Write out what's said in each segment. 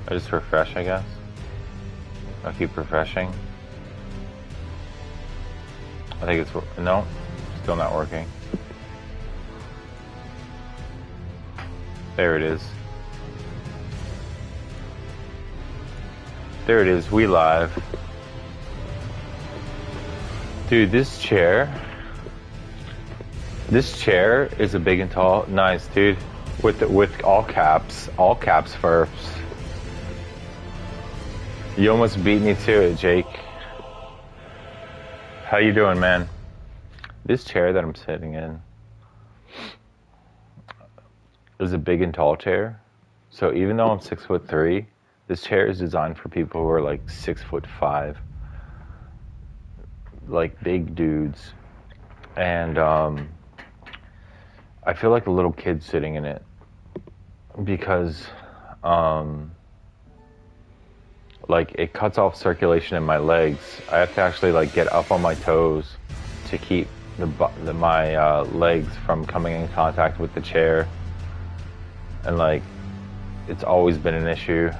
I just refresh, I guess. I'll keep refreshing. I think it's... No, still not working. There it is. There it is, we live. Dude, this chair is a big and tall. Nice, dude. With all caps first. You almost beat me to it, Jake. How you doing, man? This chair that I'm sitting in is a big and tall chair. So even though I'm 6'3", this chair is designed for people who are like 6'5", like big dudes. And I feel like a little kid sitting in it because like it cuts off circulation in my legs. I have to actually like get up on my toes to keep my legs from coming in contact with the chair. And like, it's always been an issue.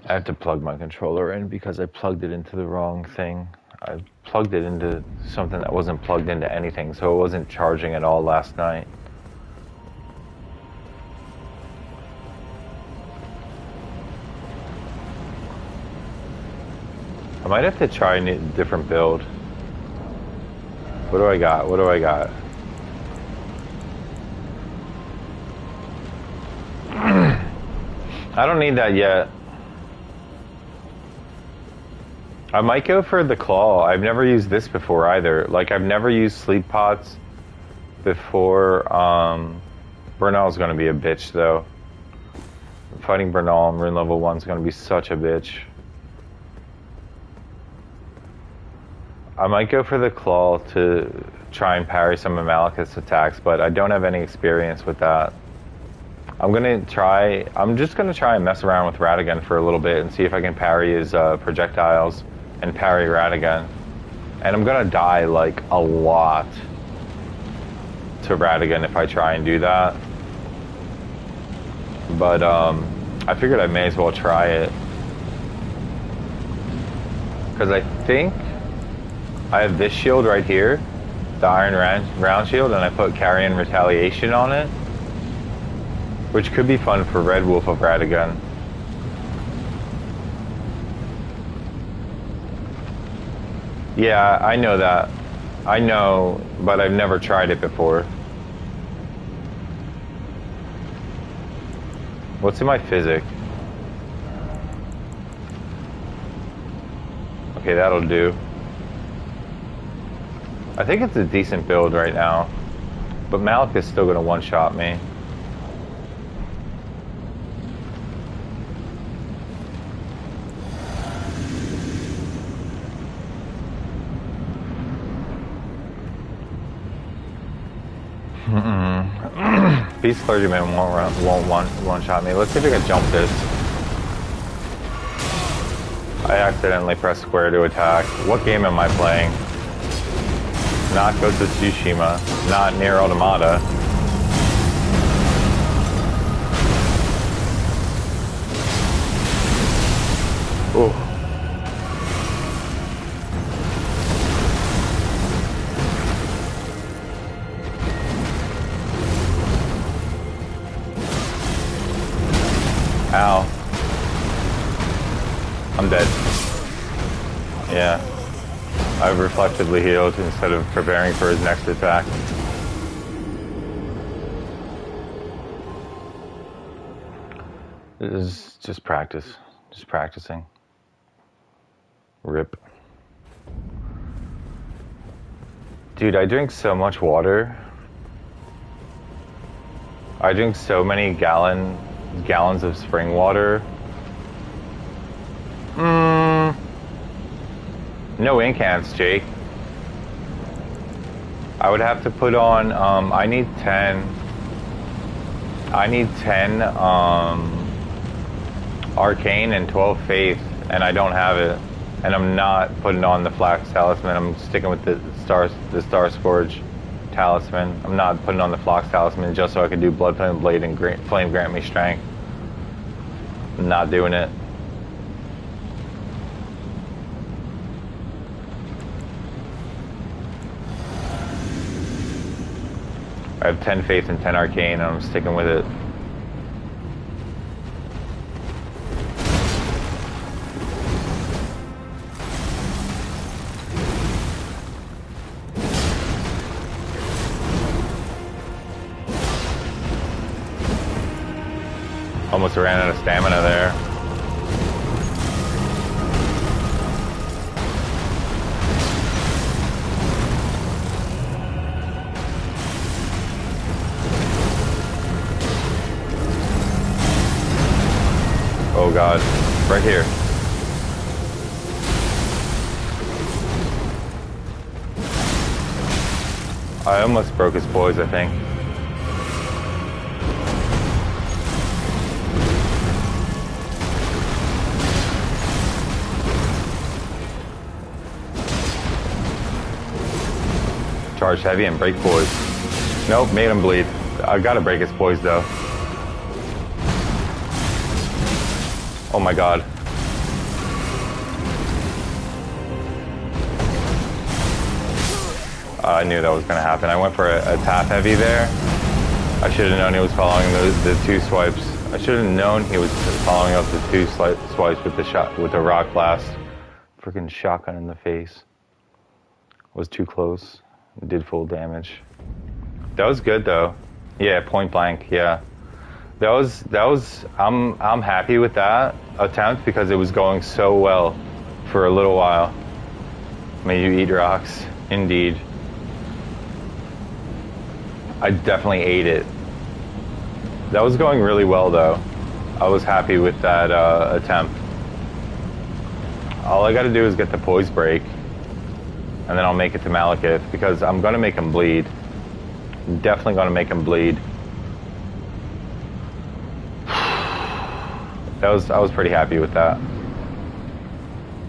I have to plug my controller in because I plugged it into the wrong thing. I plugged it into something that wasn't plugged into anything, so it wasn't charging at all last night. I might have to try a different build. What do I got? What do I got? I don't need that yet. I might go for the claw. I've never used this before either. Like, I've never used sleep pots before. Bernal's gonna be a bitch, though. Fighting Bernal on rune level 1 is gonna be such a bitch. I might go for the claw to try and parry some of Maliketh's attacks, but I don't have any experience with that. I'm just gonna try and mess around with Radagon for a little bit and see if I can parry his projectiles and parry Radagon. And I'm gonna die like a lot to Radagon if I try and do that. But I figured I may as well try it. Because I think I have this shield right here, the Iron Round Shield, and I put Carrion Retaliation on it, which could be fun for Red Wolf of Radagon. Yeah, I know that. I know, but I've never tried it before. What's in my physic? Okay, that'll do. I think it's a decent build right now, but Maliketh is still going to one-shot me. Beast Clergyman won't one-shot me. Let's see if we can jump this. I accidentally pressed square to attack. What game am I playing? Not Ghost of Tsushima. Not Nier Automata. Ooh. Ow. I'm dead. Yeah. I've reflexively healed instead of preparing for his next attack. This is just practice. Just practicing. RIP. Dude, I drink so much water. I drink so many gallons of spring water. No incants, Jake. I would have to put on, I need 10 Arcane and 12 Faith, and I don't have it. And I'm not putting on the Flax Talisman, I'm sticking with the Star Scourge. talisman. I'm not putting on the Flox talisman just so I can do Blood Flame Blade and Flame grant me strength. I'm not doing it. I have 10 faith and 10 arcane, and I'm sticking with it. Almost ran out of stamina there. Oh god, right here. I almost broke his poise, I think. Charge heavy and break poise. Nope, made him bleed. I gotta break his poise though. Oh my god. I knew that was gonna happen. I went for a tap heavy there. I should have known he was following the two swipes. I should have known he was following up the two swipes with the rock blast. Freaking shotgun in the face. Was too close. Did full damage. That was good though. Yeah, point blank. Yeah, that was. I'm happy with that attempt because it was going so well for a little while. May you eat rocks, indeed. I definitely ate it. That was going really well though. I was happy with that attempt. All I got to do is get the poise break. And then I'll make it to Maliketh because I'm gonna make him bleed. I'm definitely gonna make him bleed. I was pretty happy with that.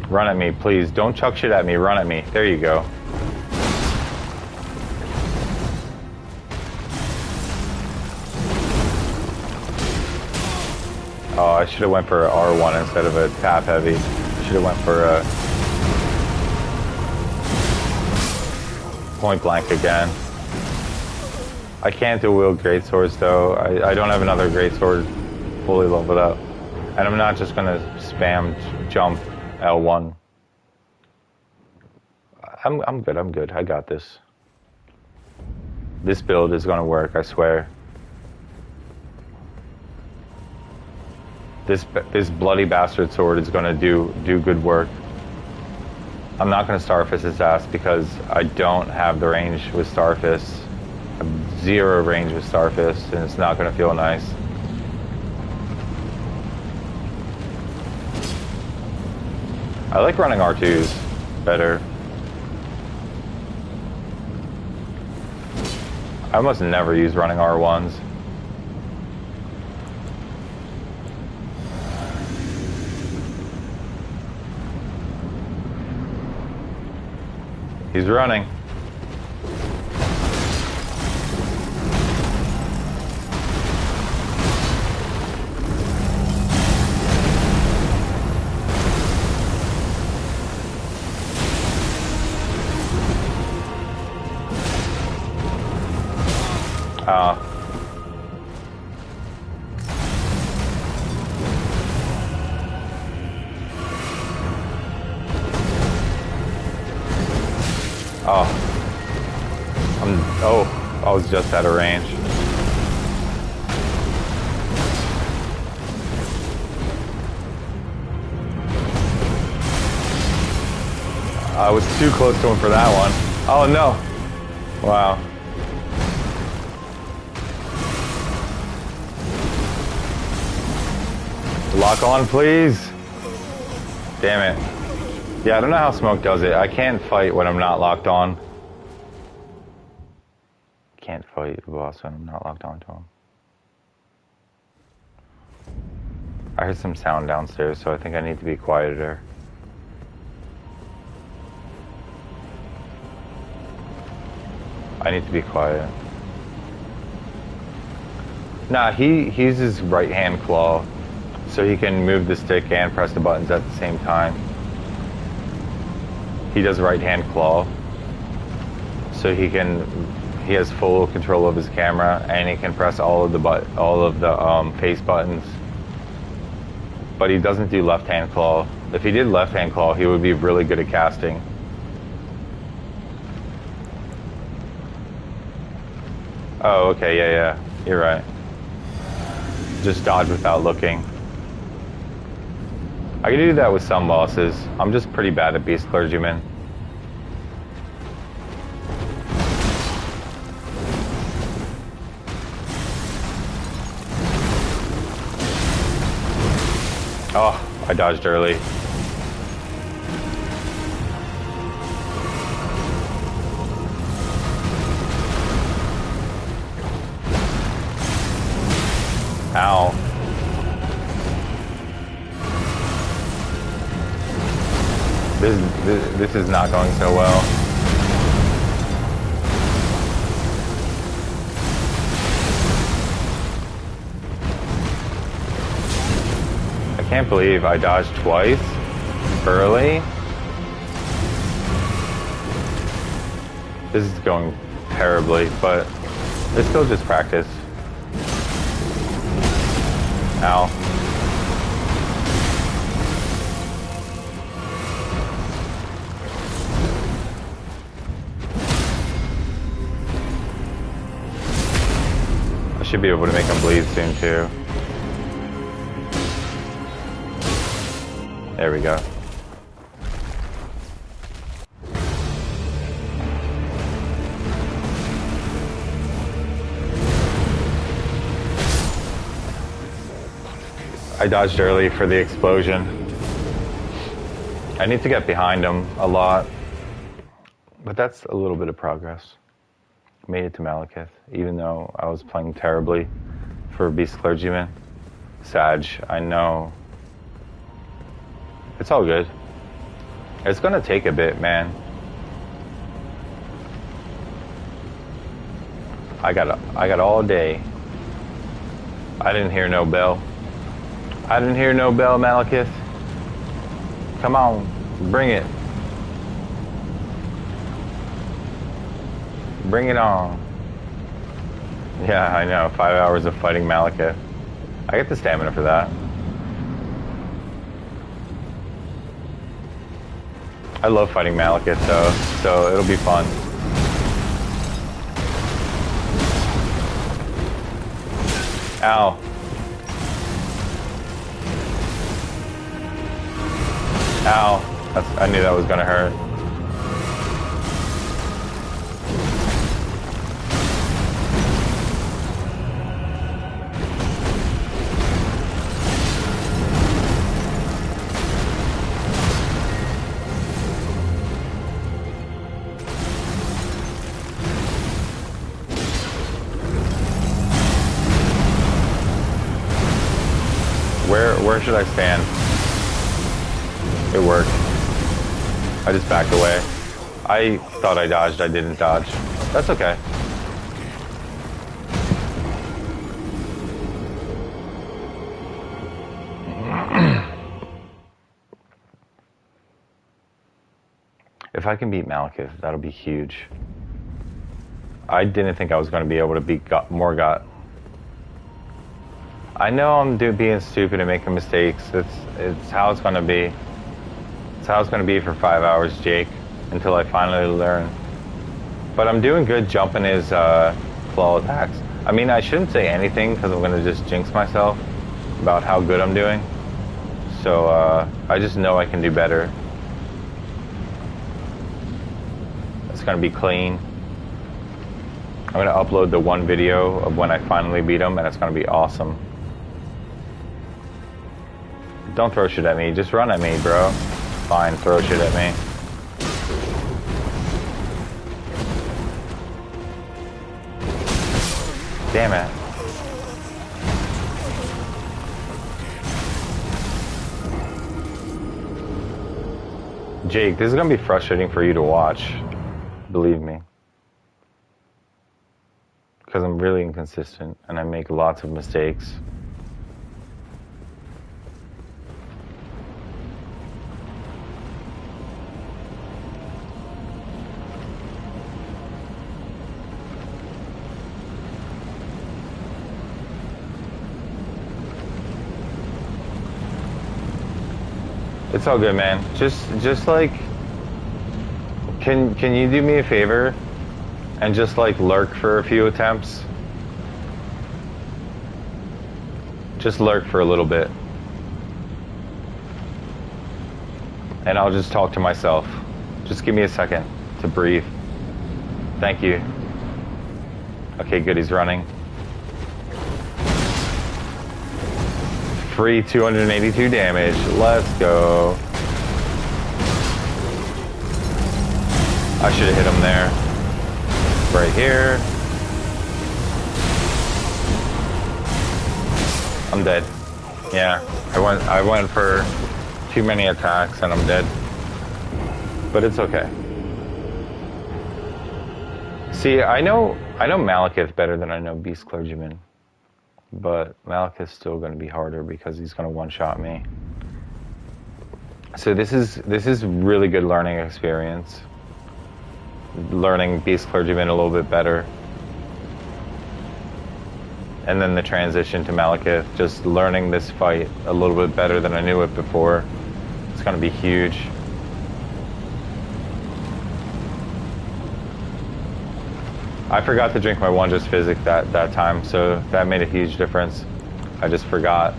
Run at me, please. Don't chuck shit at me. Run at me. There you go. Oh, I should have went for R1 instead of a tap heavy. Should have went for a point blank again. I can't do wield greatswords though. I don't have another greatsword fully leveled up. And I'm not just gonna spam jump L1. I'm good. I got this. This build is gonna work, I swear. This bloody bastard sword is gonna do good work. I'm not going to Starfist his ass because I don't have the range with Starfist. I have 0 range with Starfist, and it's not going to feel nice. I like running R2s better. I almost never use running R1s. He's running. I was just out of range. I was too close to him for that one. Oh no. Wow. Lock on, please. Damn it. Yeah, I don't know how smoke does it. I can't fight when I'm not locked on. Can't fight the boss when I'm not locked onto him. I heard some sound downstairs, so I think I need to be quieter. I need to be quiet. Nah, he uses right hand claw, so he can move the stick and press the buttons at the same time. He does right hand claw, so he has full control of his camera, and he can press all of the face buttons. But he doesn't do left hand claw. If he did left hand claw, he would be really good at casting. Oh, okay, yeah, you're right. Just dodge without looking. I can do that with some bosses. I'm just pretty bad at Beast Clergyman. Oh, I dodged early. Ow. This is not going so well. I can't believe I dodged twice early. This is going terribly, but it's still just practice. Ow. I should be able to make him bleed soon too. There we go. I dodged early for the explosion. I need to get behind him a lot, but that's a little bit of progress. Made it to Maliketh, even though I was playing terribly for Beast Clergyman. Sag, I know. It's all good. It's gonna take a bit, man. I got all day. I didn't hear no bell. I didn't hear no bell, Maliketh. Come on, bring it. Bring it on. Yeah, I know. 5 hours of fighting Maliketh. I get the stamina for that. I love fighting Maliketh though, so it'll be fun. Ow. Ow. I knew that was gonna hurt. Where should I stand? It worked. I just backed away. I thought I dodged, I didn't dodge. That's okay. If I can beat Maliketh, that'll be huge. I didn't think I was going to be able to beat Morgott. I know I'm being stupid and making mistakes. It's how it's going to be. It's how it's going to be for 5 hours, Jake, until I finally learn. But I'm doing good jumping his claw attacks. I mean, I shouldn't say anything because I'm going to just jinx myself about how good I'm doing. So I just know I can do better. It's going to be clean. I'm going to upload the one video of when I finally beat him, and it's going to be awesome. Don't throw shit at me. Just run at me, bro. Fine, throw shit at me. Damn it. Jake, this is going to be frustrating for you to watch. Believe me. because I'm really inconsistent and I make lots of mistakes. It's all good, man. Just like, can you do me a favor and just like lurk for a few attempts? Just lurk for a little bit. And I'll just talk to myself. Just give me a second to breathe. Thank you. Okay, good, he's running. Free 282 damage. Let's go. I should have hit him there. Right here. I'm dead. Yeah, I went for too many attacks and I'm dead. But it's okay. See, I know Maliketh better than I know Beast Clergyman. But Maliketh's still going to be harder because he's going to one-shot me. So this is really good learning experience. Learning Beast Clergyman a little bit better. And then the transition to Maliketh, just learning this fight a little bit better than I knew it before. It's going to be huge. I forgot to drink my Wondrous Physic that time, so that made a huge difference. I just forgot.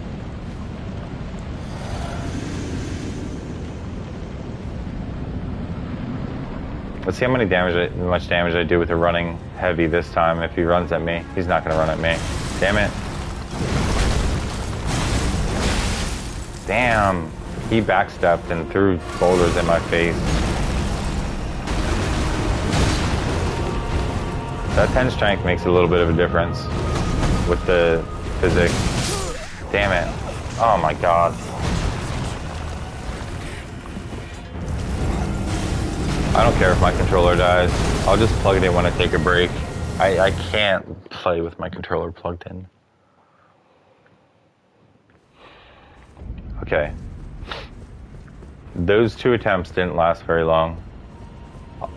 Let's see how much damage I do with a running heavy this time. If he runs at me, he's not gonna run at me. Damn it. Damn. He backstepped and threw boulders in my face. That 10 strength makes a little bit of a difference with the physics. Damn it. Oh my god. I don't care if my controller dies. I'll just plug it in when I take a break. I can't play with my controller plugged in. Okay. Those 2 attempts didn't last very long.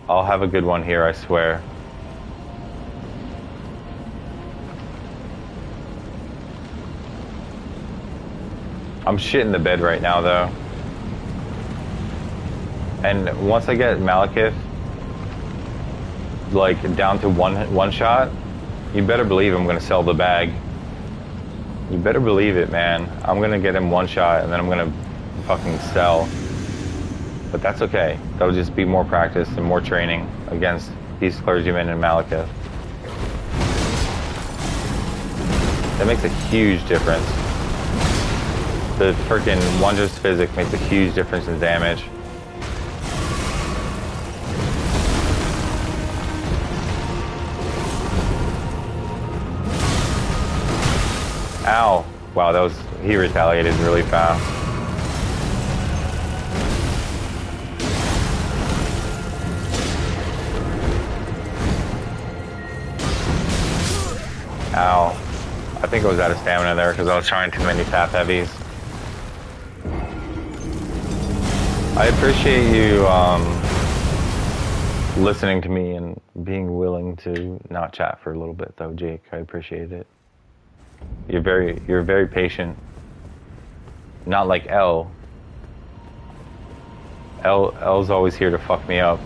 I'll have a good one here, I swear. I'm shitting the bed right now, though. And once I get Maliketh, like, down to one shot, you better believe I'm gonna sell the bag. You better believe it, man. I'm gonna get him one shot, and then I'm gonna fucking sell. But that's okay. That'll just be more practice and more training against Beast Clergyman and Maliketh. That makes a huge difference. The freaking Wondrous Physic makes a huge difference in damage. Ow. Wow, he retaliated really fast. Ow. I think I was out of stamina there because I was trying too many tap heavies. I appreciate you listening to me and being willing to not chat for a little bit, though, Jake. I appreciate it. You're very patient. Not like L. L's always here to fuck me up.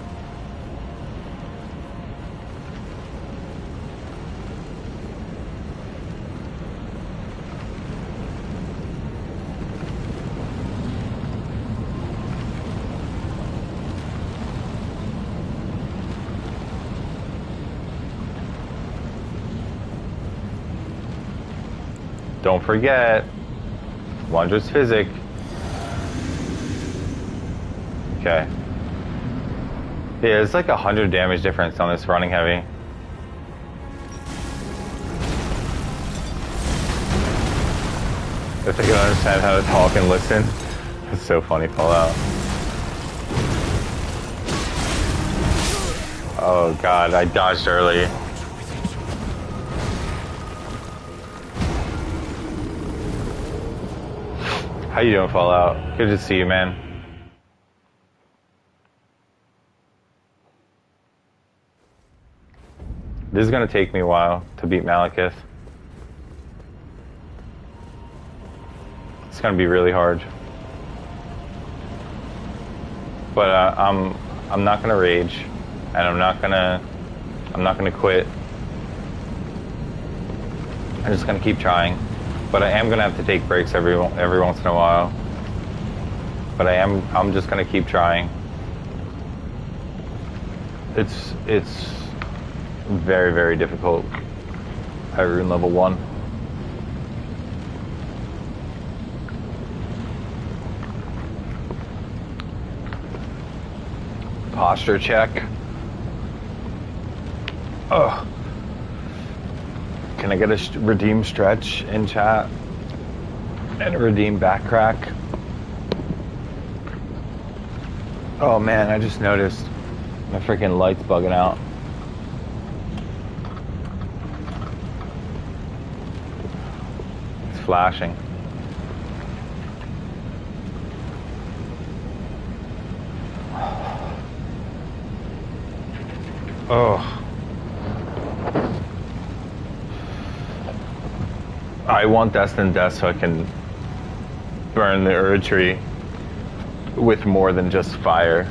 Don't forget, Wondrous Physic. Okay. Yeah, it's like 100 damage difference on this running heavy. If they can understand how to talk and listen. It's so funny, Fallout. Oh god, I dodged early. How you doing, Fallout? Good to see you, man. This is gonna take me a while to beat Maliketh. It's gonna be really hard. But I'm not gonna rage, and I'm not gonna quit. I'm just gonna keep trying. But I am gonna have to take breaks every once in a while. But I'm just gonna keep trying. It's very, very difficult at rune level 1. Posture check. Ugh. Can I get a redeem stretch in chat? And a redeem back crack? Oh man, I just noticed my freaking light's bugging out. It's flashing. Oh. I want Destined Death so I can burn the Ur tree with more than just fire.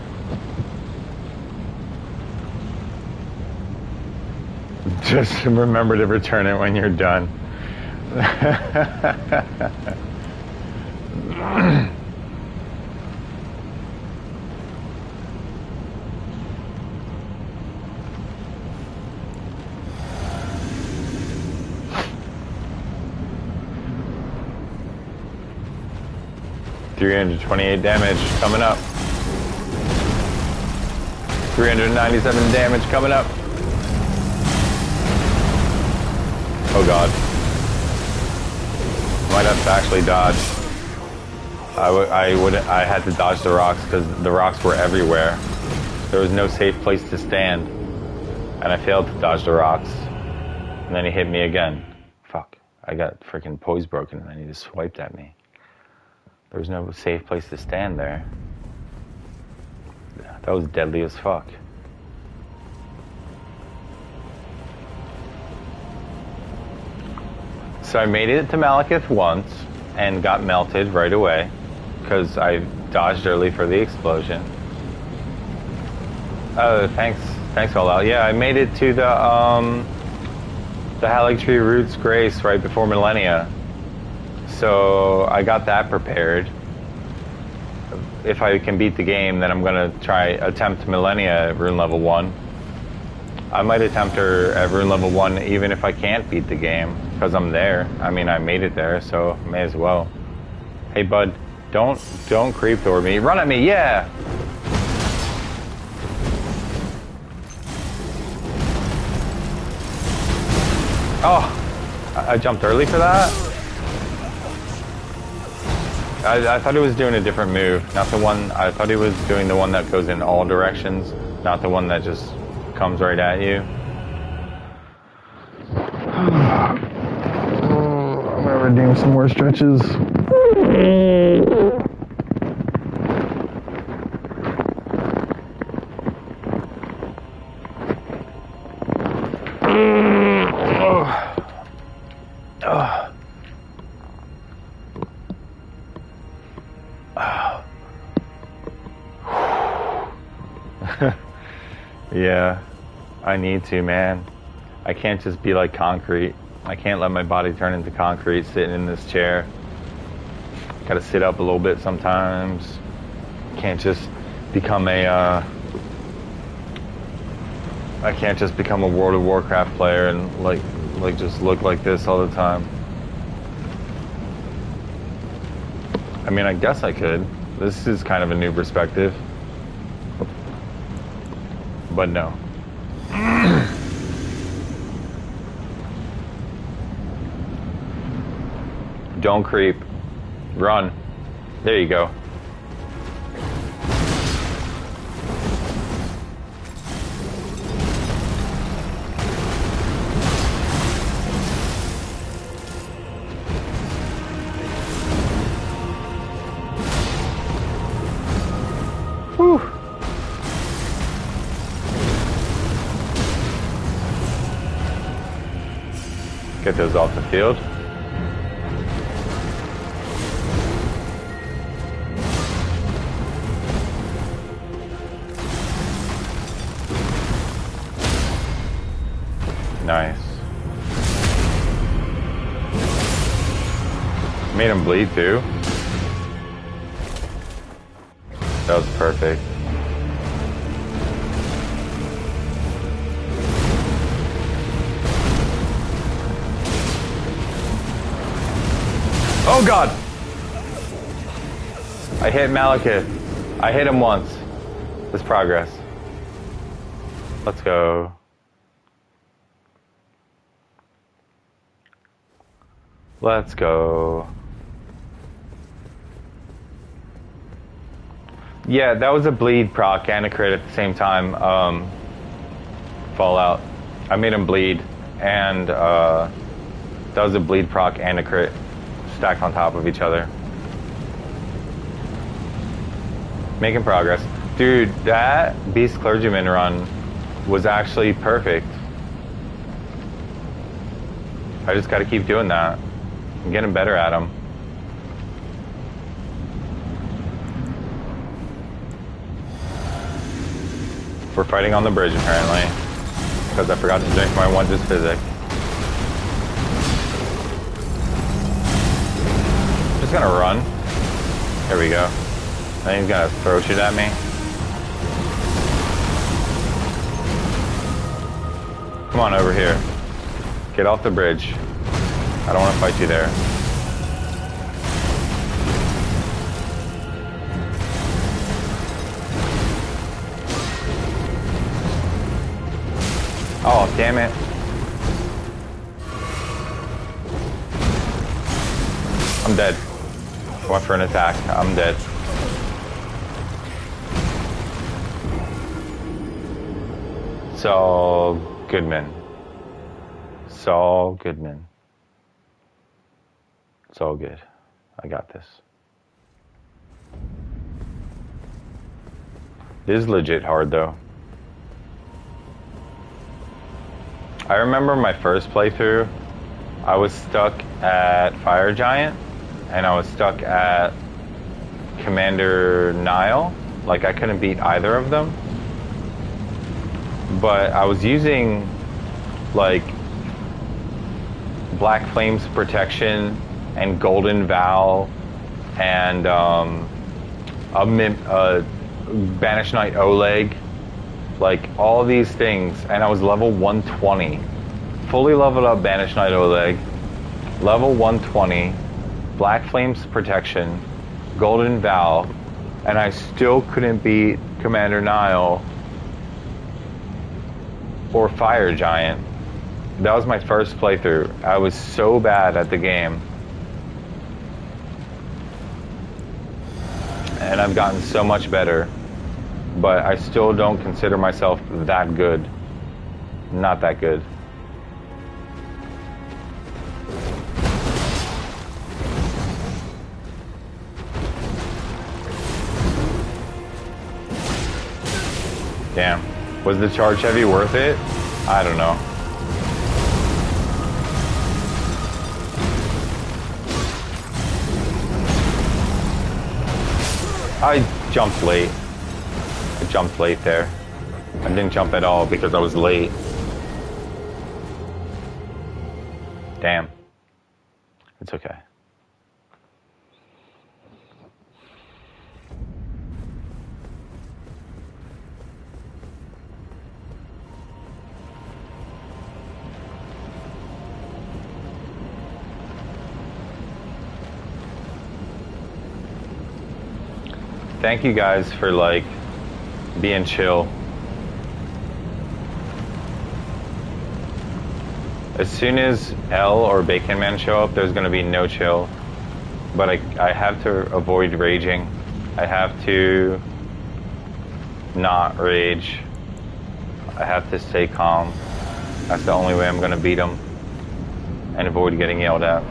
Just remember to return it when you're done. 328 damage coming up. 397 damage coming up. Oh god. Might have to actually dodge. I had to dodge the rocks because the rocks were everywhere. There was no safe place to stand. And I failed to dodge the rocks. And then he hit me again. Fuck. I got freaking poise broken and then he just swiped at me. There was no safe place to stand there. That was deadly as fuck. So I made it to Maliketh once and got melted right away because I dodged early for the explosion. Oh, thanks all out. Yeah, I made it to the Haligtree Roots Grace right before Millennia. So I got that prepared. If I can beat the game, then I'm gonna attempt Millennia at rune level 1. I might attempt her at rune level 1 even if I can't beat the game, because I'm there. I mean, I made it there, so may as well. Hey bud, don't creep toward me. Run at me, yeah! Oh, I jumped early for that? I thought he was doing a different move, not the one. I thought he was doing the one that goes in all directions, not the one that just comes right at you. I'm gonna redeem some more stretches. Yeah, I need to, man. I can't just be like concrete. I can't let my body turn into concrete sitting in this chair. Gotta sit up a little bit sometimes. Can't just become I can't just become a World of Warcraft player and like just look like this all the time. I mean, I guess I could. This is kind of a new perspective. But no. Don't creep. Run. There you go. Get those off the field. Nice. Made him bleed too. That was perfect. Oh god! I hit Maliketh. I hit him once. This progress. Let's go. Let's go. Yeah, that was a bleed proc and a crit at the same time. Fallout. I made him bleed, and that was a bleed proc and a crit stacked on top of each other. Making progress. Dude, that Beast Clergyman run was actually perfect. I just gotta keep doing that. I'm getting better at them. We're fighting on the bridge apparently, because I forgot to drink my one just physic. Just gonna run. Here we go. Then he's gonna throw shit at me. Come on over here. Get off the bridge. I don't want to fight you there. Oh, damn it. I'm dead. I went for an attack. I'm dead. Saul Goodman. Saul Goodman. It's all good. I got this. It is legit hard though. I remember my first playthrough, I was stuck at Fire Giant, and I was stuck at Commander Nile. Like, I couldn't beat either of them. But I was using, like, Black Flame's Protection and Golden Vow and Banished Knight Oleg. Like, all these things, and I was level 120. Fully leveled up Banished Knight Oleg, level 120, Black Flame's Protection, Golden Vow, and I still couldn't beat Commander Nile or Fire Giant. That was my first playthrough. I was so bad at the game. And I've gotten so much better. But I still don't consider myself that good. Not that good. Damn. Was the charge heavy worth it? I don't know. I jumped late. I jumped late there. I didn't jump at all because I was late. Damn. It's okay. Thank you guys for, like, being chill. As soon as L or Bacon Man show up, there's going to be no chill. But I have to avoid raging. I have to not rage. I have to stay calm. That's the only way I'm going to beat them and avoid getting yelled at.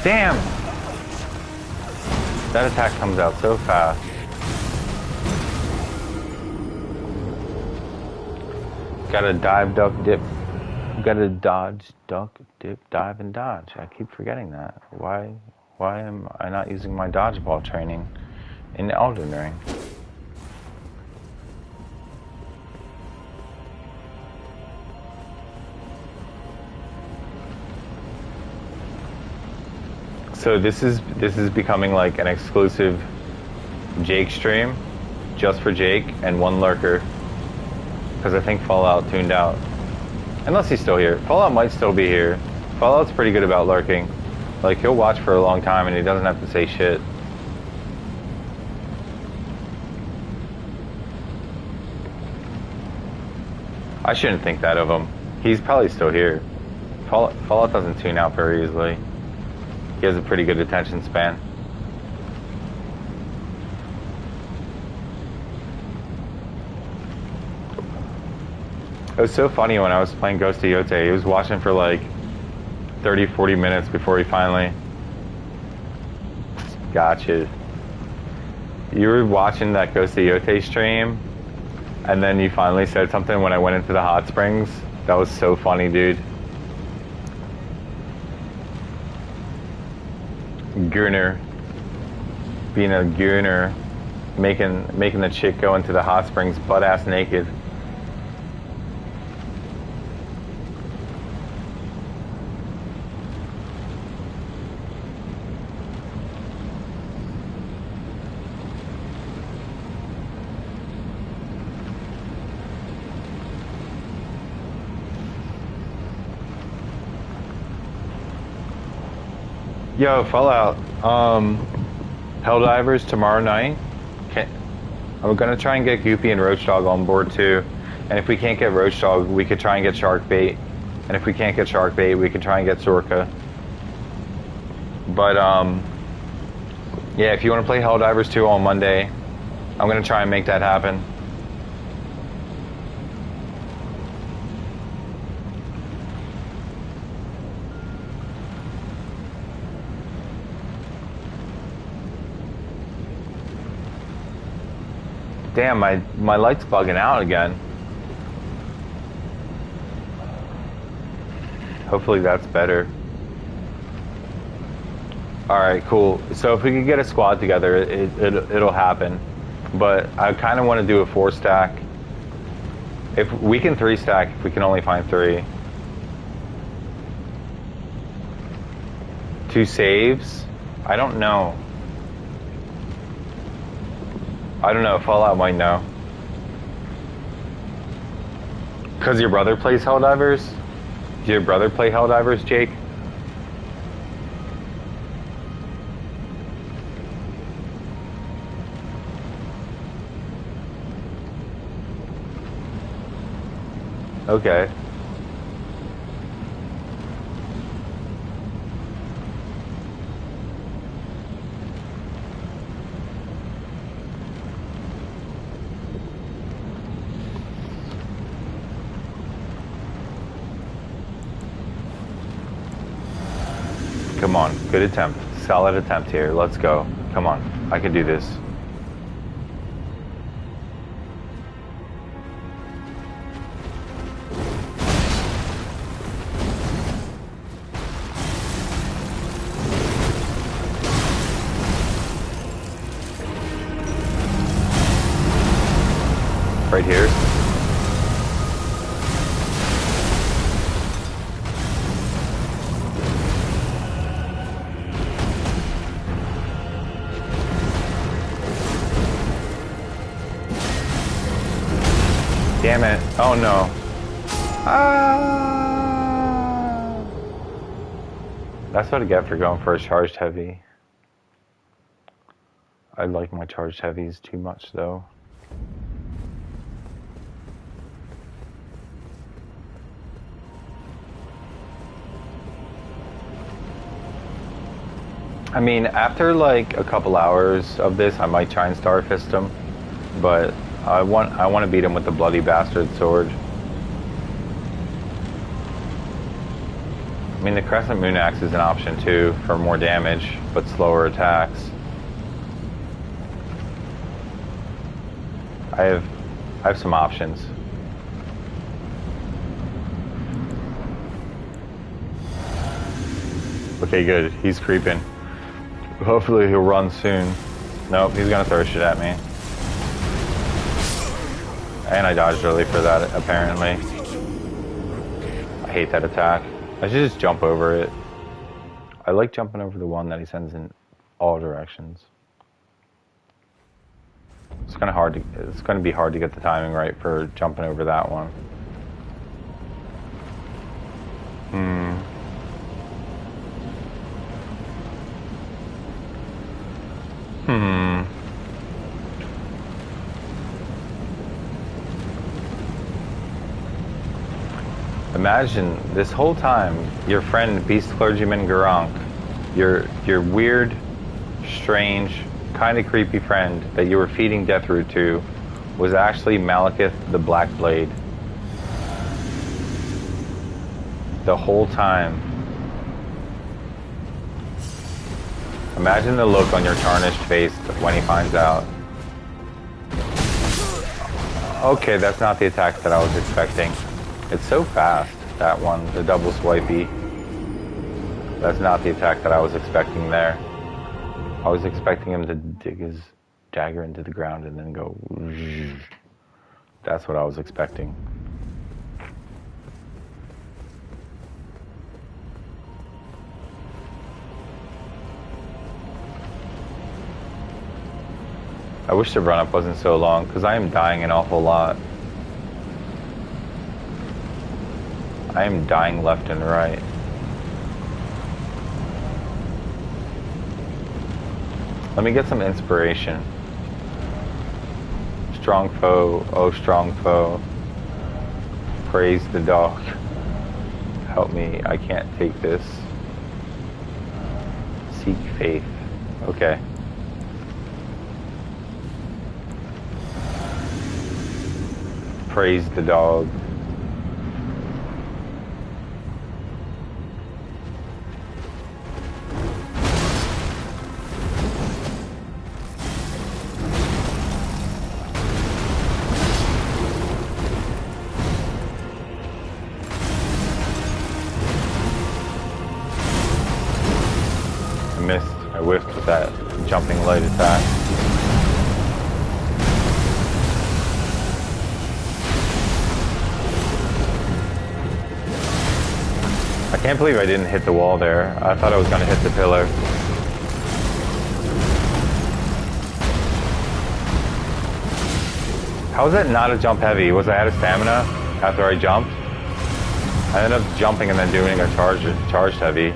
Damn! That attack comes out so fast. Gotta dive, duck, dip. Gotta dodge, duck, dip, dive, and dodge. I keep forgetting that. Why am I not using my dodgeball training in Elden Ring? So this is becoming like an exclusive Jake stream, just for Jake and one lurker, because I think Fallout tuned out. Unless he's still here. Fallout might still be here. Fallout's pretty good about lurking. Like, he'll watch for a long time and he doesn't have to say shit. I shouldn't think that of him. He's probably still here. Fallout doesn't tune out very easily. He has a pretty good attention span. It was so funny when I was playing Ghost of Yote. He was watching for like 30, 40 minutes before he finally... Gotcha. You were watching that Ghost of Yote stream, and then you finally said something when I went into the hot springs. That was so funny, dude. Gooner. Being a gooner. Making the chick go into the hot springs butt-ass naked. Yo, Fallout. Helldivers tomorrow night. I'm gonna try and get Goopy and Roach Dog on board too. And if we can't get Roach Dog, we could try and get Shark Bait. And if we can't get Shark Bait, we can try and get Zorka. But yeah, if you want to play Helldivers 2 on Monday, I'm gonna try and make that happen. Damn, my light's bugging out again. Hopefully that's better. Alright, cool. So if we could get a squad together, it'll happen. But I kind of want to do a 4-stack. If we can 3-stack, if we can only find 3. 2 saves? I don't know. I don't know, Fallout might know. Because your brother plays Helldivers? Did your brother play Helldivers, Jake? Okay. Come on, good attempt. Solid attempt here. Let's go. Come on, I can do this. Right here. Damn it. Oh no. Ah! That's what I get for going for a charged heavy. I like my charged heavies too much though. I mean, after like a couple hours of this, I might try and Starfist him, but I want to beat him with the bloody bastard sword. mean, the Crescent Moon Axe is an option too for more damage, but slower attacks. I have some options. Okay, good. He's creeping. Hopefully he'll run soon. Nope, he's gonna throw shit at me. And I dodged early for that, apparently. I hate that attack. I should just jump over it. I like jumping over the one that he sends in all directions. It's gonna be hard to get the timing right for jumping over that one. Imagine this whole time, your friend Beast Clergyman Garank, your weird, strange, kind of creepy friend that you were feeding Deathroot to, was actually Maliketh the Black Blade. The whole time. Imagine the look on your tarnished face when he finds out. Okay, that's not the attack that I was expecting. It's so fast, that one, the double swipey. That's not the attack that I was expecting there. I was expecting him to dig his dagger into the ground and then go. That's what I was expecting. I wish the run-up wasn't so long, because I am dying an awful lot. I am dying left and right. Let me get some inspiration. Strong foe, oh strong foe. Praise the dog. Help me, I can't take this. Seek faith. Okay. Praise the dog. I missed. I whiffed with that jumping light attack. I can't believe I didn't hit the wall there. I thought I was going to hit the pillar. How was that not a jump heavy? Was I out of stamina after I jumped? I ended up jumping and then doing a charged heavy.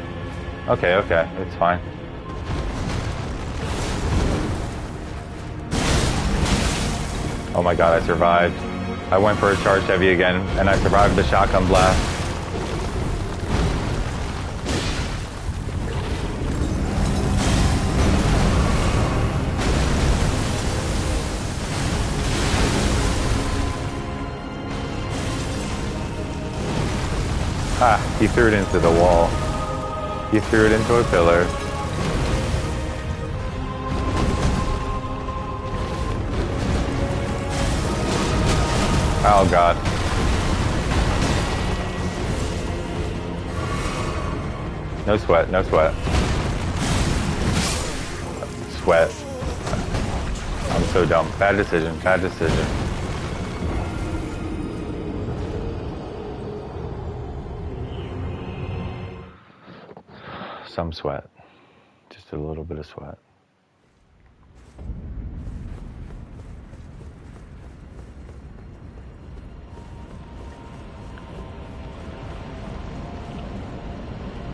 Okay, it's fine. Oh my god, I survived. I went for a charged heavy again, and I survived the shotgun blast. Ah, he threw it into the wall. He threw it into a pillar. Oh god. No sweat, no sweat. Sweat. I'm so dumb. Bad decision, bad decision. Some sweat. Just a little bit of sweat.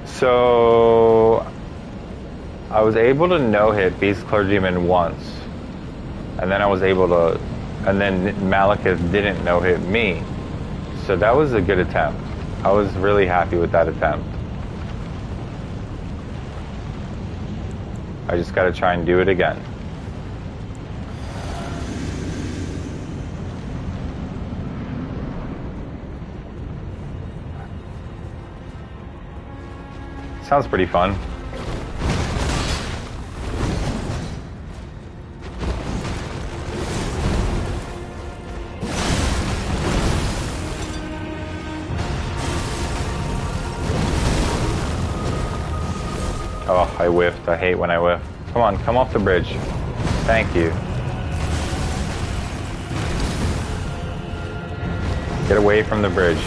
So I was able to no-hit Beast Clergyman once, and then and then Maliketh didn't no-hit me. So that was a good attempt. I was really happy with that attempt. I just gotta try and do it again. Sounds pretty fun. Oh, I whiffed. I hate when I whiff. Come on, come off the bridge. Thank you. Get away from the bridge.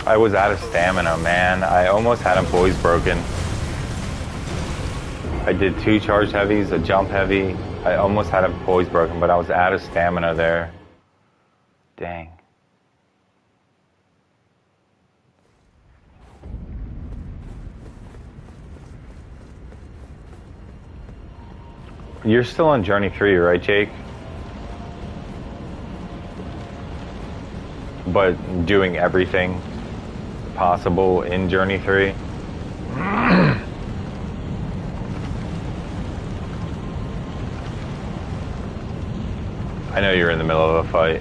I was out of stamina, man. I almost had him poise broken. I did 2 charge heavies, a jump heavy. I almost had him poise broken, but I was out of stamina there. Dang. You're still on Journey 3, right, Jake? But doing everything possible in Journey 3? I know you're in the middle of a fight.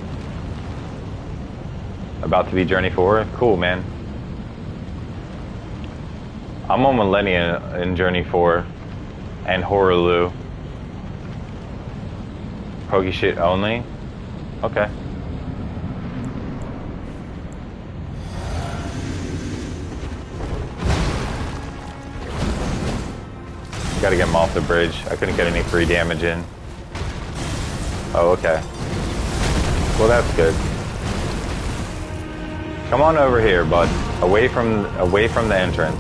About to be Journey 4? Cool, man. I'm on Millennia in Journey 4 and Horaloo. Pokey shit only? Okay. Gotta get him off the bridge. I couldn't get any free damage in. Oh, okay. Well, that's good. Come on over here, bud. Away from the entrance.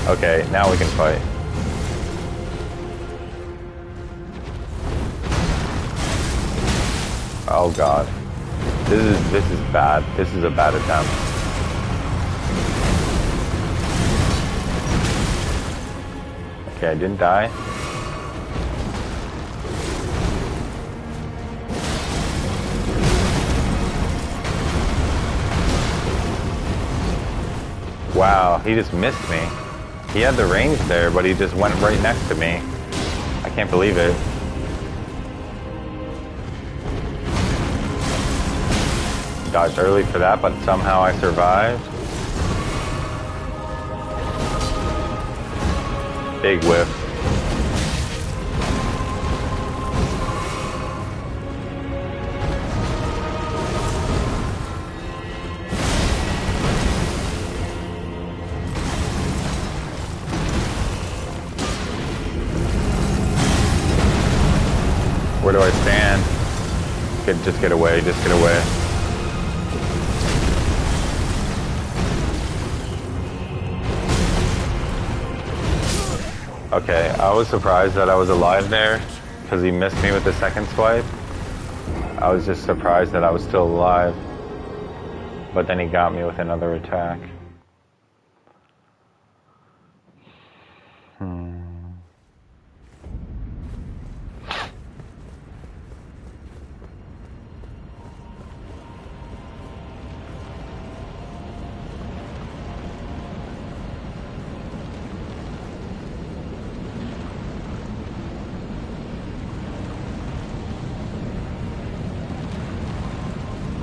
Okay, now we can fight. Oh god. This is bad. This is a bad attempt. Okay, I didn't die. Wow, he just missed me. He had the range there, but he just went right next to me. I can't believe it. Dodged early for that, but somehow I survived. Big whiff. Where do I stand? Just get away, just get away. Okay, I was surprised that I was alive there because he missed me with the second swipe. I was just surprised that I was still alive. But then he got me with another attack.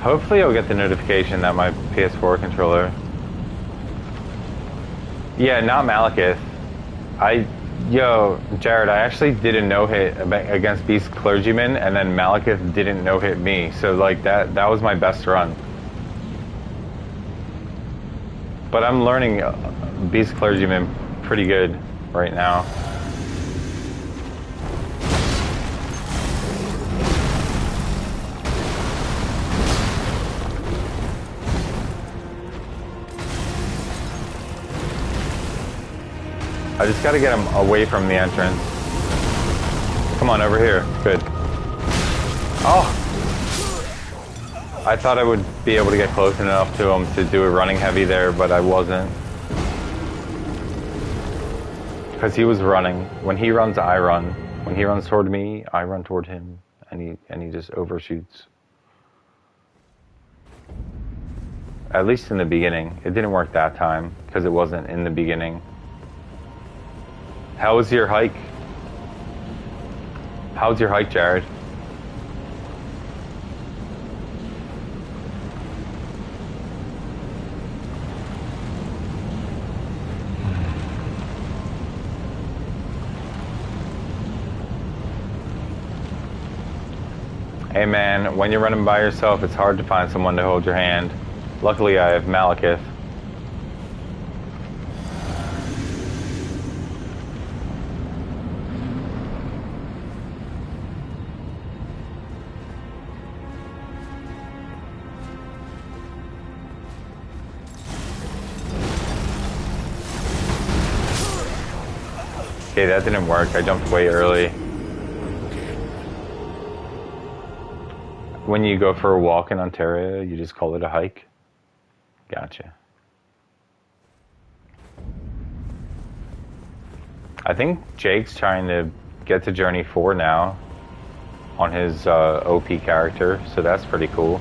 Hopefully I'll get the notification that my PS4 controller... Yeah, not Maliketh. Yo, Jared, I actually did a no-hit against Beast Clergyman, and then Maliketh didn't no-hit me. So, like, that was my best run. But I'm learning Beast Clergyman pretty good right now. I just gotta get him away from the entrance. Come on, over here. Good. Oh! I thought I would be able to get close enough to him to do a running heavy there, but I wasn't. Because he was running. When he runs, I run. When he runs toward me, I run toward him. And he just overshoots. At least in the beginning. It didn't work that time, because it wasn't in the beginning. How was your hike? How was your hike, Jared? Hey man, when you're running by yourself, it's hard to find someone to hold your hand. Luckily, I have Maliketh. Okay, that didn't work. I jumped way early. When you go for a walk in Ontario, you just call it a hike? Gotcha. I think Jake's trying to get to Journey 4 now on his OP character, so that's pretty cool.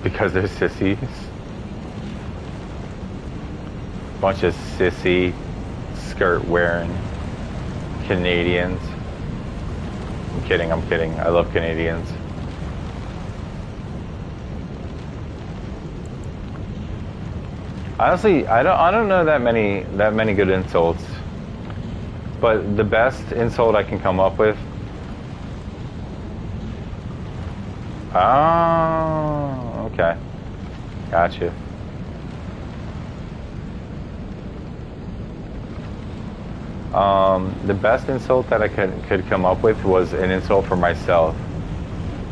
Because they're sissies. Bunch of sissy, skirt-wearing Canadians. I'm kidding. I love Canadians. Honestly, I don't know that many good insults. But the best insult I can come up with. Oh, okay. Gotcha. The best insult that I could come up with was an insult for myself.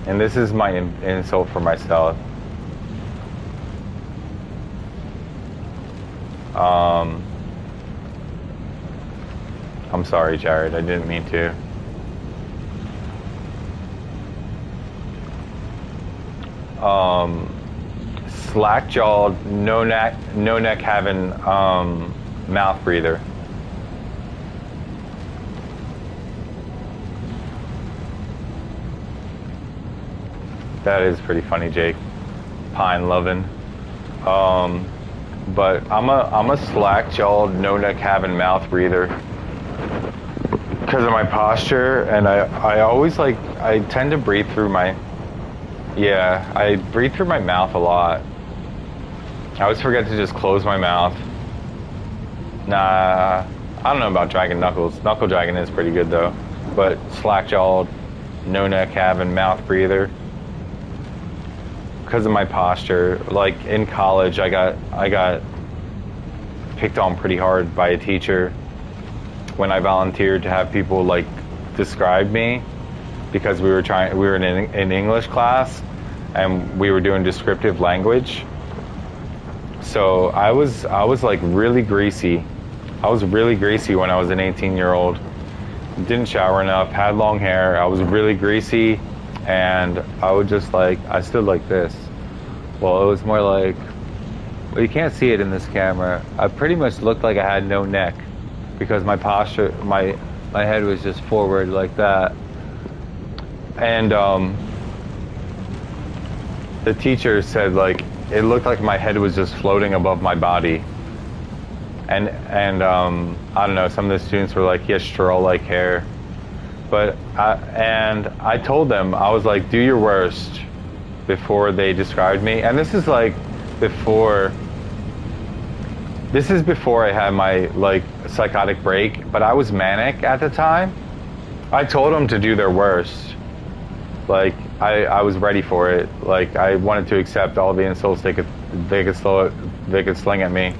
And this is my insult for myself. I'm sorry, Jared. I didn't mean to. Slack-jawed, no neck having mouth breather. That is pretty funny, Jake. Pine loving. But I'm a slack-jawed, no-neck having mouth breather because of my posture, and I always I tend to breathe through my. Yeah, I breathe through my mouth a lot. I always forget to just close my mouth. Nah, I don't know about dragging knuckles. Knuckle dragging is pretty good though, but slack-jawed, no-neck having mouth breather. Because of my posture, like in college, I got picked on pretty hard by a teacher when I volunteered to have people like describe me, because we were in an English class and we were doing descriptive language. So I was like really greasy. I was really greasy when I was an 18-year-old. Didn't shower enough, had long hair. I was really greasy. And I would just I stood like this. Well, it was more like, well, you can't see it in this camera. I pretty much looked like I had no neck because my posture, my head was just forward like that. And the teacher said it looked like my head was just floating above my body. And I don't know, some of the students were like, he has straw-like hair. But I told them, I was like, do your worst before they described me. And this is before I had my psychotic break, but I was manic at the time. I told them to do their worst. I was ready for it. I wanted to accept all the insults they could sling at me.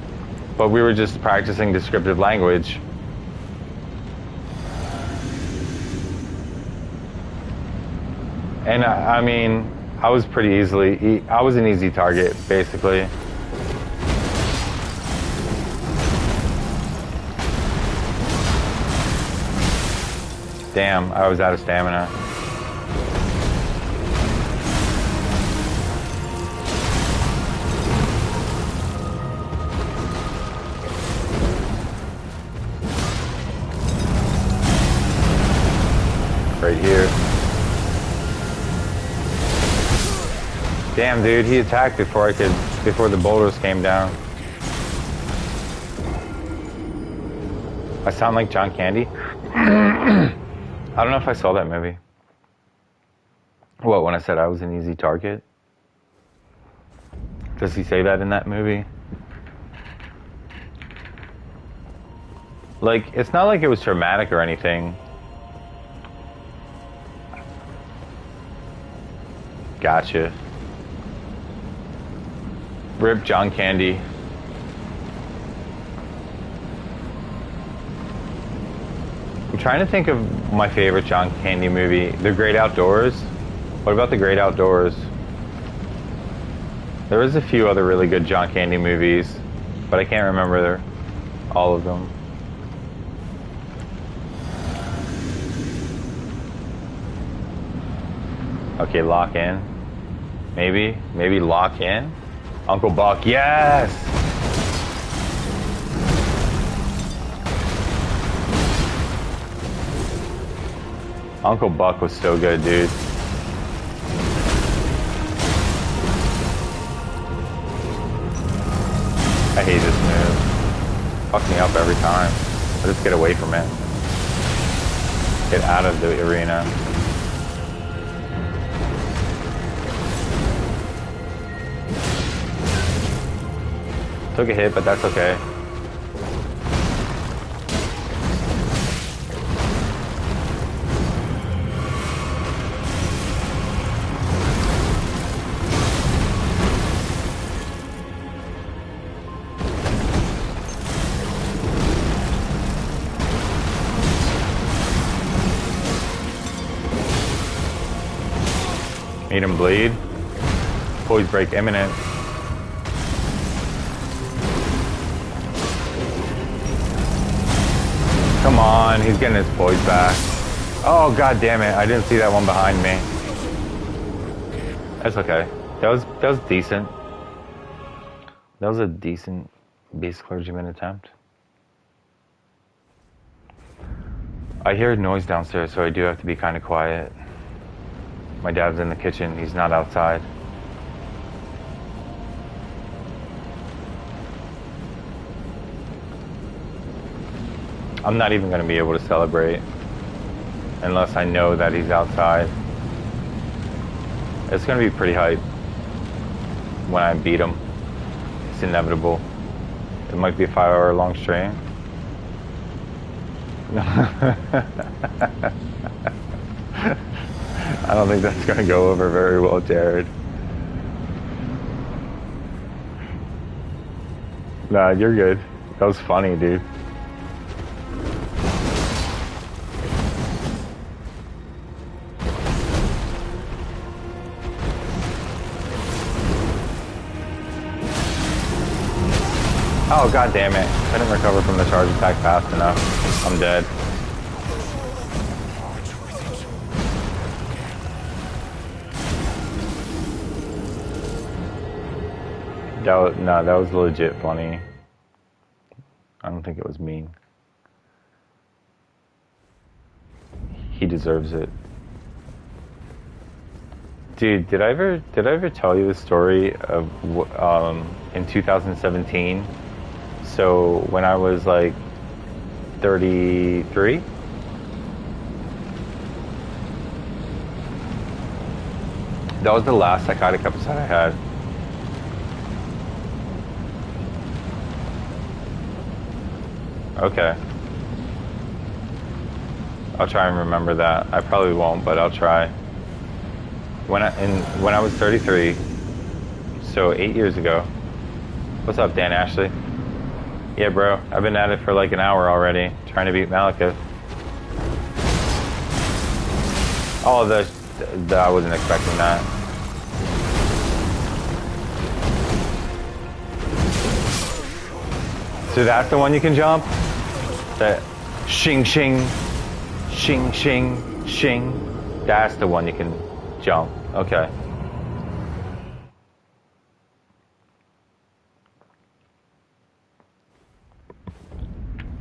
But we were just practicing descriptive language. And I mean, I was I was an easy target, basically. Damn, I was out of stamina. Right here. Damn, dude, he attacked before the boulders came down. I sound like John Candy? I don't know if I saw that movie. What, when I said I was an easy target? Does he say that in that movie? Like, it's not like it was traumatic or anything. Gotcha. Rip John Candy. I'm trying to think of my favorite John Candy movie. The Great Outdoors. What about The Great Outdoors? There was a few other really good John Candy movies, but I can't remember all of them. Okay, lock in. Maybe lock in. Uncle Buck, yes! Uncle Buck was so good, dude. I hate this move. Fucks me up every time. I just get away from it. Get out of the arena. Took a hit, but that's okay. Need him bleed. Poise break imminent. Come on, he's getting his poise back. Oh, god damn it, I didn't see that one behind me. That's okay. That was decent. That was a decent beast clergyman attempt. I hear noise downstairs, so I do have to be kind of quiet. My dad's in the kitchen, he's not outside. I'm not even going to be able to celebrate unless I know that he's outside. It's going to be pretty hype when I beat him. It's inevitable. It might be a 5-hour long stream. I don't think that's going to go over very well, Jared. Nah, you're good. That was funny, dude. Oh, god damn it. I didn't recover from the charge attack fast enough. I'm dead. That was legit funny. I don't think it was mean. He deserves it. Dude, did I ever tell you the story of in 2017? So when I was like 33, that was the last psychotic episode I had. Okay. I'll try and remember that. I probably won't, but I'll try. When I was 33, so 8 years ago. What's up, Dan Ashley? Yeah, bro. I've been at it for like an hour already, trying to beat Maliketh. Oh, I wasn't expecting that. So that's the one you can jump? That shing shing, shing shing, shing. That's the one you can jump. Okay.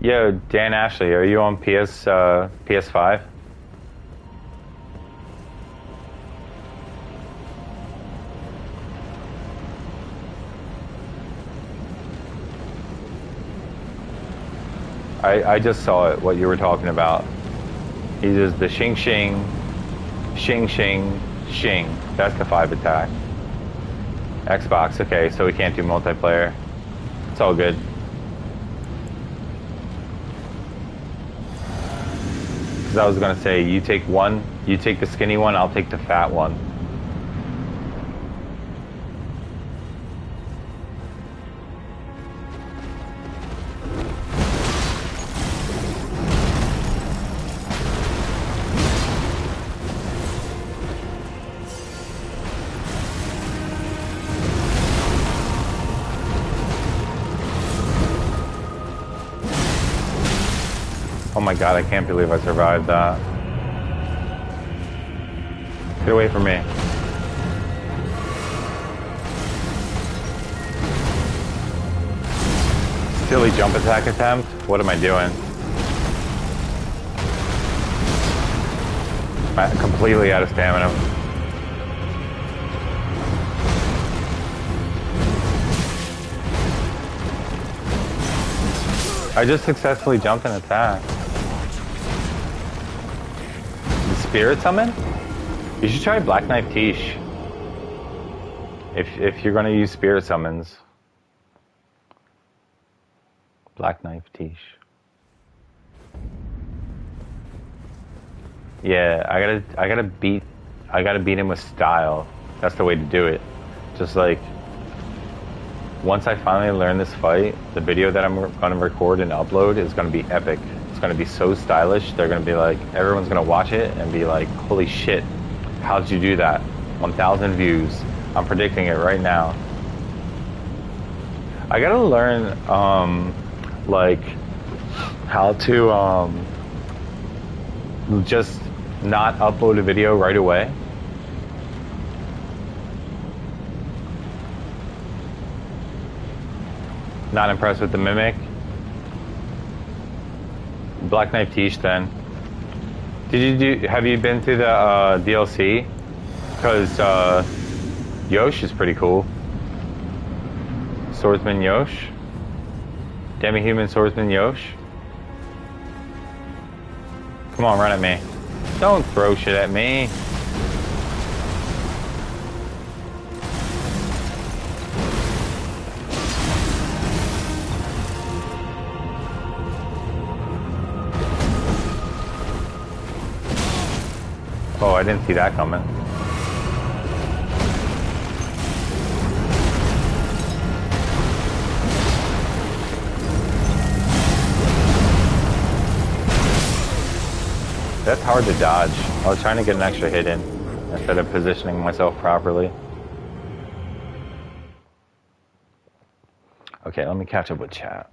Yo, Dan Ashley, are you on PS5? I just saw it, what you were talking about. He does the shing shing, shing shing, shing. That's the 5 attack. Xbox, okay, so we can't do multiplayer. It's all good. Because I was gonna say, you take one, you take the skinny one, I'll take the fat one. Oh my god, I can't believe I survived that. Get away from me. Silly jump attack attempt? What am I doing? I'm completely out of stamina. I just successfully jumped an attack. Spirit summon? You should try Black Knife Tish. If you're gonna use spirit summons. Black Knife Tish. Yeah, I gotta beat him with style. That's the way to do it. Just like once I finally learn this fight, the video that I'm gonna record and upload is gonna be epic. It's gonna be so stylish. They're gonna be like, everyone's gonna watch it and be like, holy shit, how'd you do that? 1,000 views. I'm predicting it right now. I gotta learn, like, how to, just not upload a video right away. Not impressed with the Mimic. Black Knife Tish then. Have you been through the DLC? Because Yosh is pretty cool. Swordsman Yosh. Demi-human Swordsman Yosh. Come on, run at me. Don't throw shit at me. Oh, I didn't see that coming. That's hard to dodge. I was trying to get an extra hit in instead of positioning myself properly. Okay, let me catch up with chat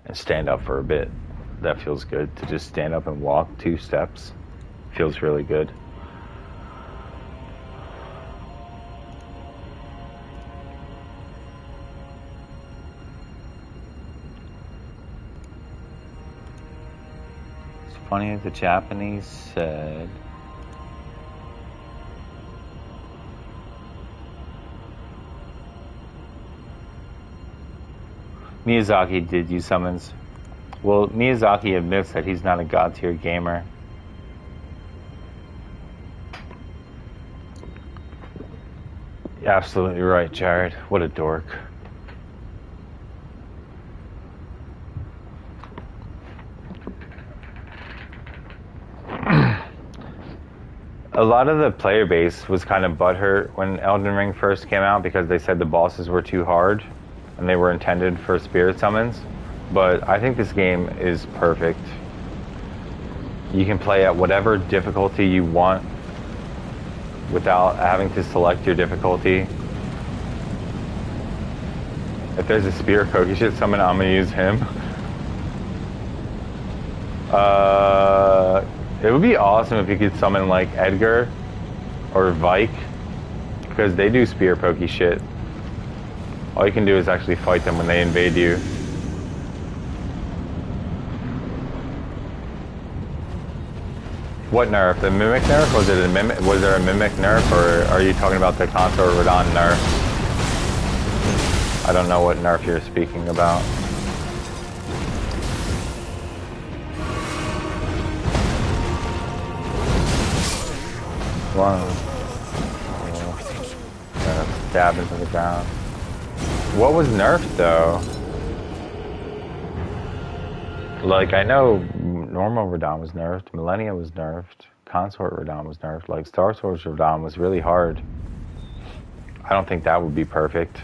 and stand up for a bit. That feels good. To just stand up and walk 2 steps feels really good. It's funny, the Japanese said Miyazaki did use summons. Well, Miyazaki admits that he's not a god-tier gamer. Absolutely right, Jared. What a dork. A lot of the player base was kind of butthurt when Elden Ring first came out because they said the bosses were too hard and they were intended for spirit summons. But I think this game is perfect. You can play at whatever difficulty you want without having to select your difficulty. If there's a spirit Koki shit summon, I'm gonna use him. It would be awesome if you could summon like Edgar or Vike, because they do spear pokey shit. All you can do is actually fight them when they invade you. What nerf? The Mimic nerf? Was there a Mimic nerf, or are you talking about the Consort Radon nerf? I don't know what nerf you're speaking about. One. Stab into the ground. What was nerfed though? Like, I know normal Radon was nerfed, Millennia was nerfed, Consort Radon was nerfed, like Star Source Radon was really hard. I don't think that would be perfect.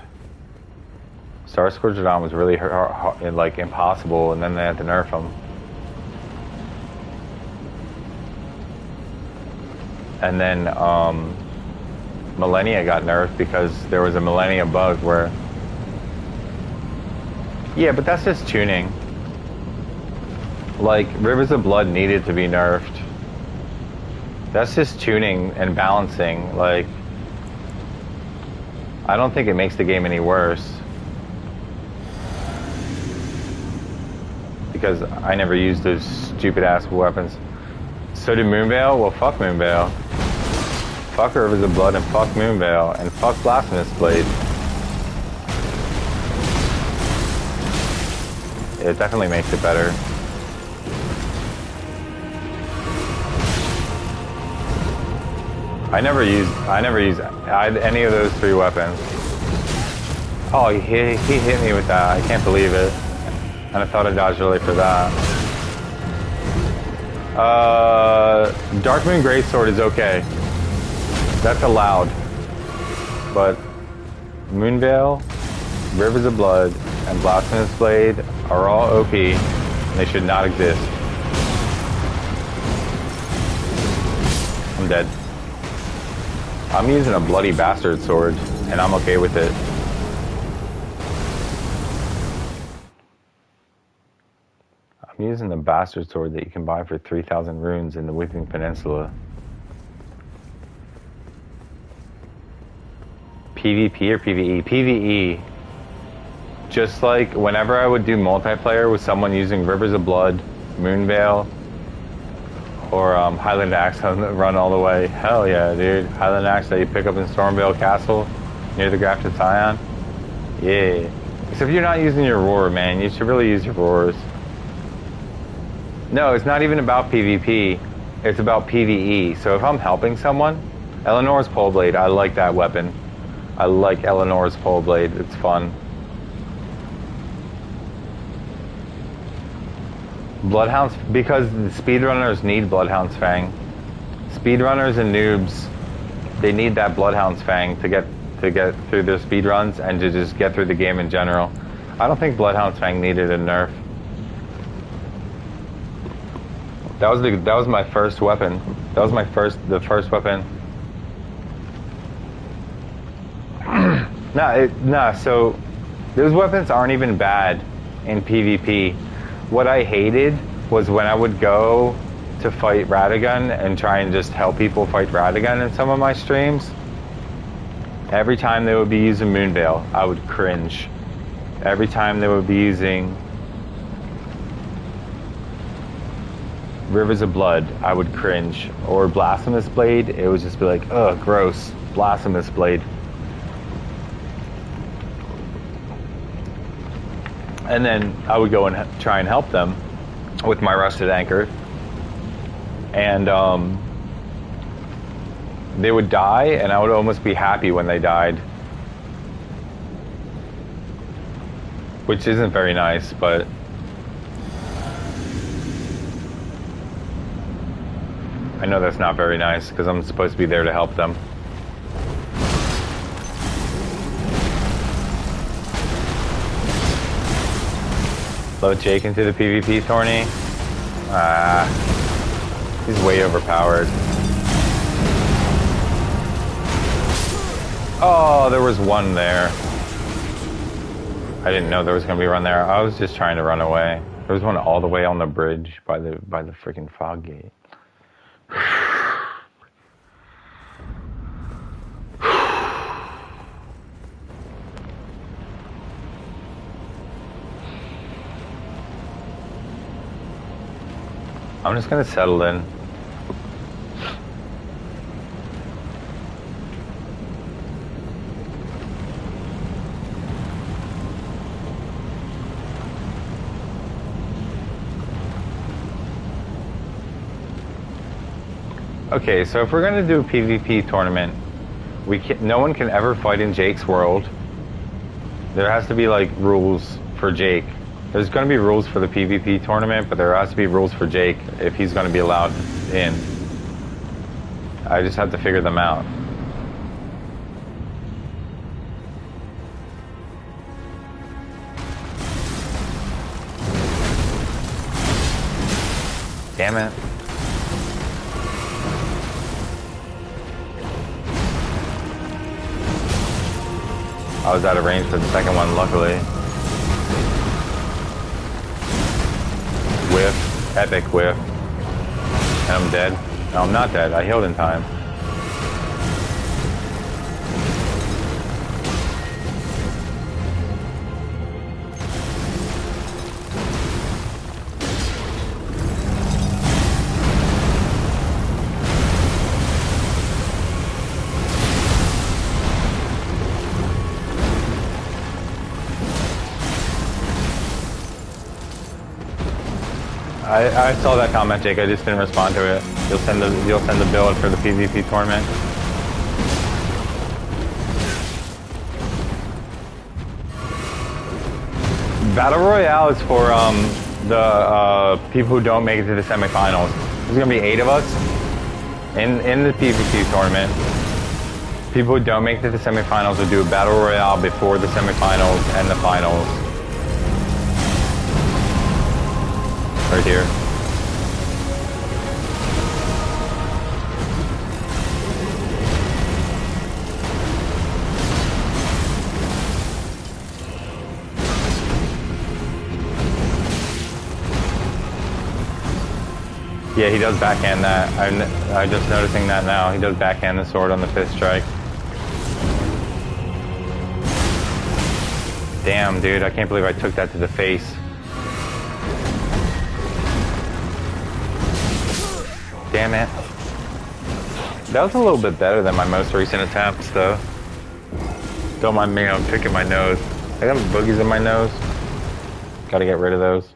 Star Scourge Radon was really hard, like impossible, and then they had to nerf him. And then Millennia got nerfed because there was a Millennia bug where... Yeah, but that's just tuning. Like, Rivers of Blood needed to be nerfed. That's just tuning and balancing. Like, I don't think it makes the game any worse. Because I never used those stupid-ass weapons. So did Moonveil? Well, fuck Moonveil. Fuck Rivers of Blood and fuck Moonveil and fuck Blasphemous Blade. It definitely makes it better. I never used any of those three weapons. Oh, he hit me with that. I can't believe it. And I thought I dodged early for that. Darkmoon Greatsword is okay. That's allowed. But Moonveil, Rivers of Blood, and Blasphemous Blade are all OP. And they should not exist. I'm dead. I'm using a bloody bastard sword, and I'm okay with it. I'm using the bastard sword that you can buy for 3,000 runes in the Weeping Peninsula. PvP or PvE? PvE. Just like whenever I would do multiplayer with someone using Rivers of Blood, Moonveil, or Highland Axe run all the way. Hell yeah, dude. Highland Axe that you pick up in Stormvale Castle near the Grafted Scion. Yeah. Except you're not using your roar, man. You should really use your roars. No, it's not even about PvP. It's about PvE. So if I'm helping someone, Eleanor's Pole Blade, I like that weapon. I like Eleanor's Pole Blade. It's fun. Bloodhounds, because the speedrunners need Bloodhound's Fang. Speedrunners and noobs, they need that Bloodhound's Fang to get through their speedruns and to just get through the game in general. I don't think Bloodhound's Fang needed a nerf. That was my first weapon. That was the first weapon. So those weapons aren't even bad in PvP. What I hated was when I would go to fight Radagon and try and just help people fight Radagon in some of my streams. Every time they would be using Moonveil, I would cringe. Every time they would be using Rivers of Blood, I would cringe. Or Blasphemous Blade, it would just be like, ugh, gross. Blasphemous Blade. And then I would go and try and help them with my Rusted Anchor. And they would die, and I would almost be happy when they died. Which isn't very nice, but... I know that's not very nice, because I'm supposed to be there to help them. Load Jake into the PvP tourney. He's way overpowered. Oh, there was one there. I didn't know there was gonna be one there. I was just trying to run away. There was one all the way on the bridge by the freaking fog gate. I'm just gonna settle in. Okay, so if we're gonna do a PvP tournament, no one can ever fight in Jake's world. There has to be like rules for Jake. There's gonna be rules for the PvP tournament, but there has to be rules for Jake if he's gonna be allowed in. I just have to figure them out. Damn it. I was out of range for the second one, luckily. Whiff. Epic whiff. And I'm dead. No, I'm not dead. I healed in time. I saw that comment, Jake. I just didn't respond to it. You'll send the build for the PvP tournament. Battle Royale is for the people who don't make it to the semifinals. There's gonna be 8 of us in the PvP tournament. People who don't make it to the semifinals will do a Battle Royale before the semifinals and the finals. Right here. Yeah, he does backhand that. I'm just noticing that now. He does backhand the sword on the 5th strike. Damn, dude, I can't believe I took that to the face. Damn it. That was a little bit better than my most recent attempts, though. Don't mind me, I'm picking my nose. I got boogies in my nose. Gotta get rid of those.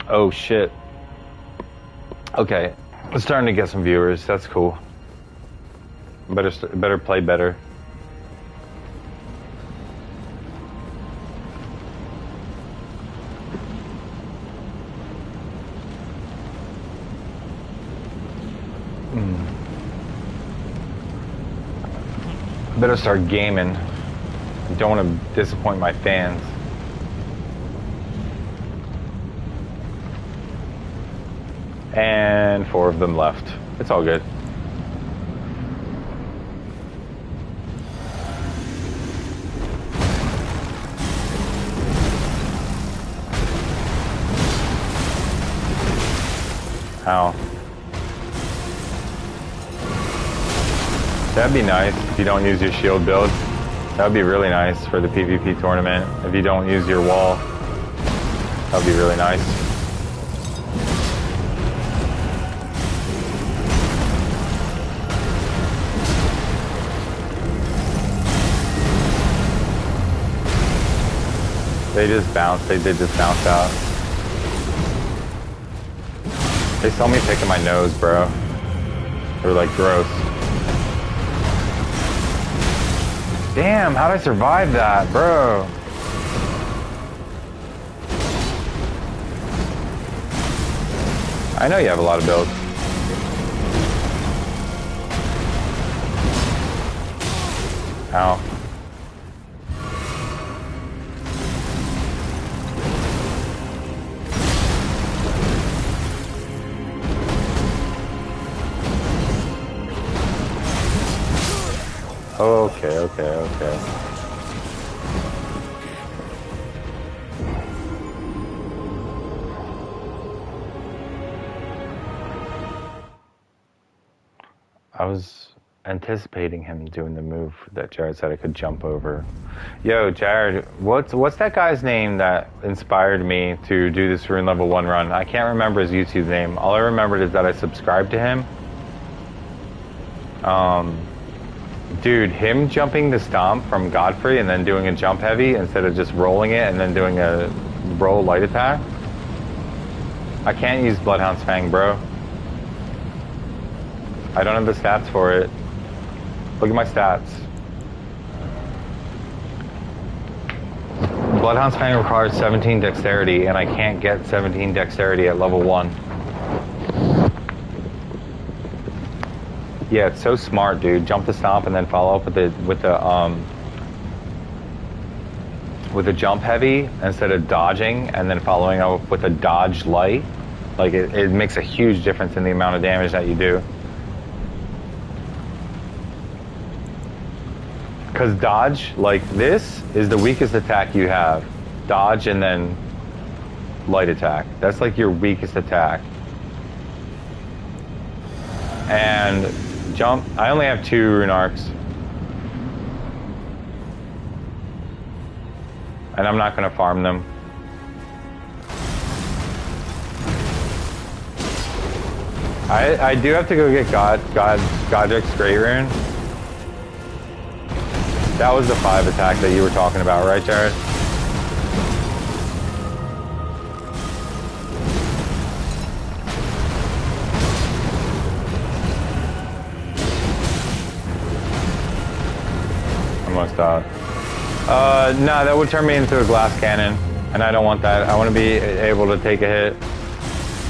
Oh, shit. Okay. It's starting to get some viewers. That's cool. Better play better. Better start gaming. Don't want to disappoint my fans. And 4 of them left. It's all good. Ow. That'd be nice if you don't use your shield build. That would be really nice for the PvP tournament. If you don't use your wall, that would be really nice. They just bounced. They did just bounce out. They saw me picking my nose, bro. They were like, gross. Damn, how'd I survive that, bro? I know you have a lot of builds. Ow. Okay. I was anticipating him doing the move that Jared said I could jump over. Yo, Jared, what's that guy's name that inspired me to do this Rune Level 1 run? I can't remember his YouTube name. All I remembered is that I subscribed to him. Dude, him jumping the stomp from Godfrey and then doing a jump heavy instead of just rolling it and then doing a roll light attack. I can't use Bloodhound's Fang, bro. I don't have the stats for it. Look at my stats. Bloodhound's Fang requires 17 dexterity, and I can't get 17 dexterity at level 1. Yeah, it's so smart, dude. Jump the stomp and then follow up with the jump heavy instead of dodging and then following up with a dodge light. Like it makes a huge difference in the amount of damage that you do. Because dodge, like this, is the weakest attack you have. Dodge and then light attack. That's like your weakest attack. And jump, I only have 2 rune arcs. And I'm not going to farm them. I do have to go get Godric's Great Rune. That was the 5 attack that you were talking about, right, Jared? Almost out. No, that would turn me into a glass cannon, and I don't want that. I want to be able to take a hit.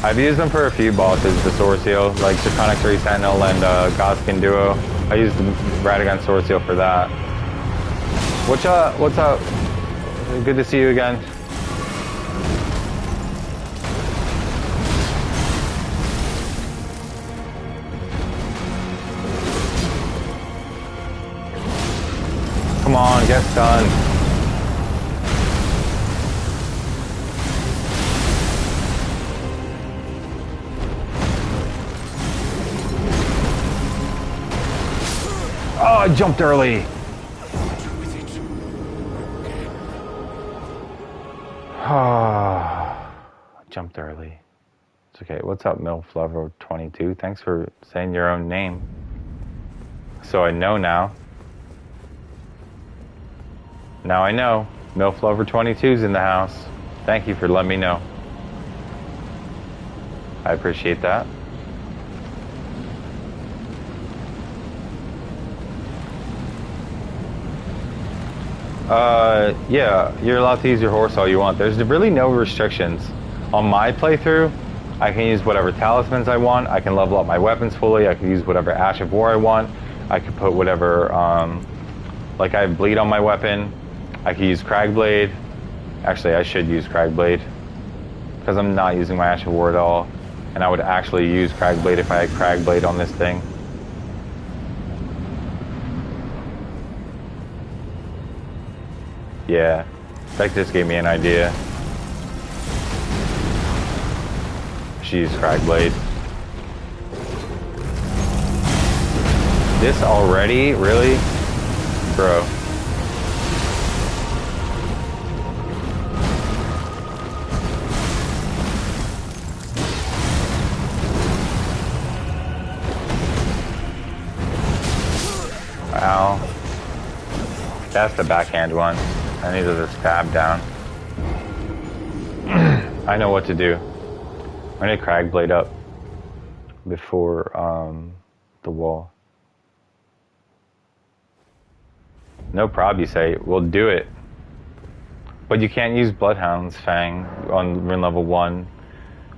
I've used them for a few bosses, the Sword Seal, like Draconic 3 Sentinel and Godskin Duo. I used the Radagon Sword Seal for that. What's up? Good to see you again. Come on, get stunned. Oh, I jumped early. I jumped early. It's okay. What's up, MilfLover22? Thanks for saying your own name. So I know now. Now I know. MilfLover22's in the house. Thank you for letting me know. I appreciate that. Yeah, you're allowed to use your horse all you want. There's really no restrictions. On my playthrough, I can use whatever talismans I want. I can level up my weapons fully. I can use whatever Ash of War I want. I can put whatever, like I have Bleed on my weapon. I can use Cragblade. Actually, I should use Cragblade, because I'm not using my Ash of War at all. And I would actually use Cragblade if I had Cragblade on this thing. Yeah, that just gave me an idea. She's Cragblade. This already? Really? Bro. Wow. That's the backhand one. I need to stab down. I know what to do. I need Cragblade up before the wall. No prob, you say. We'll do it. But you can't use Bloodhound's Fang on rune level 1.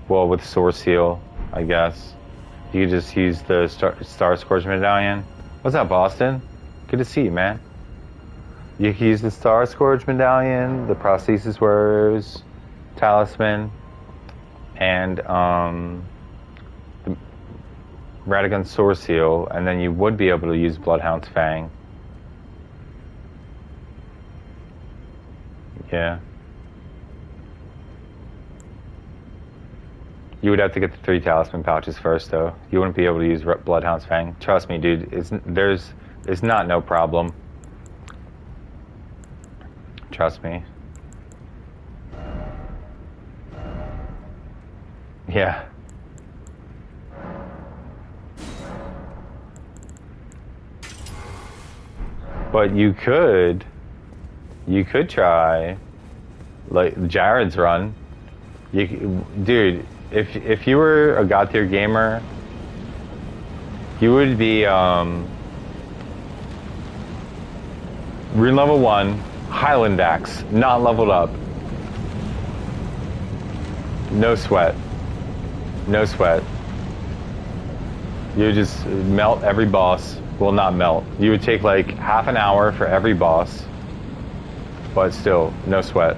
Well, with Sword Seal, I guess. You could just use the Star Scourge Medallion. What's up, Boston? Good to see you, man. You can use the Star Scourge Medallion, the Prosthesis Wearer's Talisman, and the Radagon Sword Seal, and then you would be able to use Bloodhound's Fang. Yeah. You would have to get the 3 talisman pouches first, though. You wouldn't be able to use Bloodhound's Fang. Trust me, dude. It's not no problem. Trust me. Yeah. But you could try, like, Jared's run. Dude, if you were a God tier gamer, you would be, rune level 1, Highland Axe, not leveled up. No sweat. No sweat. You would just melt every boss. Well, not melt. You would take like half an hour for every boss. But still, no sweat.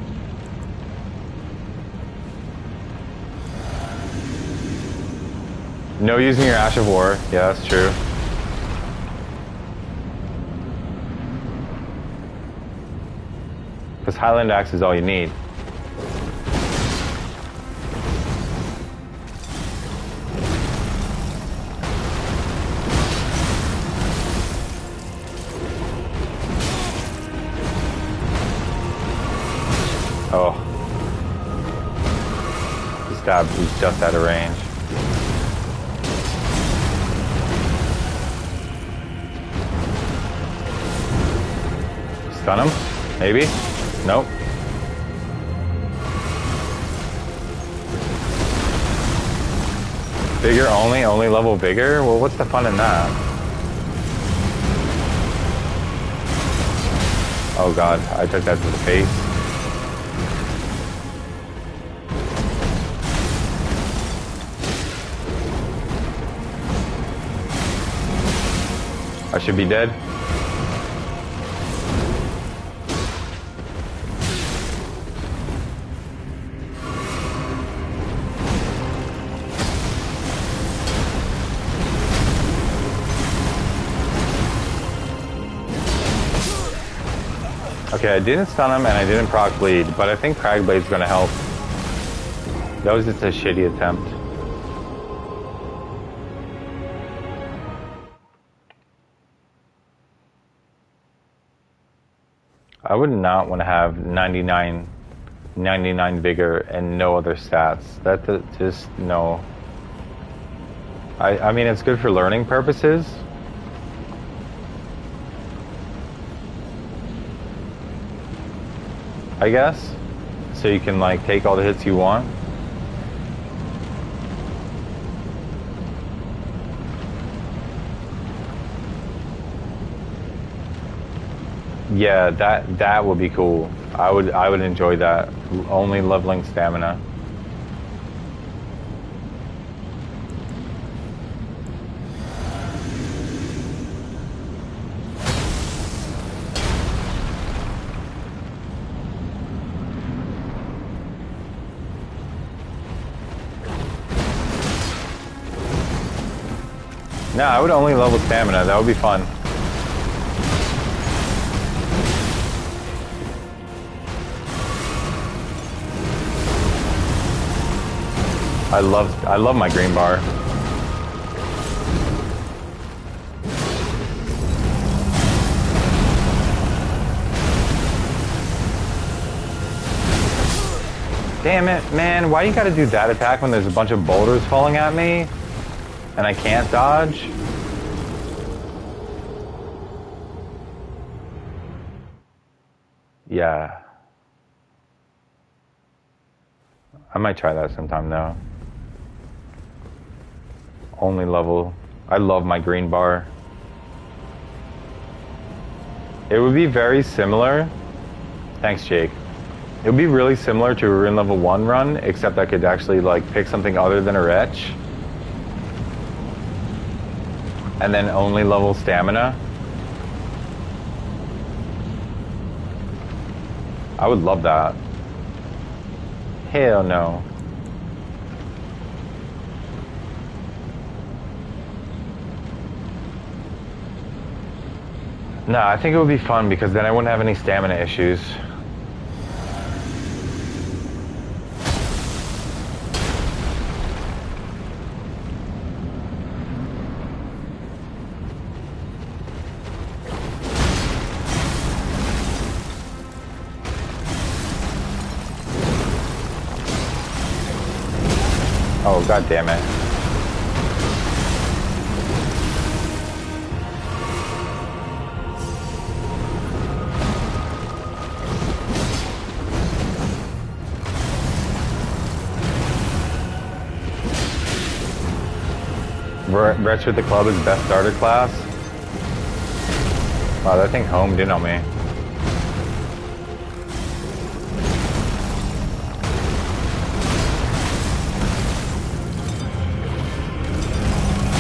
No using your Ash of War. Yeah, that's true. Because Highland Axe is all you need. Oh. He's just out of range. Stun him? Maybe? Nope. Vigor only? Only level Vigor? Well, what's the fun in that? Oh god, I took that to the face. I should be dead. Okay, I didn't stun him and I didn't proc bleed, but I think Crag Blade's gonna help. That was just a shitty attempt. I would not want to have 99 vigor and no other stats. That just no. I mean, it's good for learning purposes. I guess. So you can like take all the hits you want. Yeah, that would be cool. I would enjoy that. Only leveling stamina. No, I would only level stamina. That would be fun. I love my green bar. Damn it, man, why you gotta do that attack when there's a bunch of boulders falling at me? And I can't dodge? Yeah. I might try that sometime though. Only level. I love my green bar. It would be very similar. Thanks, Jake. It would be really similar to a rune level 1 run, except I could actually like pick something other than a retch. And then only level stamina. I would love that. Hell no. No, I think it would be fun because then I wouldn't have any stamina issues. Oh, god damn it. Retch with the club is best starter class. Wow, that thing homed in on me.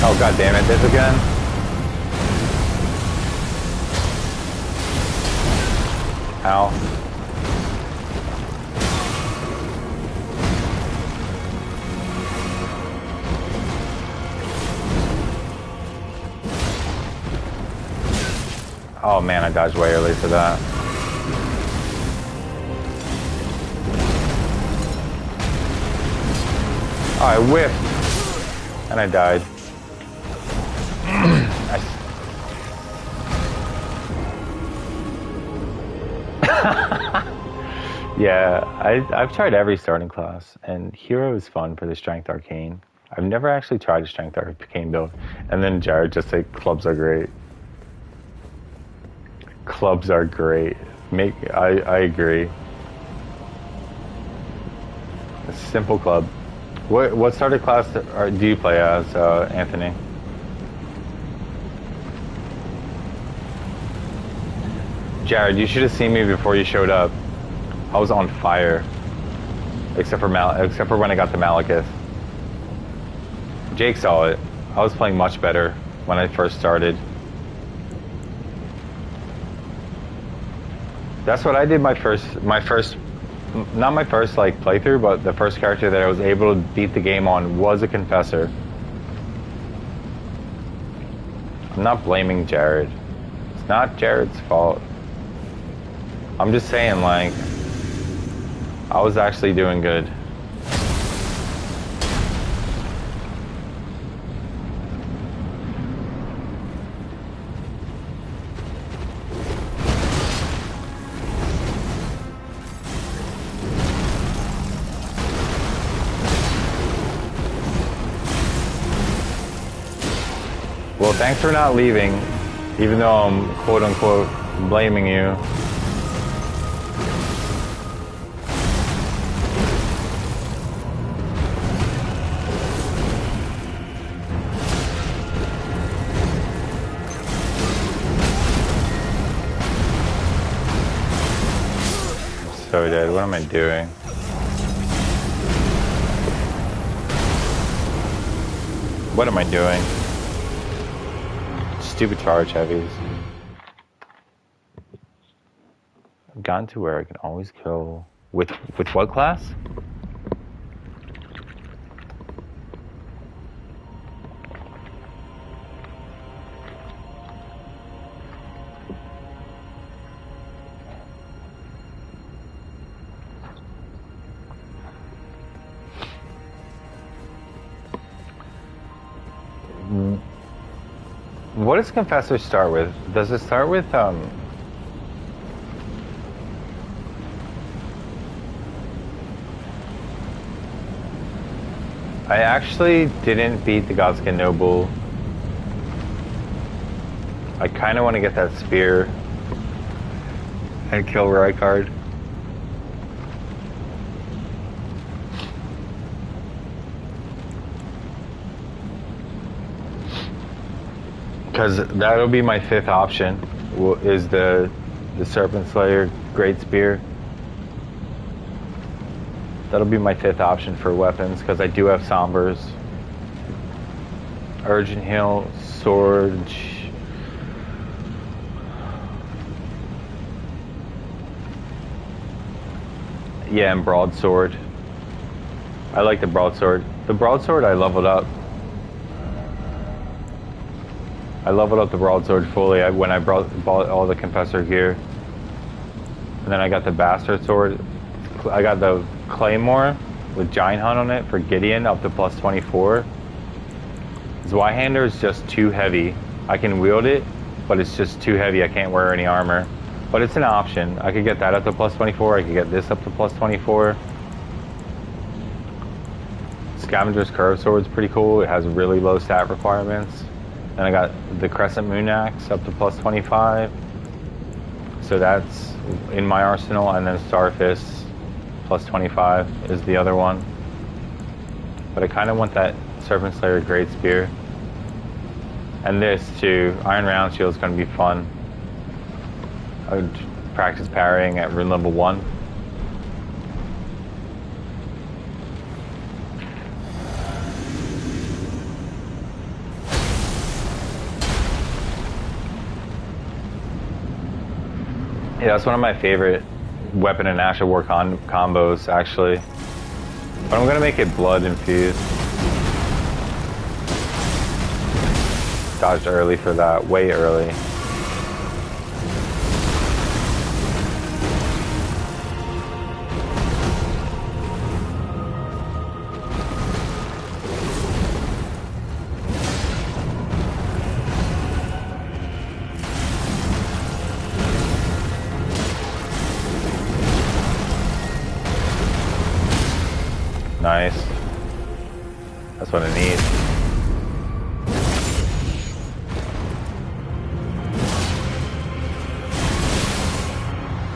Oh god damn it, this again? Ow. Oh man, I dodged way early for that. Oh, I whiffed. And I died. Yeah, I've tried every starting class, and Hero is fun for the Strength Arcane. I've never actually tried a Strength Arcane build. And then Jared just said clubs are great. Clubs are great. I agree. A simple club. What starter class do you play as, Anthony? Jared, you should have seen me before you showed up. I was on fire, except for when I got the Maliketh. Jake saw it. I was playing much better when I first started. That's what I did my first, not my first like playthrough, but the first character that I was able to beat the game on was a Confessor. I'm not blaming Jared. It's not Jared's fault. I'm just saying, like, I was actually doing good. Well, thanks for not leaving, even though I'm quote-unquote blaming you. I'm so dead. What am I doing? What am I doing? Stupid charge heavies. I've gotten to where I can always kill with what class? What does Confessor start with? Does it start with, I actually didn't beat the Godskin Noble. I kind of want to get that spear and kill Rykard. Because that'll be my fifth option, is the Serpent Slayer Great Spear. That'll be my fifth option for weapons, because I do have Sombers. Urgent Heal, Sword. Yeah, and Broadsword. I like the Broadsword. The Broadsword I leveled up. I leveled up the Broadsword fully when I bought all the Confessor gear. And then I got the Bastard Sword. I got the Claymore with Giant Hunt on it for Gideon up to plus 24. Zweihander is just too heavy. I can wield it, but it's just too heavy. I can't wear any armor. But it's an option. I could get that up to plus 24. I could get this up to plus 24. Scavenger's Curve Sword's pretty cool. It has really low stat requirements. Then I got the Crescent Moon Axe up to plus 25. So that's in my arsenal. And then Starfist plus 25 is the other one. But I kind of want that Serpent Slayer Great Spear. And this too, Iron Round Shield is going to be fun. I would practice parrying at rune level 1. Yeah, that's one of my favorite weapon and Asher War combos, actually. But I'm gonna make it blood infused. Dodged early for that, way early. Nice. That's what I need.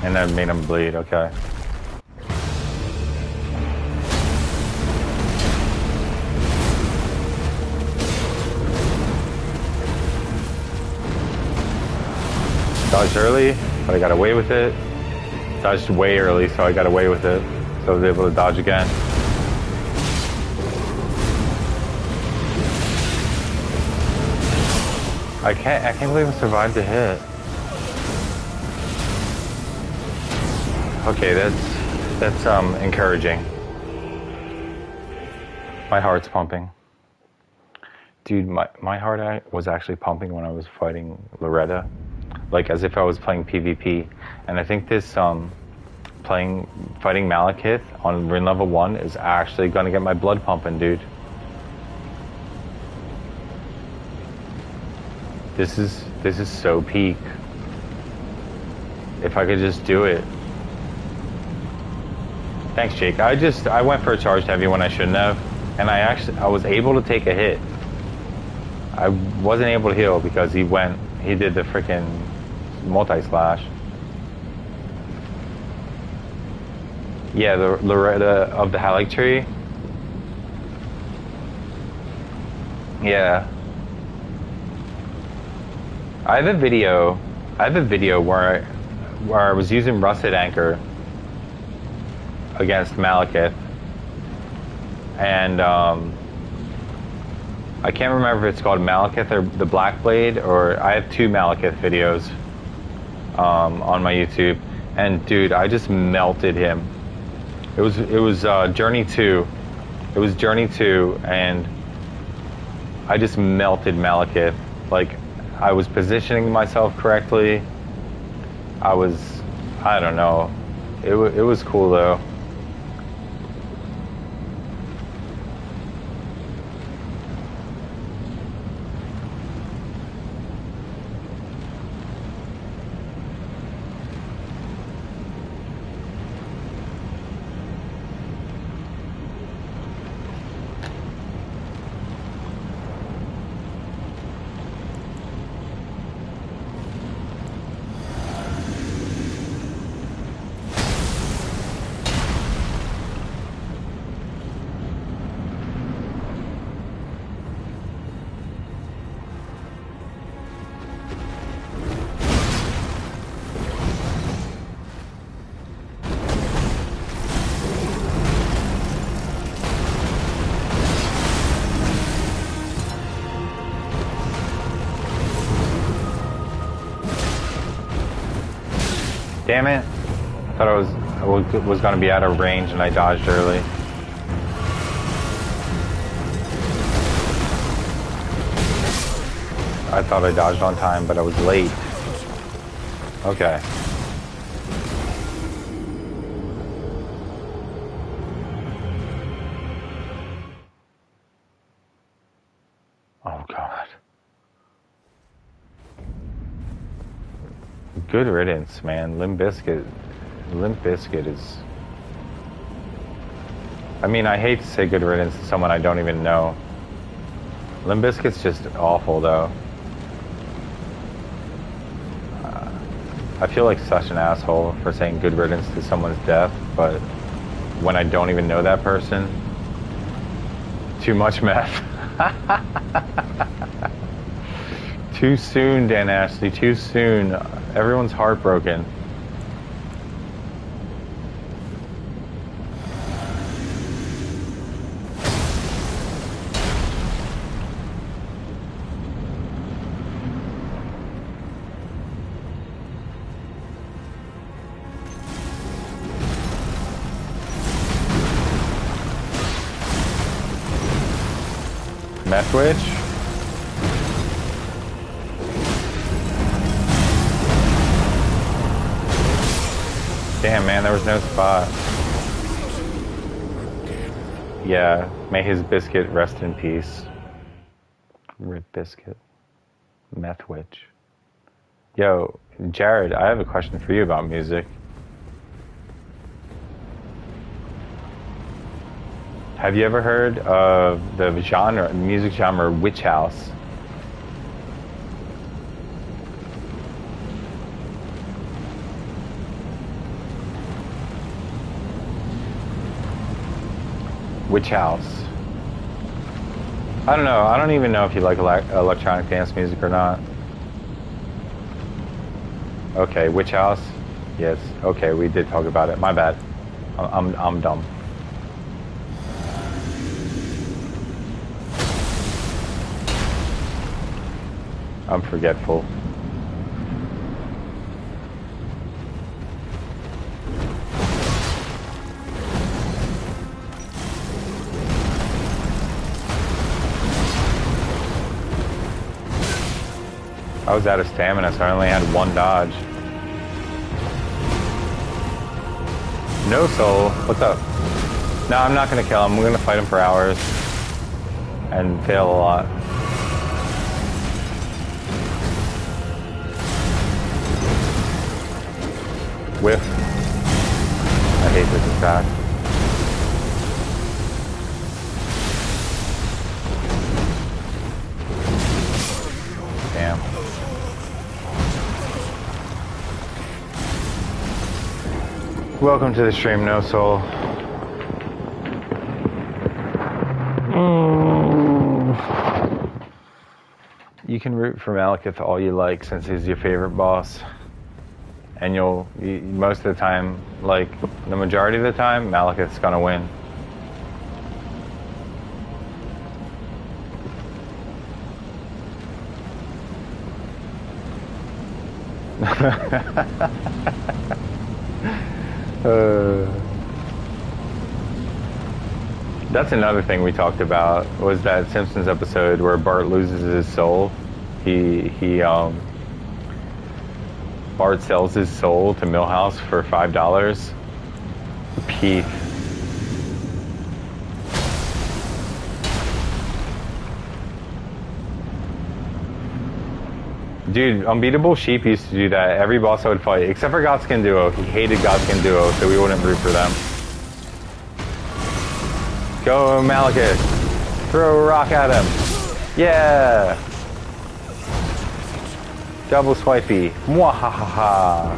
And that made him bleed, okay. Dodged early, but I got away with it. Dodged way early, so I got away with it. So I was able to dodge again. I can't believe I survived the hit. Okay, that's encouraging. My heart's pumping. Dude, my heart was actually pumping when I was fighting Loretta. Like as if I was playing PvP. And I think this fighting Maliketh on rune level 1 is actually gonna get my blood pumping, dude. This is so peak. If I could just do it. Thanks, Jake. I went for a charged heavy when I shouldn't have, and I was able to take a hit. I wasn't able to heal because he did the freaking multi-slash. Yeah, the Loretta of the Halleck tree. Yeah. I have a video where I was using Rusted Anchor against Maliketh, and I can't remember if it's called Maliketh or the Black Blade, or I have 2 Maliketh videos on my YouTube, and dude, I just melted him. It was Journey 2. It was Journey 2, and I just melted Maliketh. Like, I was positioning myself correctly. I don't know. It was cool though. Damn it. I thought I was going to be out of range and I dodged early. I thought I dodged on time, but I was late. Okay. Oh, God. Good riddance, man. Limp Bizkit is... I mean, I hate to say good riddance to someone I don't even know. Limp Bizkit's just awful, though. I feel like such an asshole for saying good riddance to someone's death, but when I don't even know that person, too much meth. Too soon, Dan Ashley, too soon. Everyone's heartbroken. Meth Witch? Damn, man, there was no spot. Yeah, may his biscuit rest in peace. Rip Biscuit. Meth Witch. Yo, Jared, I have a question for you about music. Have you ever heard of the music genre Witch House? Witch House. I don't know. I don't even know if you like electronic dance music or not. Okay, Witch House. Yes. Okay, we did talk about it. My bad. I'm dumb. I'm forgetful. I was out of stamina, so I only had one dodge. No soul. What's up? No, I'm not gonna kill him. We're gonna fight him for hours and fail a lot. Whiff. I hate this attack. Damn. Welcome to the stream, No Soul. You can root for Maliketh all you like since he's your favorite boss. And most of the time, like the majority of the time, Maliketh's gonna win. That's another thing we talked about, was that Simpsons episode where Bart loses his soul. Bart sells his soul to Milhouse for $5. Pete. Dude, Unbeatable Sheep used to do that. Every boss I would fight, except for Godskin Duo. He hated Godskin Duo, so we wouldn't root for them. Go, Maliketh. Throw a rock at him. Yeah. Double swipey. Mwahaha.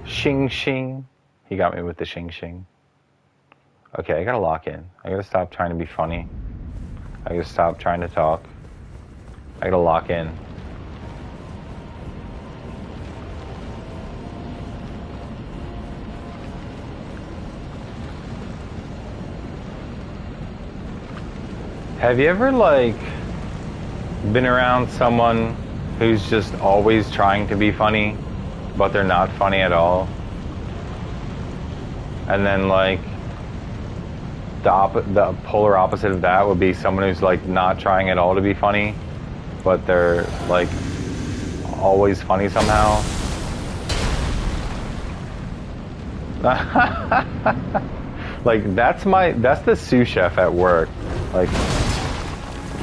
Shing shing. He got me with the shing shing. Okay, I gotta lock in. I gotta stop trying to be funny. I gotta stop trying to talk. I gotta lock in. Have you ever, like, been around someone who's just always trying to be funny, but they're not funny at all? And then, like, the polar opposite of that would be someone who's, like, not trying at all to be funny, but they're, like, always funny somehow. Like, that's the sous chef at work. Like,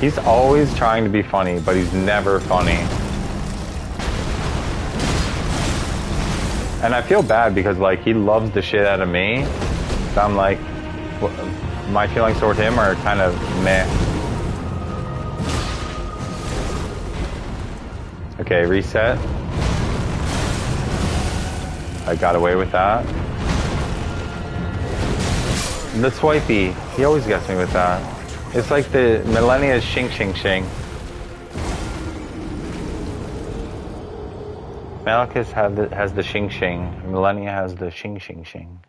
he's always trying to be funny, but he's never funny. And I feel bad because, like, he loves the shit out of me. So I'm like, my feelings toward him are kind of meh. Okay, reset. I got away with that. The swipey. He always gets me with that. It's like the Millennia's shing shing shing. Maliketh has the shing shing. Millennia has the shing shing shing.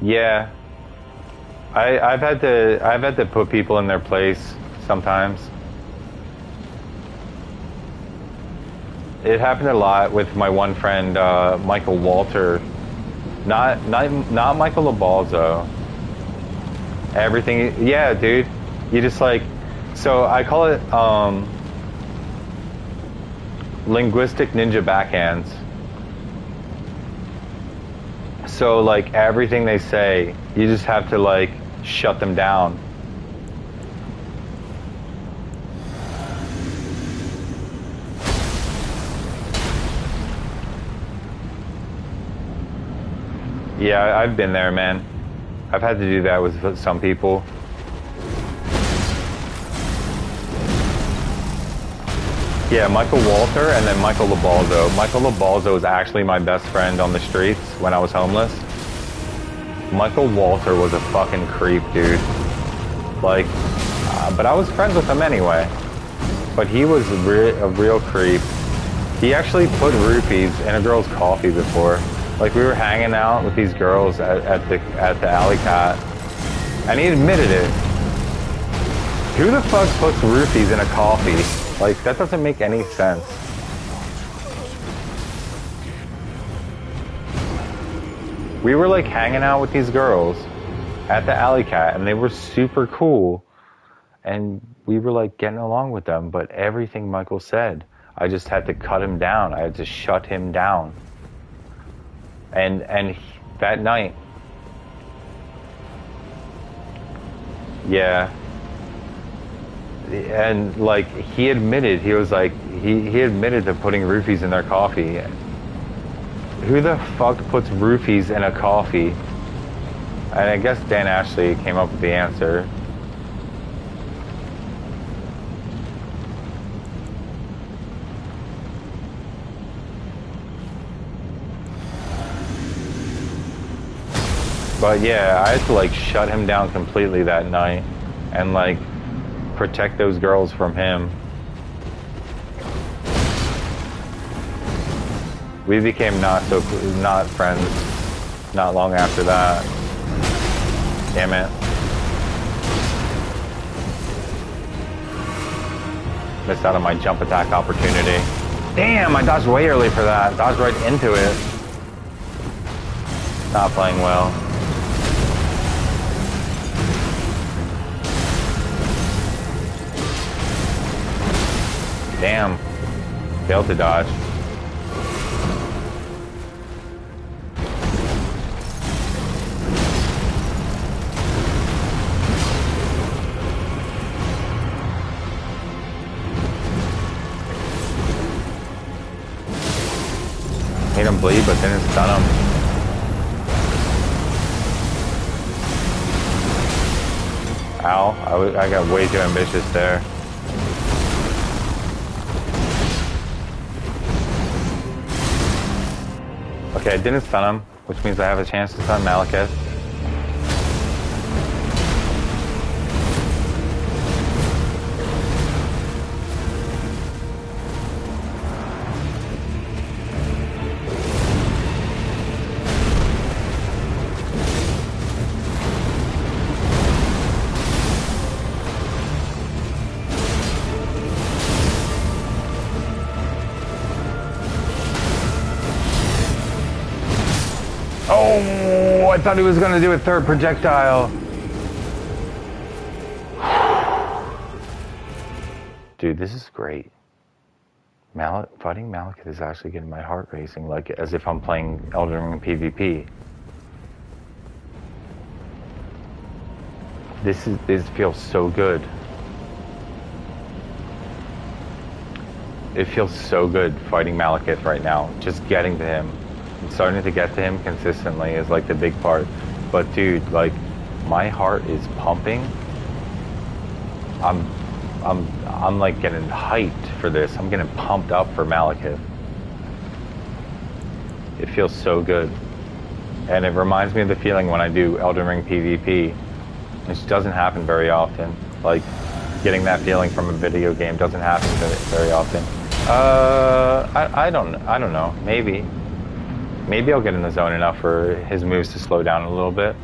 Yeah. I've had to put people in their place sometimes. It happened a lot with my one friend, Michael Walter. Not Michael Labalzo. Everything, yeah, dude. You just like, so I call it linguistic ninja backhands. So like everything they say, you just have to like shut them down. Yeah, I've been there, man. I've had to do that with some people. Yeah, Michael Walter and then Michael Labalzo. Michael Labalzo is actually my best friend on the streets when I was homeless. Michael Walter was a fucking creep, dude. Like, but I was friends with him anyway. But he was a real creep. He actually put rupees in a girl's coffee before. Like, we were hanging out with these girls at the Alley Cat, and he admitted it. Who the fuck puts rupees in a coffee? Like, that doesn't make any sense. We were like hanging out with these girls at the Alley Cat, and they were super cool, and we were like getting along with them, but everything Michael said, I just had to cut him down. I had to shut him down. And that night, yeah, and like he admitted, he was like, he admitted to putting roofies in their coffee. Who the fuck puts roofies in a coffee? And I guess Dan Ashley came up with the answer. But yeah, I had to like shut him down completely that night and like protect those girls from him. We became not friends not long after that. Damn it. Missed out on my jump attack opportunity. Damn, I dodged way early for that. Dodged right into it. Not playing well. Damn. Failed to dodge. Made him bleed, but didn't stun him. Ow. I got way too ambitious there. Okay, I didn't stun him, which means I have a chance to stun Maliketh. Oh, I thought he was going to do a third projectile. Dude, this is great. Fighting Maliketh is actually getting my heart racing, like as if I'm playing Elden Ring PvP. This feels so good. It feels so good fighting Maliketh right now. Just getting to him. Starting to get to him consistently is like the big part. But dude, like my heart is pumping. I'm like getting hyped for this. I'm getting pumped up for Maliketh. It feels so good. And it reminds me of the feeling when I do Elden Ring PvP, which doesn't happen very often. Like, getting that feeling from a video game doesn't happen very often. I don't know. Maybe I'll get in the zone enough for his moves to slow down a little bit.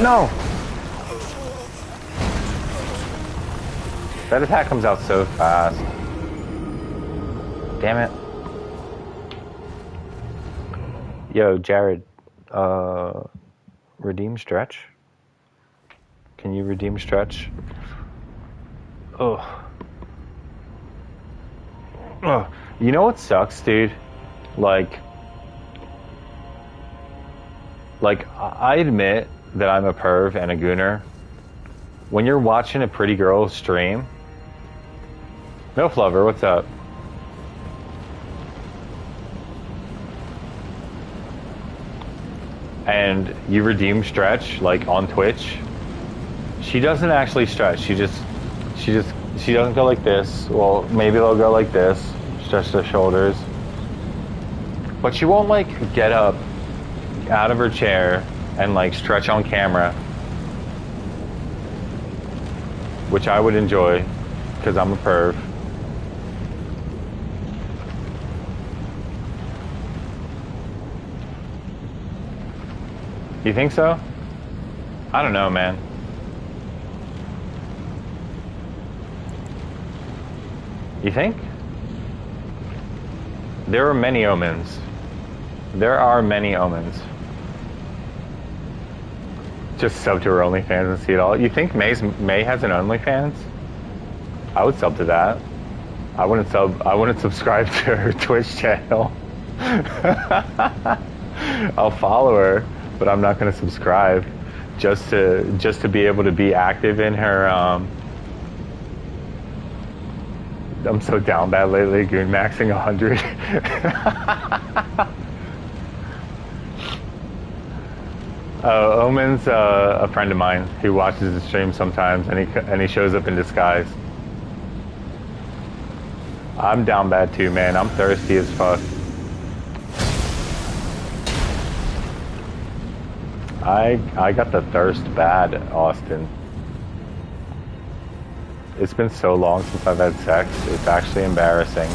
No! That attack comes out so fast. Damn it. Yo, Jared, redeem stretch? Can you redeem stretch? Ugh. Ugh. You know what sucks, dude? Like I admit that I'm a perv and a gooner. When you're watching a pretty girl stream, MILF Lover, what's up? And you redeem stretch, like on Twitch, she doesn't actually stretch. She doesn't go like this. Well, maybe they'll go like this, stretch their shoulders. But she won't like get up out of her chair and like stretch on camera, which I would enjoy because I'm a perv. You think so? I don't know, man. You think? There are many omens. There are many omens. Just sub to her OnlyFans and see it all. You think May has an OnlyFans? I would sub to that. I wouldn't subscribe to her Twitch channel. I'll follow her, but I'm not going to subscribe just to be able to be active in her. I'm so down bad lately, goon maxing 100. Omen's a friend of mine who watches the stream sometimes, and he shows up in disguise. I'm down bad too, man. I'm thirsty as fuck. I got the thirst bad, Austin. It's been so long since I've had sex, it's actually embarrassing.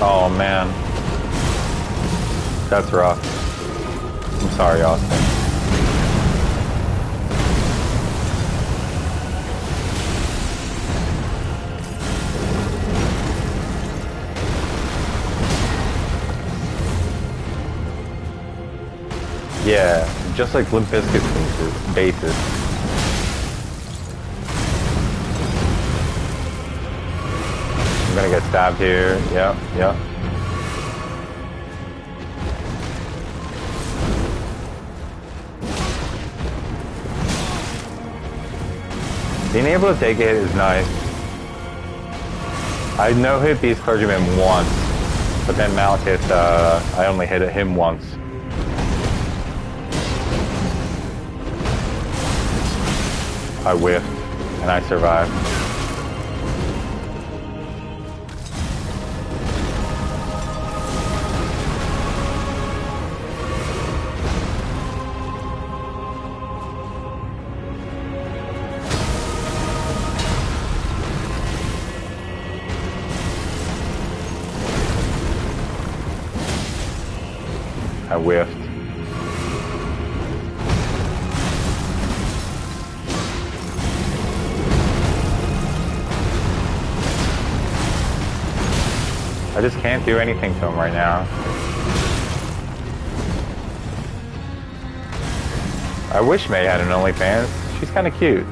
Oh man. That's rough. I'm sorry, Austin. Yeah, just like Limp Bizkit's basis. I'm gonna get stabbed here. Yep, yep. Being able to take a hit is nice. I no-hit Beast Clergyman once, but then Maliketh, I only hit him once. I whiffed, and I survived. I whiffed. I just can't do anything to him right now. I wish May had an OnlyFans. She's kind of cute.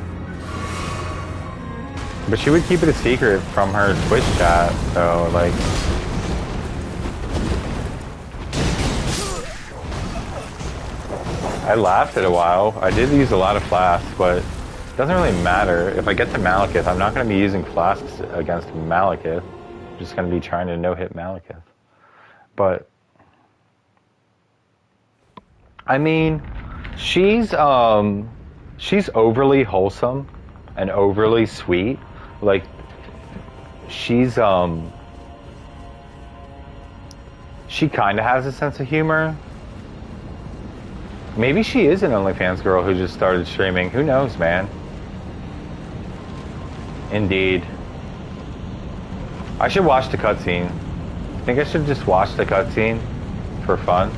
But she would keep it a secret from her Twitch chat, so like... I laughed at a while. I did use a lot of flasks, but it doesn't really matter. If I get to Maliketh, I'm not going to be using flasks against Maliketh. just going to be trying to no-hit Maliketh. But I mean, she's overly wholesome and overly sweet. Like, she's she kind of has a sense of humor. Maybe she is an OnlyFans girl who just started streaming. Who knows, man? Indeed. I should watch the cutscene. I think I should just watch the cutscene for fun.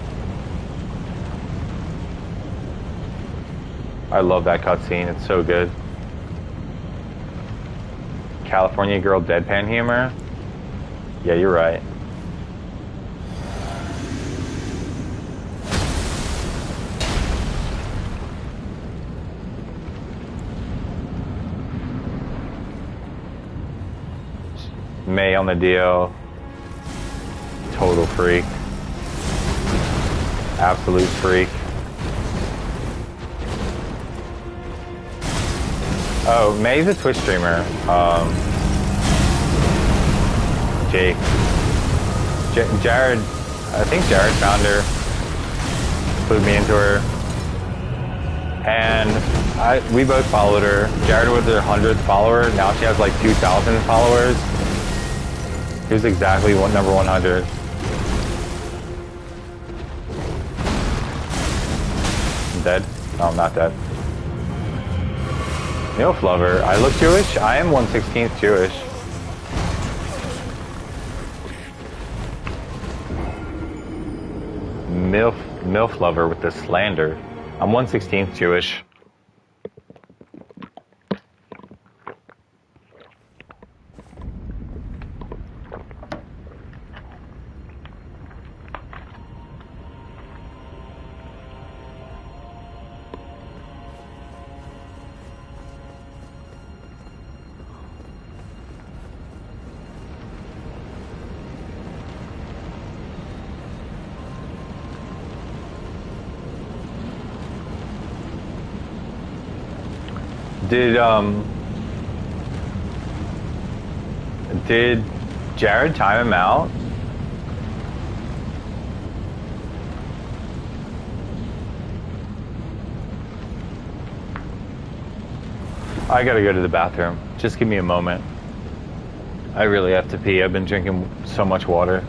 I love that cutscene. It's so good. California girl deadpan humor? Yeah, you're right. May on the deal. Total freak. Absolute freak. Oh, May's a Twitch streamer. Jake. Jared, I think Jared found her. Put me into her. And we both followed her. Jared was her 100th follower. Now she has like 2,000 followers. Here's exactly number 100. I'm dead? No, I'm not dead. MILF lover. I look Jewish? I am 1/16th Jewish. MILF lover with the slander. I'm 1/16th Jewish. Did Jared time him out? I gotta go to the bathroom. Just give me a moment. I really have to pee. I've been drinking so much water.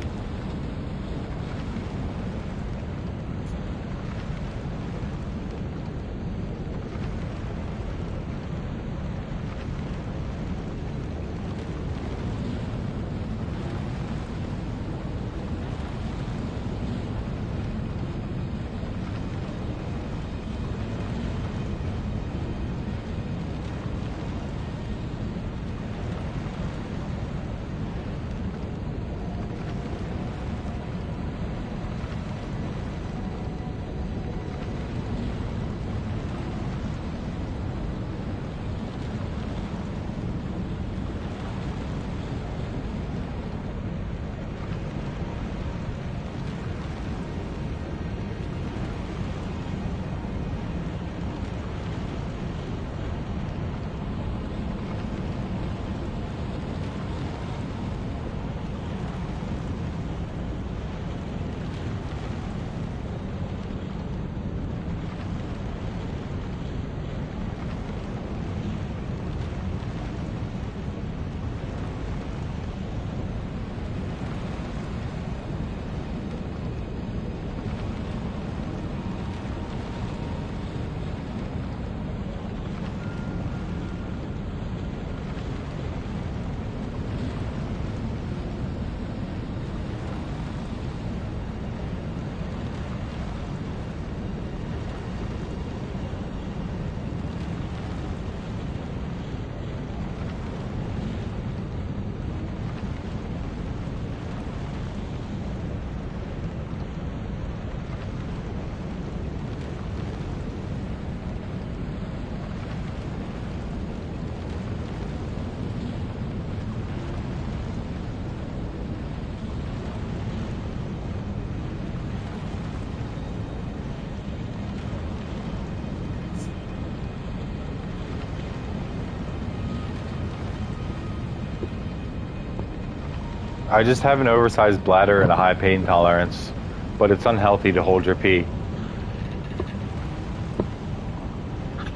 I just have an oversized bladder and a high pain tolerance, but it's unhealthy to hold your pee.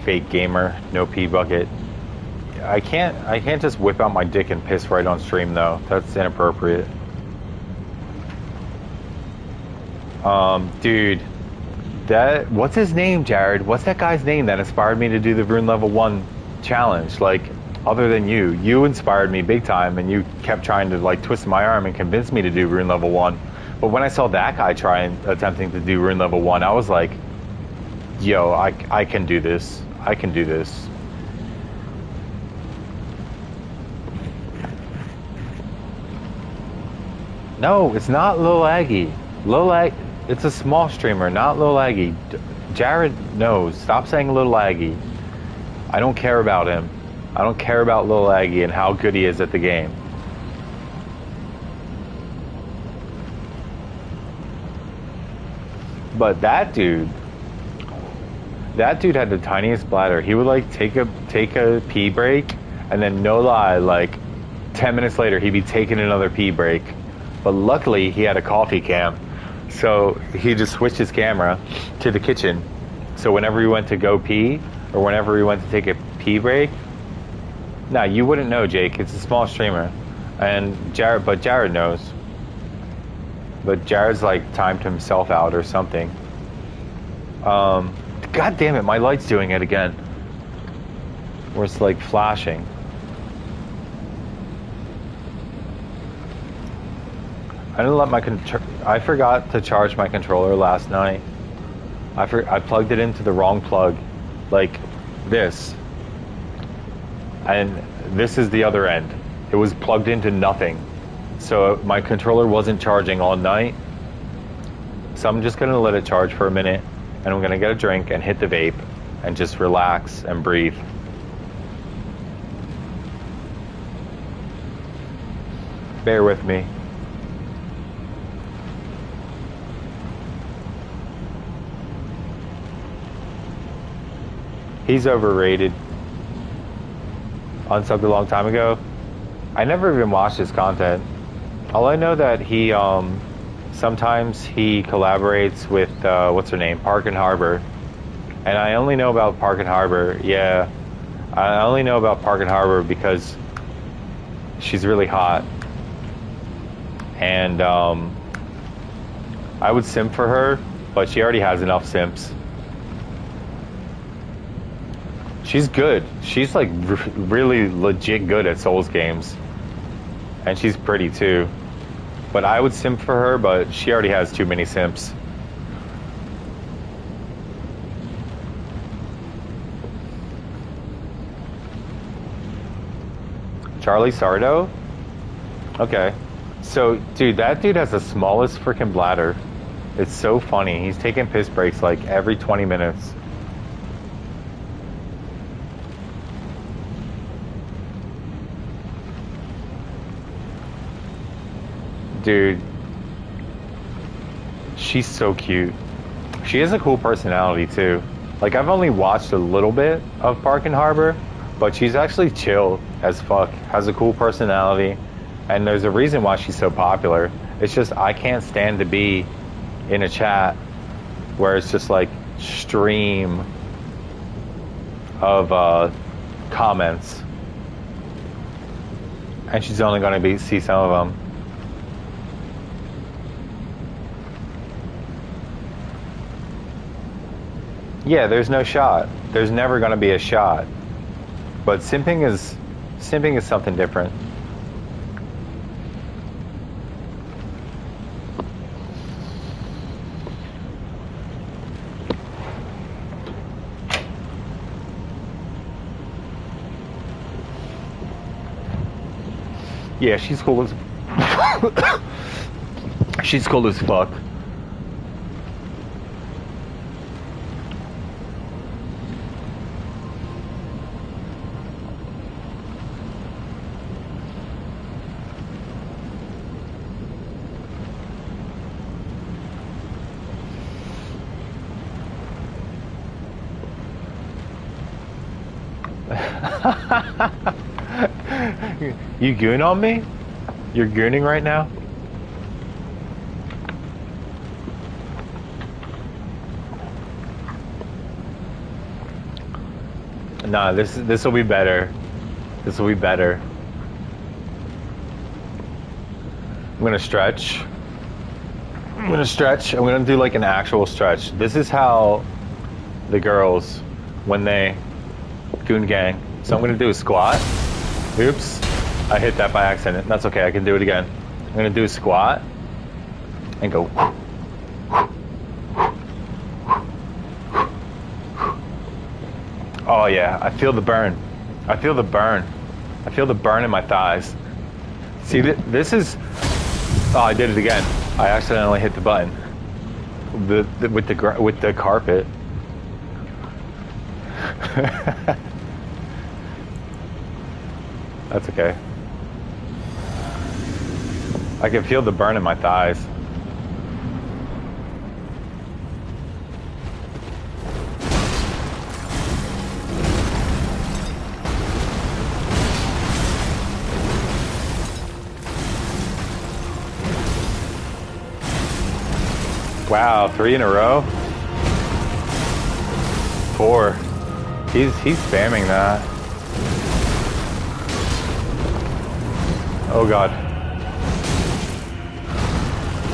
Fake gamer, no pee bucket. I can't just whip out my dick and piss right on stream though. That's inappropriate. Dude, what's his name, Jared? What's that guy's name that inspired me to do the Rune Level 1 challenge? Like, other than you inspired me big time, and you kept trying to like twist my arm and convince me to do Rune Level 1. But when I saw that guy attempting to do Rune Level 1, I was like, yo, I can do this. I can do this. No, it's not Lil Aggie. It's a small streamer, not Lil Aggie. Jared knows. Stop saying Lil Aggie. I don't care about him. I don't care about Lil Aggie and how good he is at the game. But that dude had the tiniest bladder. He would like take a pee break, and then no lie, like 10 minutes later he'd be taking another pee break. But luckily he had a coffee cam, so he just switched his camera to the kitchen. So whenever he went to go pee, or whenever he went to take a pee break, nah, you wouldn't know, Jake. It's a small streamer, and Jared knows. But Jared's like timed himself out or something. God damn it, my light's doing it again. Where it's like flashing. I forgot to charge my controller last night. I plugged it into the wrong plug, like this. And this is the other end. It was plugged into nothing. So my controller wasn't charging all night. So I'm just gonna let it charge for a minute, and I'm gonna get a drink and hit the vape and just relax and breathe. Bear with me. He's overrated. Unsubbed a long time ago. I never even watched his content. All I know that he sometimes he collaborates with what's her name, Park and Harbor, and I only know about Park and Harbor. Yeah, I only know about Park and Harbor because she's really hot, and I would simp for her, but she already has enough simps. She's good. She's like really legit good at Souls games. And she's pretty too. But I would simp for her, but she already has too many simps. Charlie Sardo? Okay. So, dude, that dude has the smallest freaking bladder. It's so funny. He's taking piss breaks like every 20 minutes. Dude, she's so cute. She has a cool personality too. Like, I've only watched a little bit of Park and Harbor, but she's actually chill as fuck. Has a cool personality, and there's a reason why she's so popular. It's just I can't stand to be in a chat where it's just like stream of comments, and she's only going to see some of them. Yeah, there's no shot. There's never going to be a shot. But simping is something different. Yeah, she's cool as she's cool as fuck. You goon on me? You're gooning right now? Nah, this will be better. This will be better. I'm gonna stretch. I'm gonna do like an actual stretch. This is how the girls, when they goon gang. So I'm gonna do a squat. Oops, I hit that by accident. That's okay, I can do it again. I'm gonna do a squat and go. Oh yeah, I feel the burn. I feel the burn. I feel the burn in my thighs. See, this is... Oh, I did it again. I accidentally hit the button. With the carpet. That's okay. I can feel the burn in my thighs. Wow, 3 in a row? 4. He's spamming that. Oh god.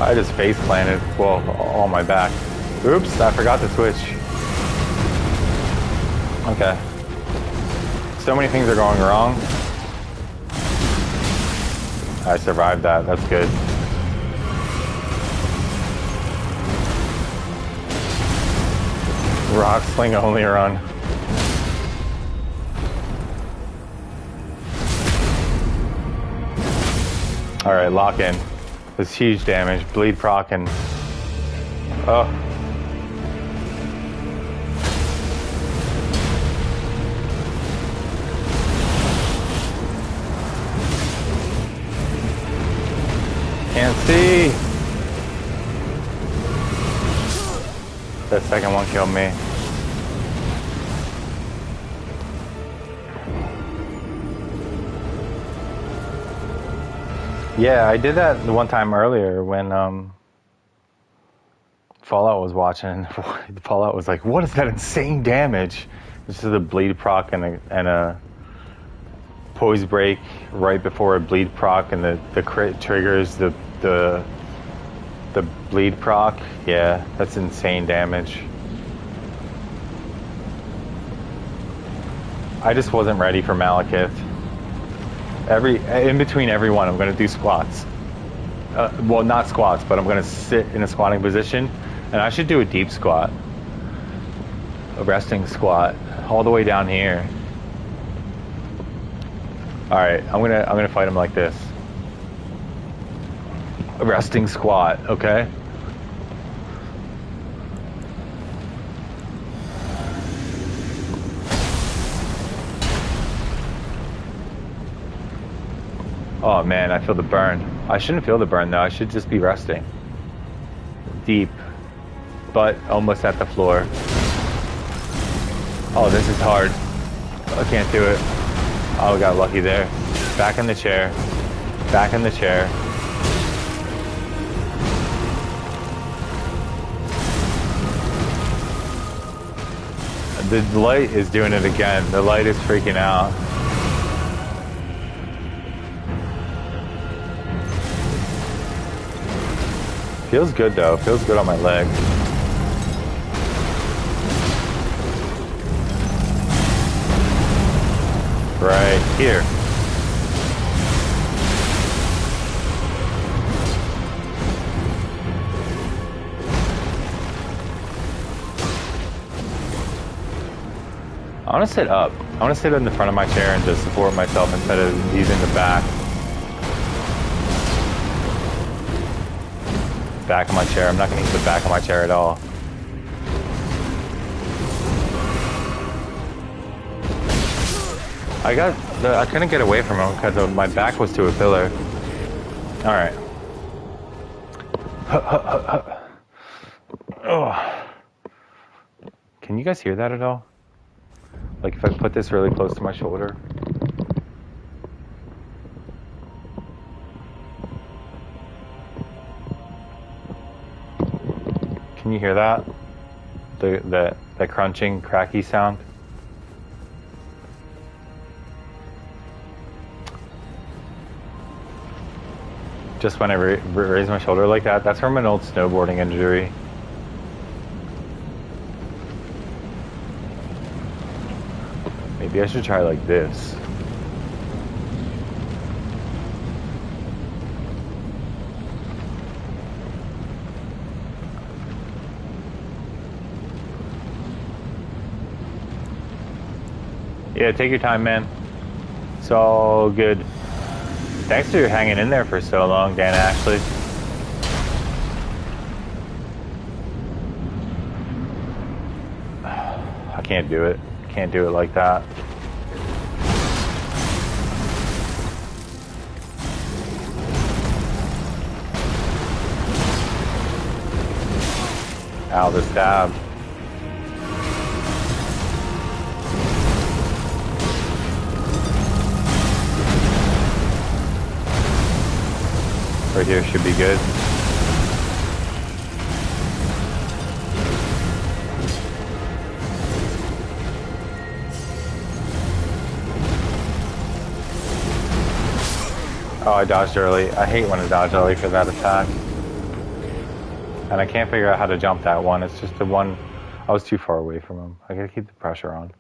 I just face planted. Well, on my back. Oops, I forgot to switch. Okay. So many things are going wrong. I survived that, that's good. Rock sling only run. Alright, lock in. This huge damage. Bleed proc and... Oh. Can't see! That second one killed me. Yeah, I did that one time earlier when Fallout was watching. Fallout was like, "What is that insane damage?" This is a bleed proc and a poise break right before a bleed proc, and the crit triggers the bleed proc. Yeah, that's insane damage. I just wasn't ready for Maliketh. In between every one, I'm gonna do squats. Well, not squats, but I'm gonna sit in a squatting position, and I should do a deep squat, a resting squat, all the way down here. All right, I'm gonna fight him like this. A resting squat, okay? Oh man, I feel the burn. I shouldn't feel the burn though, I should just be resting. Deep, but almost at the floor. Oh, this is hard. I can't do it. Oh, got lucky there. Back in the chair. Back in the chair. The light is doing it again. The light is freaking out. Feels good though, feels good on my leg. Right here. I want to sit up. I want to sit in the front of my chair and just support myself instead of using the back. Back of my chair. I'm not going to use the back of my chair at all. I couldn't get away from him because my back was to a pillar. All right. Oh. Can you guys hear that at all? Like if I put this really close to my shoulder. Can you hear that? That crunching, cracky sound? Just when I raise my shoulder like that, that's from an old snowboarding injury. Maybe I should try like this. Yeah, take your time, man. It's all good. Thanks for hanging in there for so long, Dan Ashley. I can't do it. Can't do it like that. Ow, the stab. Right here should be good. Oh, I dodged early. I hate when I dodge early for that attack. And I can't figure out how to jump that one. It's just the one... I was too far away from him. I gotta keep the pressure on.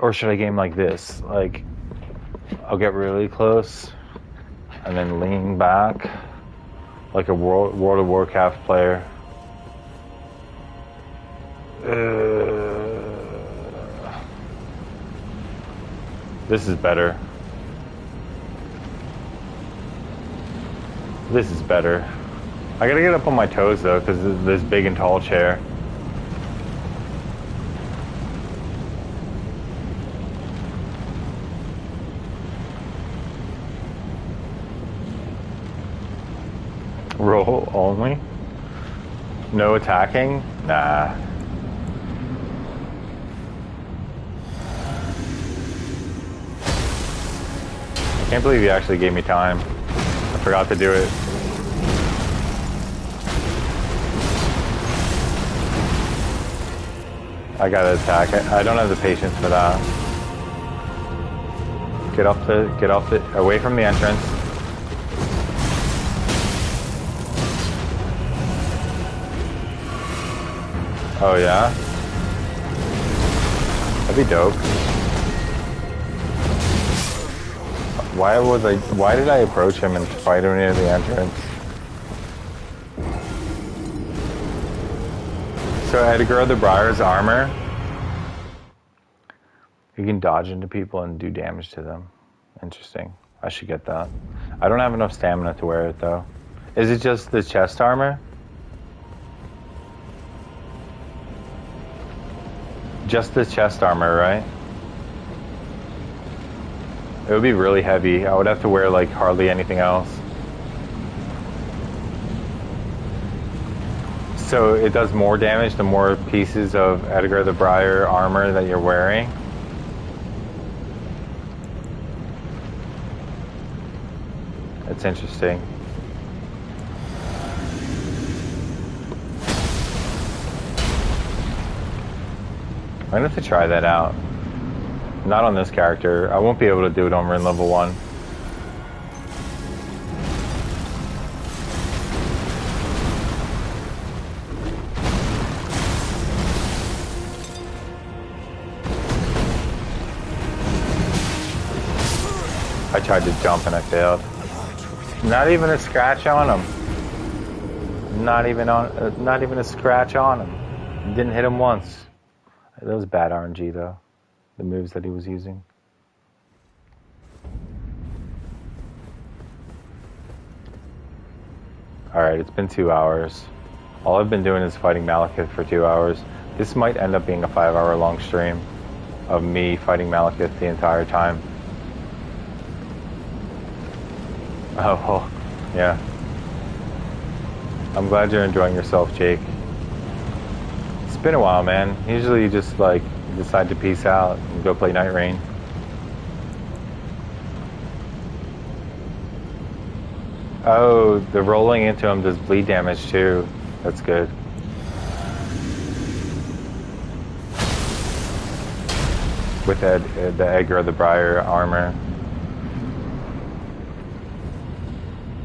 Or should I game like this? Like, I'll get really close and then lean back like a World of Warcraft player. This is better. This is better. I gotta get up on my toes though, because of this big and tall chair. Roll only? No attacking? Nah. I can't believe you actually gave me time. I forgot to do it. I gotta attack. I don't have the patience for that. Get off the, away from the entrance. Oh yeah? That'd be dope. Why did I approach him and fight him near the entrance? So Edgar the Briar's armor, you can dodge into people and do damage to them. Interesting. I should get that. I don't have enough stamina to wear it though. Is it just the chest armor? Just the chest armor, right? It would be really heavy. I would have to wear like hardly anything else. So it does more damage the more pieces of Edgar the Briar armor that you're wearing. That's interesting. I'm gonna have to try that out. Not on this character. I won't be able to do it on Rin level 1. I tried to jump and I failed. Not even a scratch on him. Not even a scratch on him. Didn't hit him once. That was bad RNG though. The moves that he was using. Alright, it's been 2 hours. All I've been doing is fighting Maliketh for 2 hours. This might end up being a 5-hour long stream of me fighting Maliketh the entire time. Oh, yeah. I'm glad you're enjoying yourself, Jake. It's been a while, man. Usually you just like decide to peace out and go play Night Rain. Oh, the rolling into him does bleed damage too. That's good. With the Edgar of the Briar armor.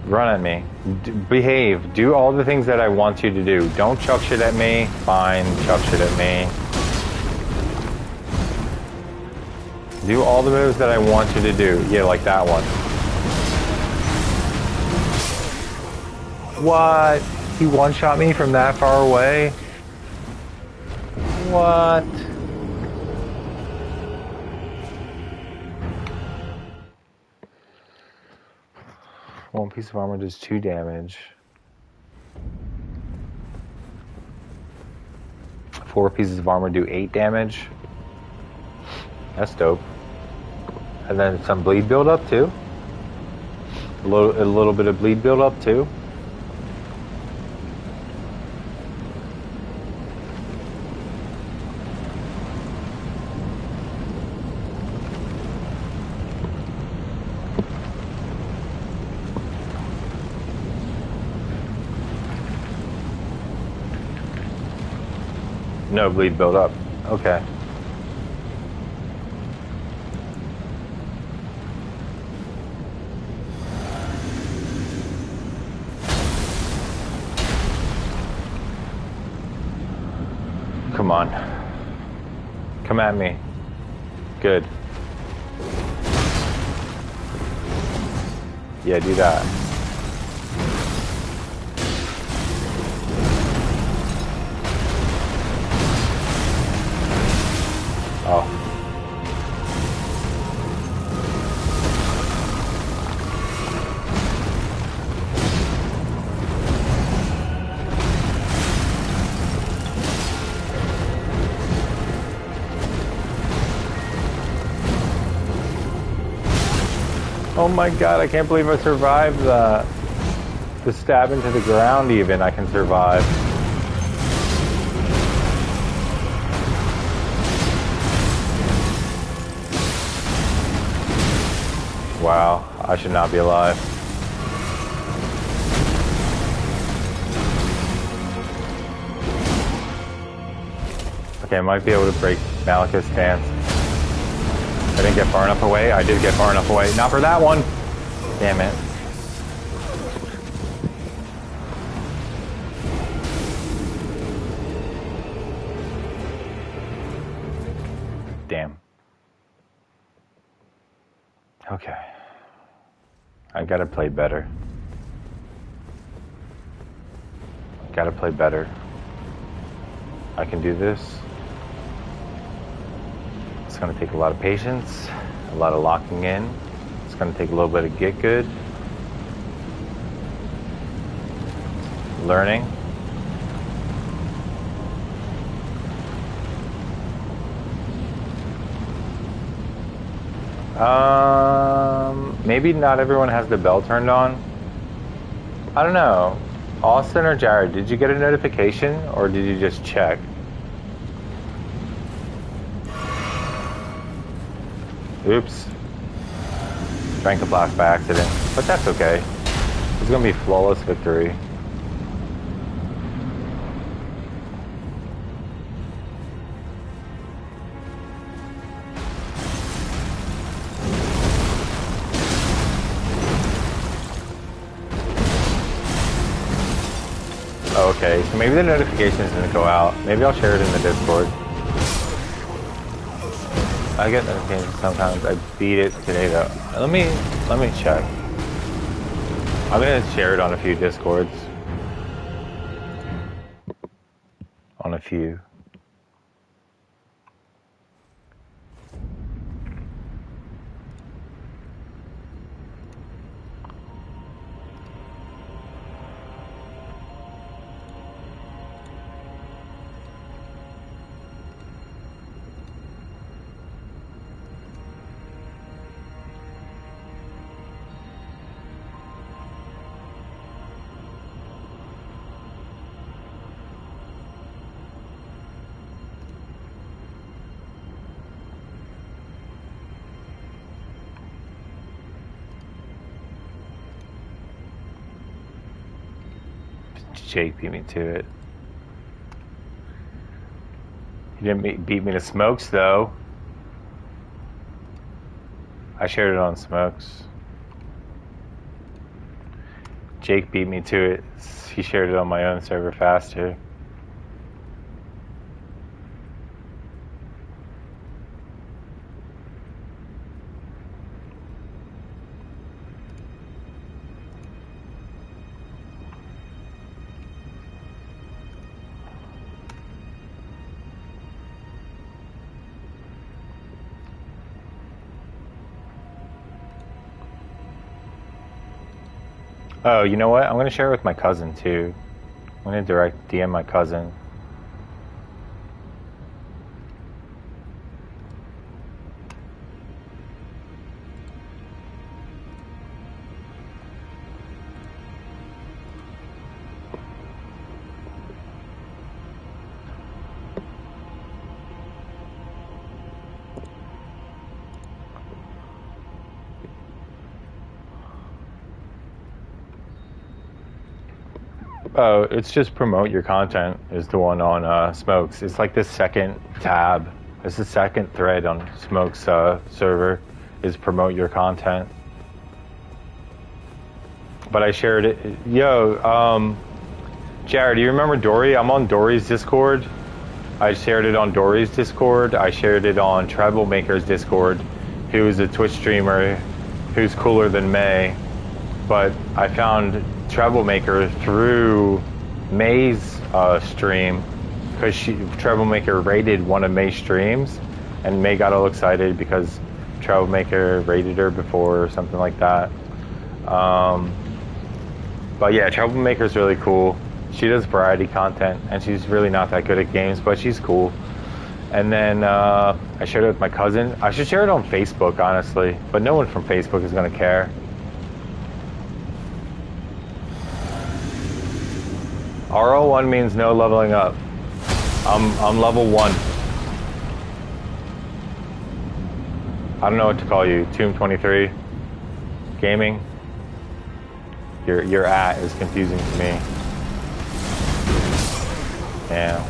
Run at me. Behave. Do all the things that I want you to do. Don't chuck shit at me. Fine, chuck shit at me. Do all the moves that I want you to do. Yeah, like that one. What? He one-shot me from that far away? What? One piece of armor does 2 damage. 4 pieces of armor do 8 damage. That's dope. And then some bleed build up too. A little bit of bleed build up too. No bleed build up. Okay. Come on. Come at me. Good. Yeah, do that. Oh. Oh my god, I can't believe I survived that. The stab into the ground even, I can survive. Wow, I should not be alive. Okay, I might be able to break Maliketh's stance. I didn't get far enough away. I did get far enough away. Not for that one. Damn it. Damn. Okay. I gotta play better. Gotta play better. I can do this. It's going to take a lot of patience, a lot of locking in. It's going to take a little bit of get good. Learning. Maybe not everyone has the bell turned on. I don't know. Austin or Jared, did you get a notification or did you just check? Oops. Drank a blast by accident, but that's okay. It's gonna be flawless victory. Okay, so maybe the notification is gonna go out. Maybe I'll share it in the Discord. I get notifications sometimes. I beat it today though. Let me check. I'm gonna share it on a few Discords. On a few. Jake beat me to it. He didn't beat me to Smokes, though. I shared it on Smokes. Jake beat me to it. He shared it on my own server faster. Oh, you know what? I'm going to share it with my cousin, too. I'm going to direct DM my cousin. Oh, it's just promote your content is the one on Smokes. It's like the second tab. It's the second thread on Smokes server is promote your content. But I shared it. Yo, Jared, do you remember Dory? I'm on Dory's Discord. I shared it on Dory's Discord. I shared it on Troublemaker's Discord, who's a Twitch streamer who's cooler than May. But I found Troublemaker through May's stream because Troublemaker rated one of May's streams, and May got all excited because Troublemaker rated her before or something like that. But yeah, Troublemaker's really cool. She does variety content, and she's really not that good at games, but she's cool. And then I shared it with my cousin. I should share it on Facebook, honestly, but no one from Facebook is going to care. RL1 means no leveling up. I'm level 1. I don't know what to call you. Tomb 23 Gaming. Your at is confusing to me. Yeah.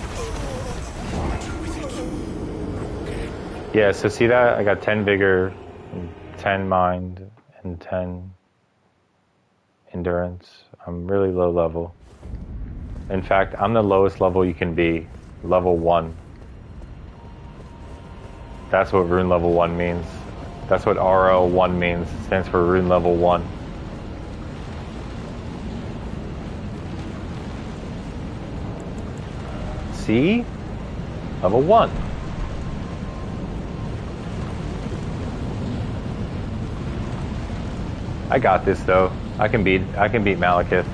Yeah, so see that? I got 10 vigor, 10 mind, and 10 endurance. I'm really low level. In fact, I'm the lowest level you can be, level 1. That's what rune level 1 means. That's what RL1 means. It stands for rune level 1. See? Level 1. I got this though. I can beat Maliketh.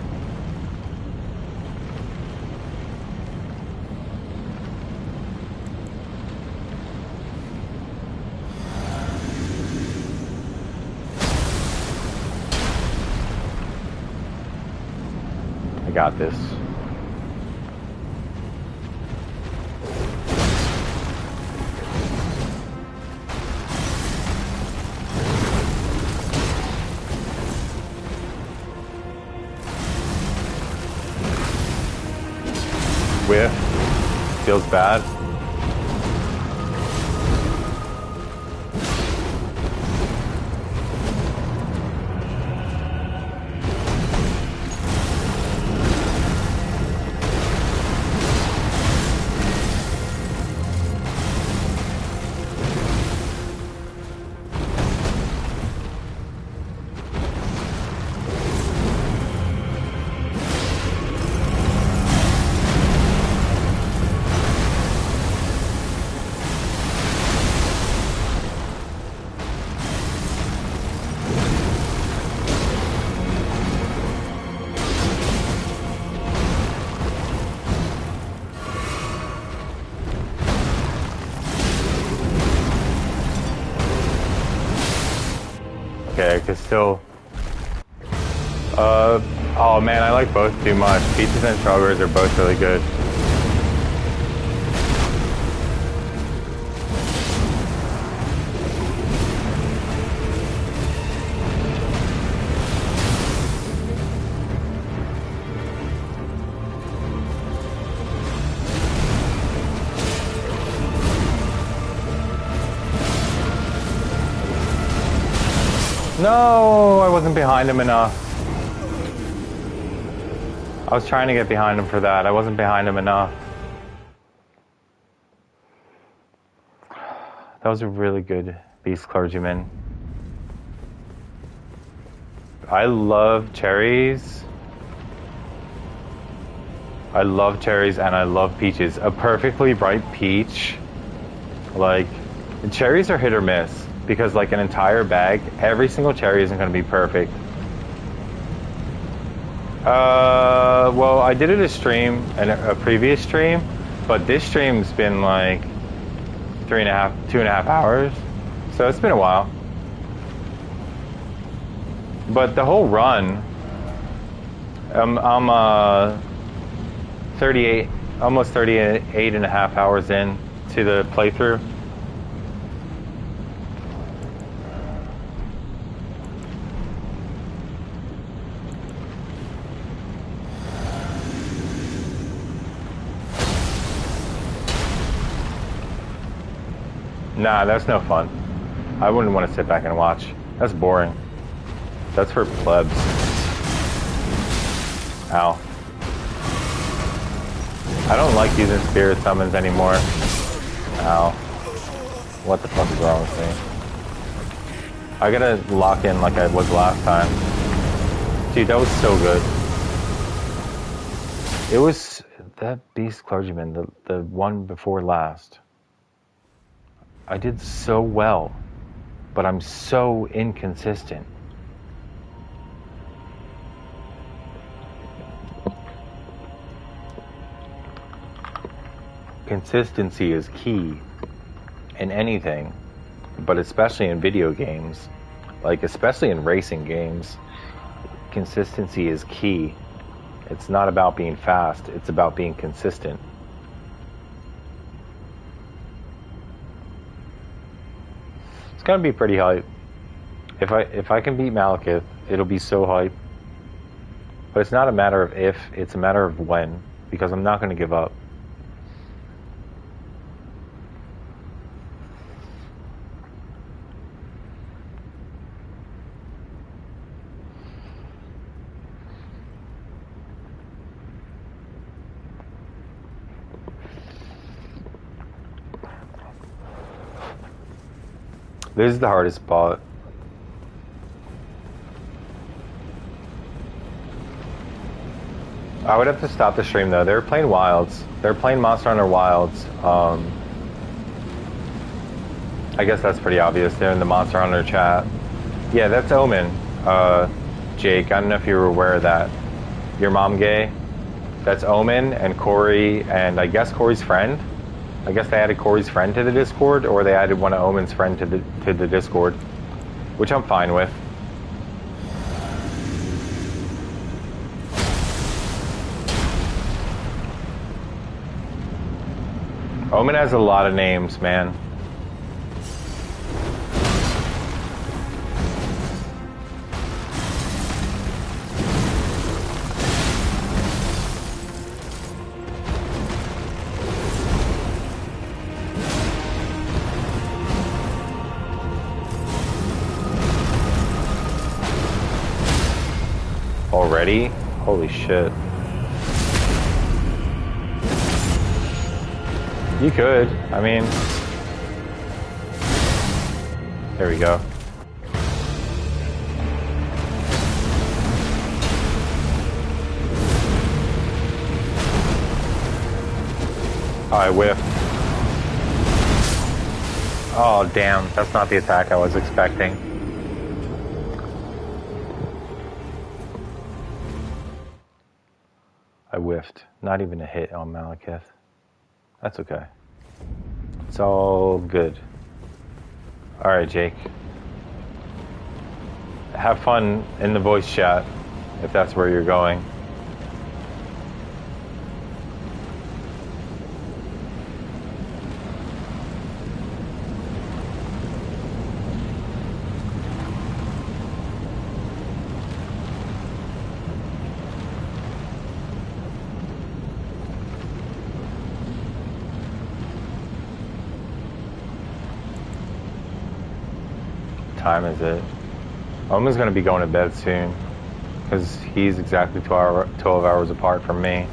I got this. Whiff. Feels bad. Okay, I could still... oh man, I like both too much. Pizzas and strawberries are both really good. No, I wasn't behind him enough. I was trying to get behind him for that. I wasn't behind him enough. That was a really good beast clergyman. I love cherries. I love cherries and I love peaches. A perfectly ripe peach, like, cherries are hit or miss because like an entire bag, every single cherry isn't going to be perfect. Well, I did it a stream, a previous stream, but this stream's been like 2.5 hours, so it's been a while. But the whole run, I'm 38, almost 38.5 hours in to the playthrough. Nah, that's no fun. I wouldn't want to sit back and watch. That's boring. That's for plebs. Ow. I don't like using spirit summons anymore. Ow. What the fuck is wrong with me? I gotta lock in like I was last time. Dude, that was so good. It was that beast clergyman, the one before last. I did so well, but I'm so inconsistent. Consistency is key in anything, but especially in video games, like especially in racing games, consistency is key. It's not about being fast, it's about being consistent. It's gonna be pretty hype. If I can beat Maliketh, it'll be so hype. But it's not a matter of if, it's a matter of when, because I'm not gonna give up. This is the hardest spot. I would have to stop the stream though. They were playing Wilds. They were playing Monster Hunter Wilds. I guess that's pretty obvious. They're in the Monster Hunter chat. Yeah, that's Omen. Jake, I don't know if you were aware of that. Your mom gay? That's Omen and Corey and I guess Corey's friend. I guess they added Corey's friend to the Discord, or they added one of Omen's friend to the Discord, which I'm fine with. Omen has a lot of names, man. Already? Holy shit. You could. I mean... There we go. Oh, I whiffed. Oh, damn. That's not the attack I was expecting. I whiffed. Not even a hit on Maliketh. That's okay. It's all good. Alright, Jake. Have fun in the voice chat, if that's where you're going. Time is it? Omen's gonna be going to bed soon, because he's exactly 12 hours apart from me.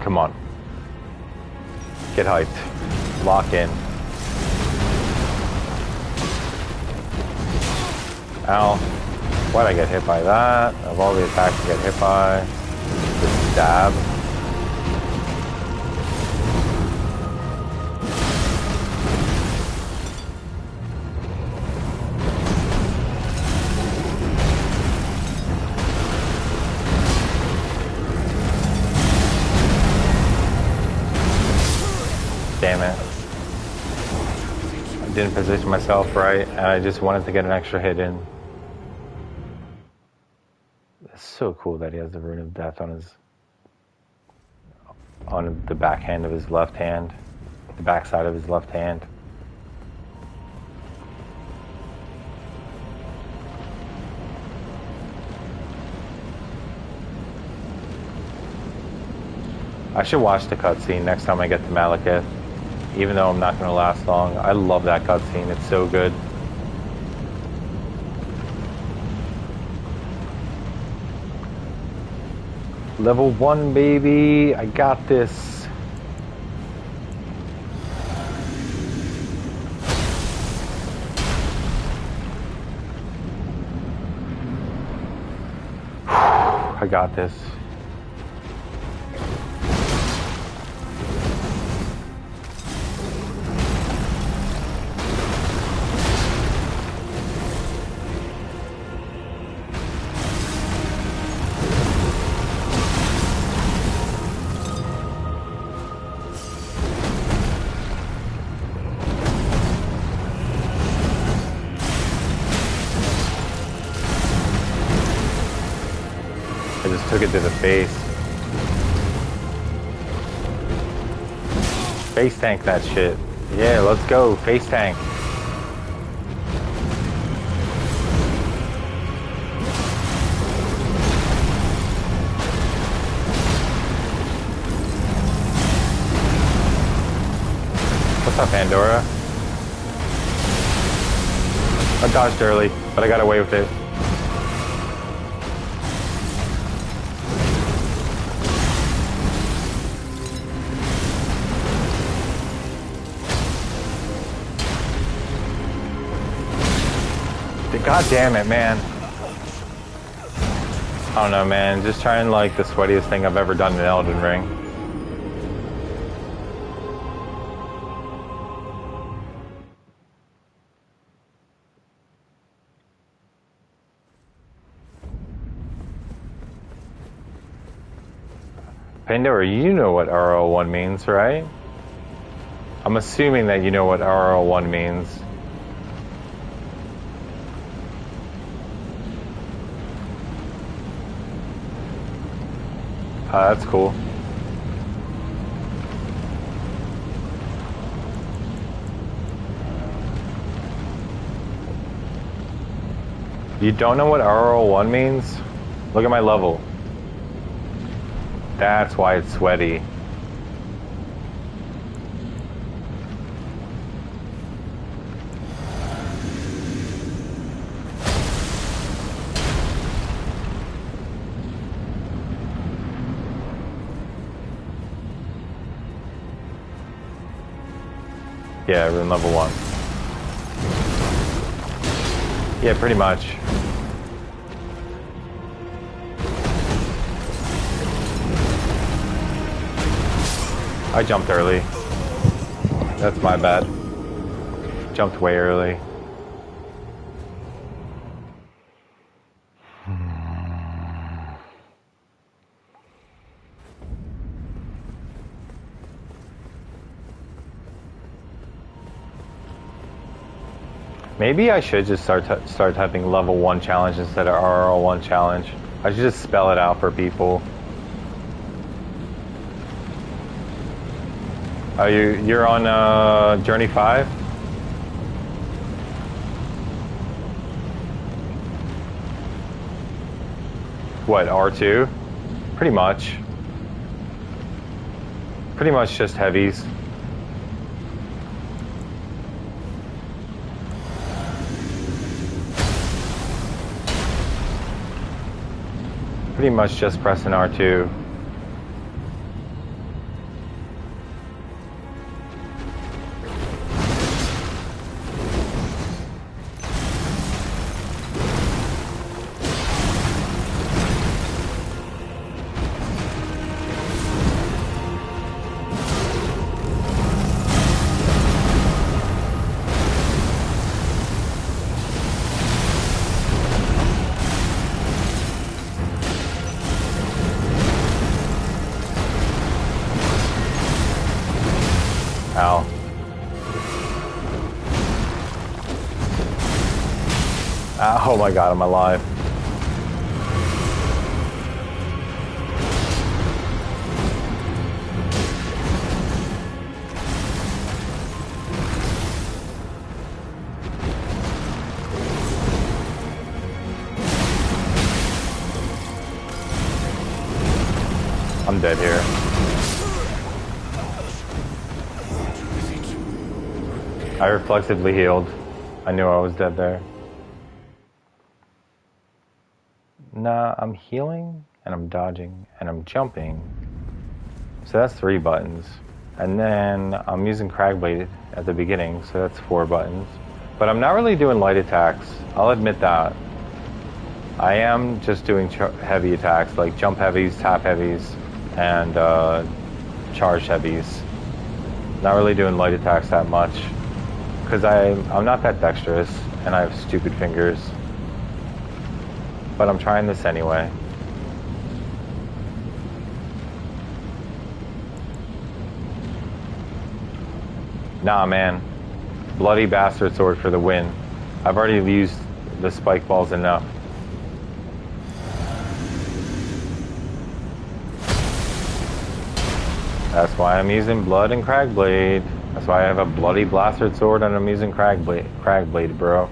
Come on. Get hyped. Lock in. Ow. Why'd I get hit by that? Of all the attacks I get hit by, the stab. Damn it. I didn't position myself right, and I just wanted to get an extra hit in. It's so cool that he has the Rune of Death on the backhand of his left hand, the backside of his left hand. I should watch the cutscene next time I get to Maliketh, even though I'm not going to last long. I love that cutscene, it's so good. Level 1, baby, I got this. I got this. I just took it to the face. Face tank that shit. Yeah, let's go. Face tank. What's up, Pandora? I dodged early, but I got away with it. God damn it, man. I don't know, man. Just trying like the sweatiest thing I've ever done in Elden Ring. Pandora, you know what RL1 means, right? I'm assuming that you know what RL1 means. That's cool. You don't know what RL1 means? Look at my level. That's why it's sweaty. Yeah, we're in level 1. Yeah, pretty much. I jumped early. That's my bad. Jumped way early. Maybe I should just start typing level 1 challenge instead of RL1 challenge. I should just spell it out for people. Oh, you're on Journey 5? What, R2? Pretty much. Pretty much just heavies. Pretty much just pressing R2. Ow. Oh my god, I'm alive. I'm dead here. I reflexively healed. I knew I was dead there. Nah, I'm healing, and I'm dodging, and I'm jumping. So that's 3 buttons. And then I'm using Cragblade at the beginning, so that's 4 buttons. But I'm not really doing light attacks. I'll admit that. I am just doing heavy attacks, like jump heavies, tap heavies, and charge heavies. Not really doing light attacks that much. Because I'm not that dexterous, and I have stupid fingers. But I'm trying this anyway. Nah, man. Bloody bastard sword for the win. I've already used the spike balls enough. That's why I'm using blood and Cragblade. That's why I have a bloody bastard sword and I'm using Cragblade, bro.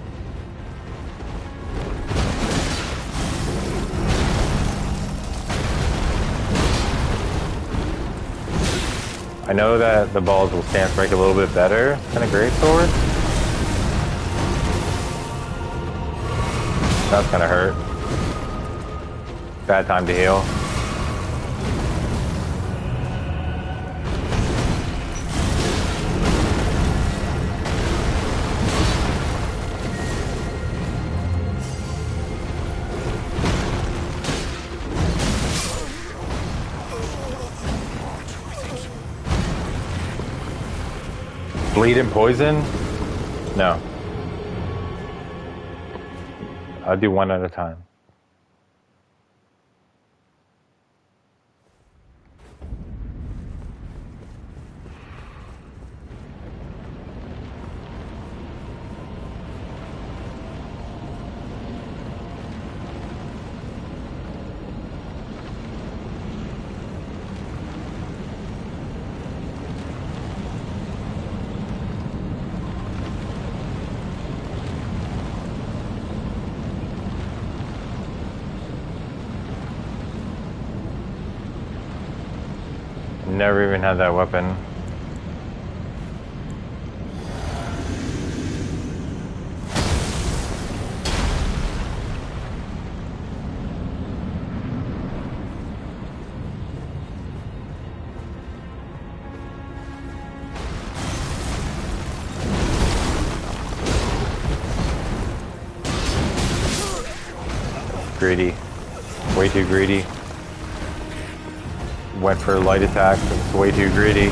I know that the balls will stance break a little bit better than a great sword. That's gonna hurt. Bad time to heal. Bleed and poison? No. I'll do one at a time. Never even had that weapon. Greedy. Way too greedy. Went for a light attack, but it's way too greedy.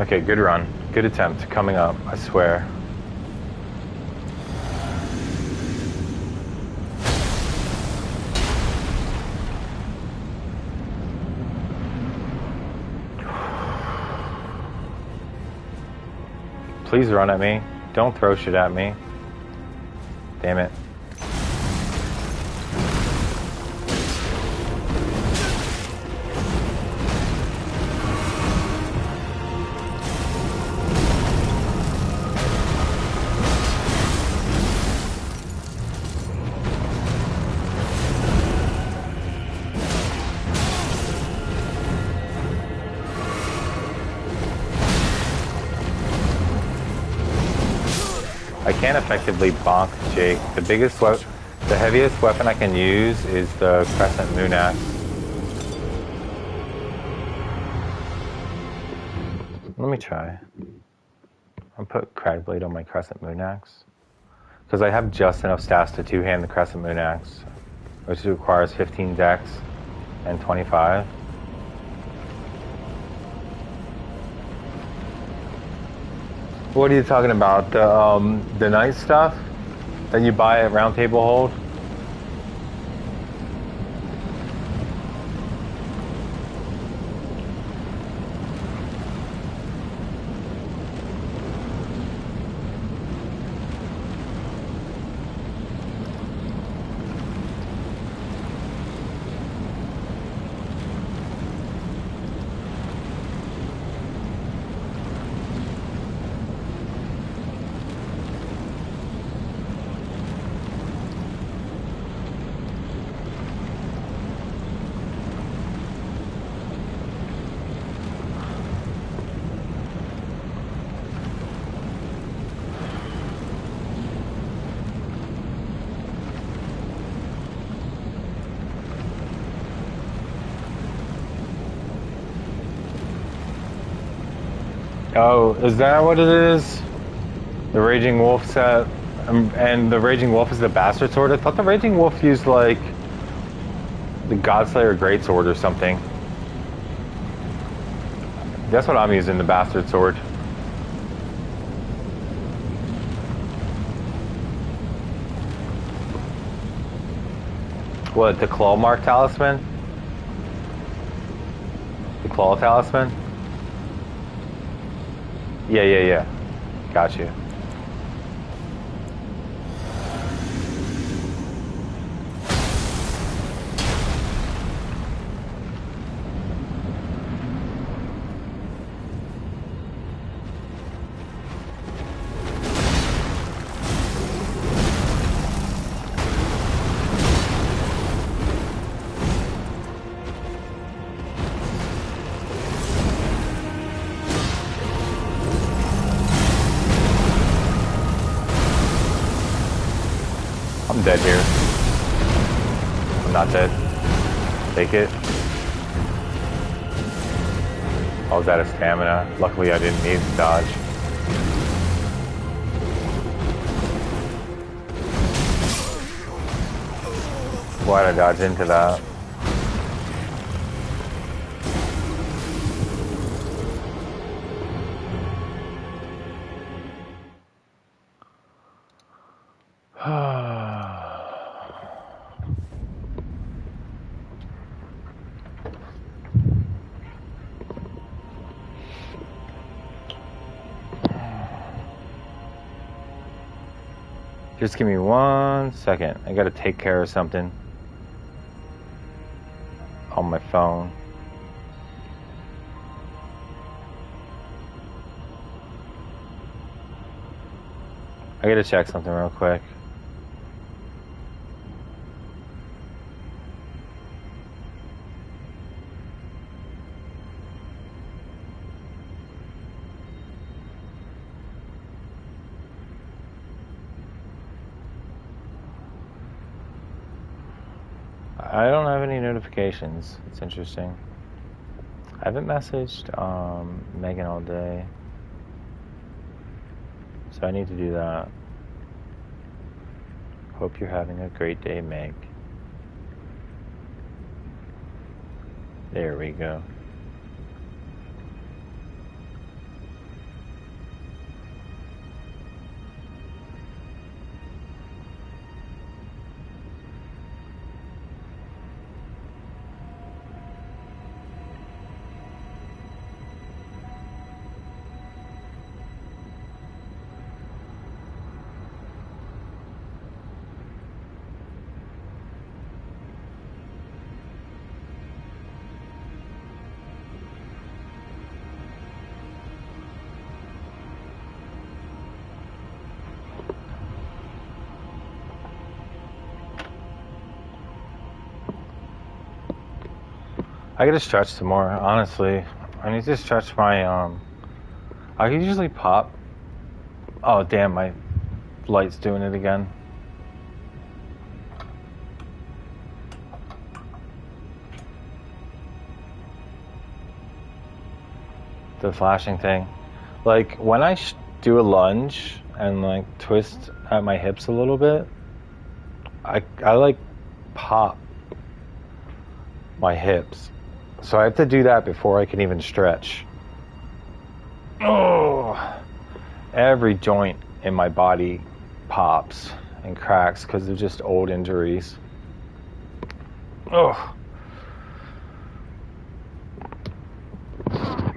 Okay, good run. Good attempt. Coming up, I swear. Please run at me. Don't throw shit at me. Damn it. I can't effectively bonk Jake. The heaviest weapon I can use is the Crescent Moon Axe. Let me try. I'll put Crag Blade on my Crescent Moon Axe. Because I have just enough stats to two-hand the Crescent Moon Axe, which requires 15 dex and 25. What are you talking about? The night stuff that you buy at Round Table Hold? Oh, is that what it is? The Raging Wolf set, and the Raging Wolf is the Bastard Sword? I thought the Raging Wolf used, like, the Godslayer Greatsword or something. That's what I'm using, the Bastard Sword. What, the Claw Mark Talisman? The Claw Talisman? Yeah. Got you. I'm dead here. I'm not dead. Take it. I was out of stamina. Luckily I didn't need to dodge. Why'd I dodge into that? Just give me 1 second. I gotta take care of something on my phone. I gotta check something real quick. I don't have any notifications. It's interesting. I haven't messaged Megan all day, so I need to do that. Hope you're having a great day, Meg. There we go. I gotta stretch some more, honestly. I need to stretch my, I can usually pop. Oh, damn, my light's doing it again. The flashing thing. Like, when I do a lunge and, like, twist at my hips a little bit, I like, pop my hips. So I have to do that before I can even stretch. Oh, every joint in my body pops and cracks because they're just old injuries. Oh.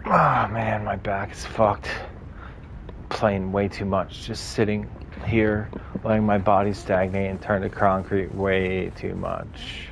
Oh man, my back is fucked. Playing way too much. Just sitting here, letting my body stagnate and turn to concrete way too much.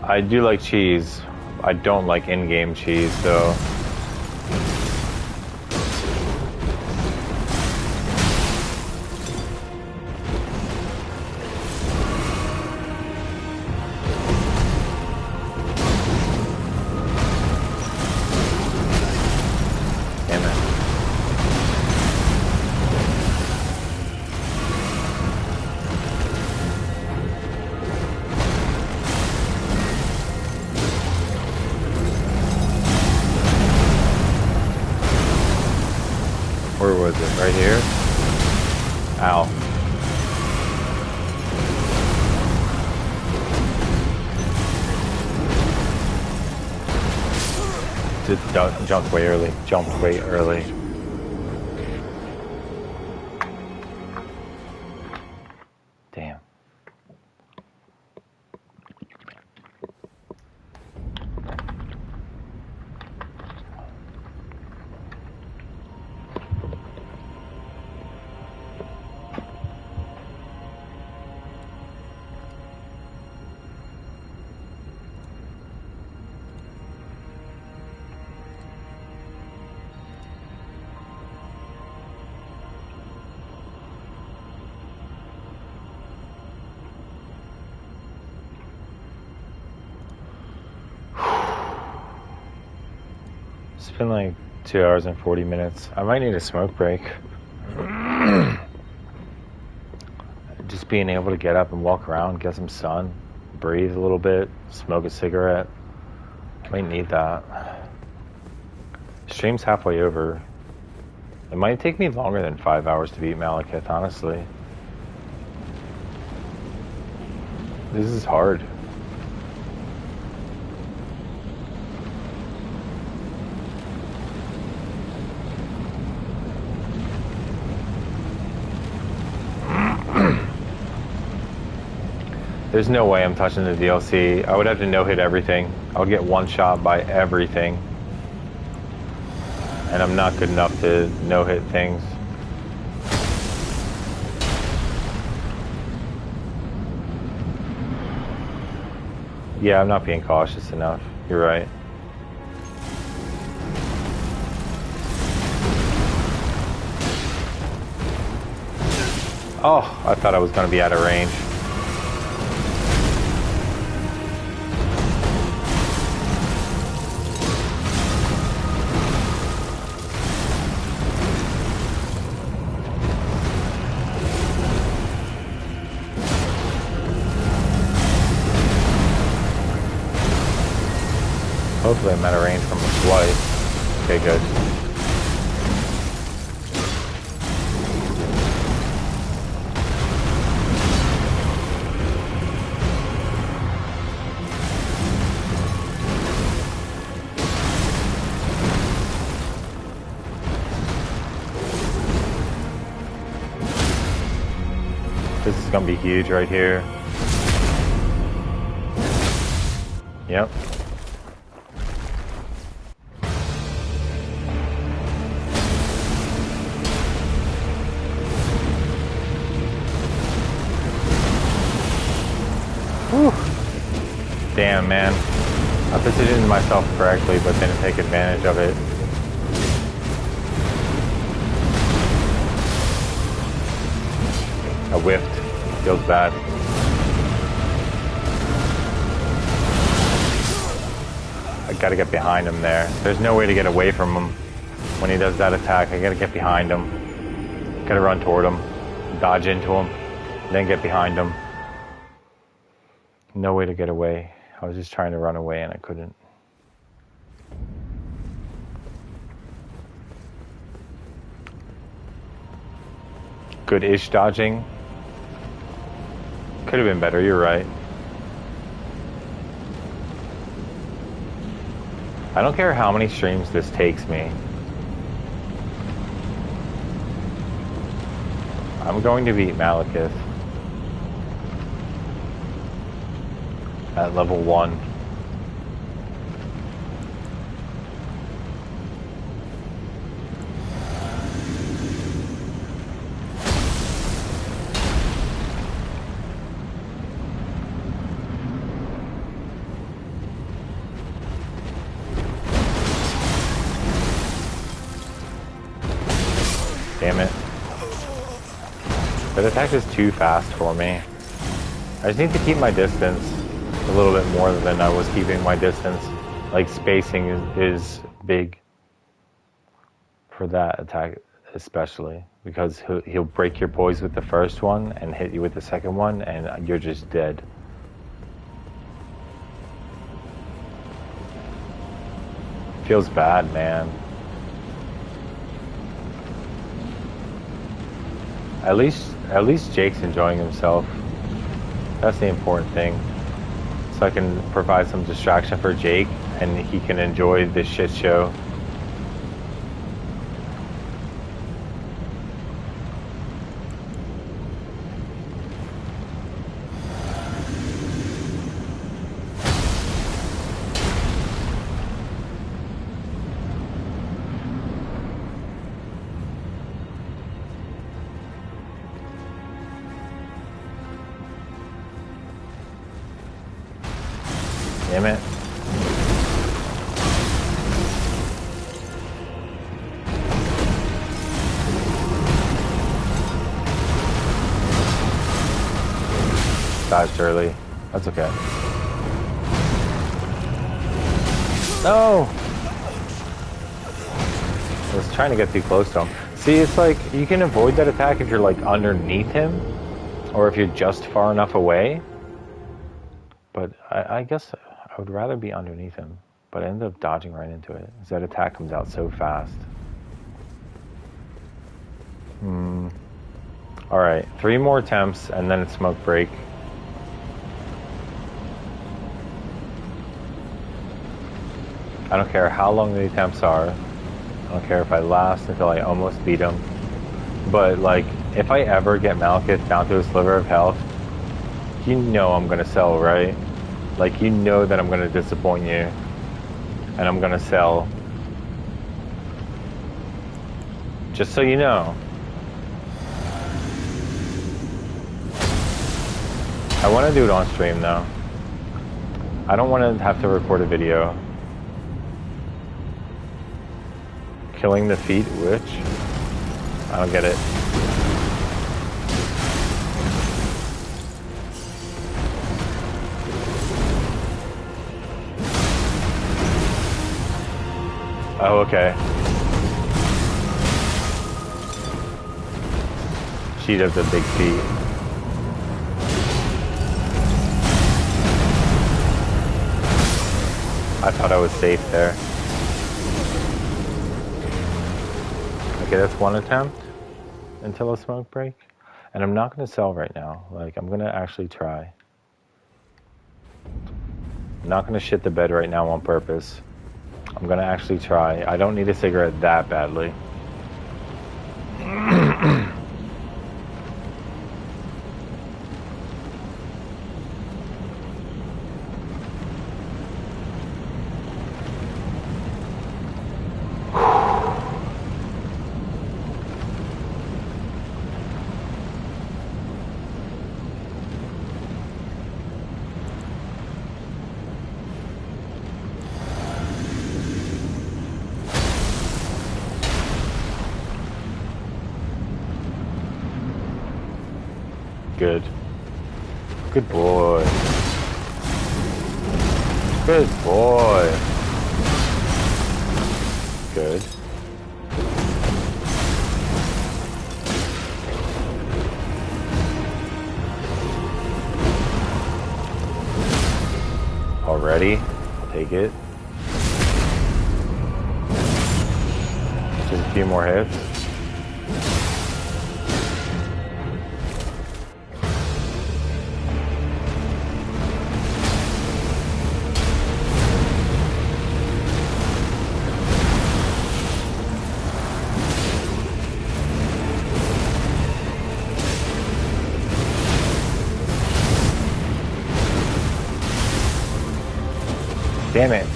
I do like cheese. I don't like in-game cheese, though. Damn it. Where was it? Right here? Ow. Jumped way early. Jumped way early. Damn. It's been like 2 hours and 40 minutes. I might need a smoke break. Just being able to get up and walk around, get some sun, breathe a little bit, smoke a cigarette. Might need that. Stream's halfway over. It might take me longer than 5 hours to beat Maliketh, honestly. This is hard. There's no way I'm touching the DLC. I would have to no-hit everything. I would get one shot by everything. And I'm not good enough to no-hit things. Yeah, I'm not being cautious enough. You're right. Oh, I thought I was going to be out of range. Hopefully I'm out of range from a swipe. Okay, good. gonna be huge right here. Yep. Whew. Damn, man. I positioned myself correctly, but didn't take advantage of it. I whiffed. Feels bad. I gotta get behind him there. There's no way to get away from him when he does that attack. I gotta get behind him. Gotta run toward him. Dodge into him. Then get behind him. No way to get away. I was just trying to run away and I couldn't. Good-ish dodging. Could have been better, you're right. I don't care how many streams this takes me. I'm going to beat Maliketh at level 1. Damn it. That attack is too fast for me. I just need to keep my distance a little bit more than I was keeping my distance. Like, spacing is big for that attack especially. Because he'll break your poise with the first one and hit you with the second one and you're just dead. Feels bad, man. At least Jake's enjoying himself. That's the important thing. So I can provide some distraction for Jake and he can enjoy this shit show. Damn it. Dodged early. That's okay. No! I was trying to get too close to him. See, it's like, you can avoid that attack if you're like underneath him, or if you're just far enough away. But I guess I would rather be underneath him, but I ended up dodging right into it. That attack comes out so fast. Alright, 3 more attempts and then it's smoke break. I don't care how long the attempts are. I don't care if I last until I almost beat him. But like, if I ever get Maliketh down to a sliver of health, you know I'm gonna sell, right? Like, you know that I'm gonna disappoint you. And I'm gonna sell. Just so you know. I wanna do it on stream though. I don't wanna have to record a video. Killing the feet, which? I don't get it. Oh, okay. She does the big feet. I thought I was safe there. Okay, that's one attempt until a smoke break. And I'm not going to sell right now. Like, I'm going to actually try. I'm not going to shit the bed right now on purpose. I'm going to actually try. I don't need a cigarette that badly. good. Good boy. Good boy. Good. Already? I'll take it. Just a few more hits. Damn it.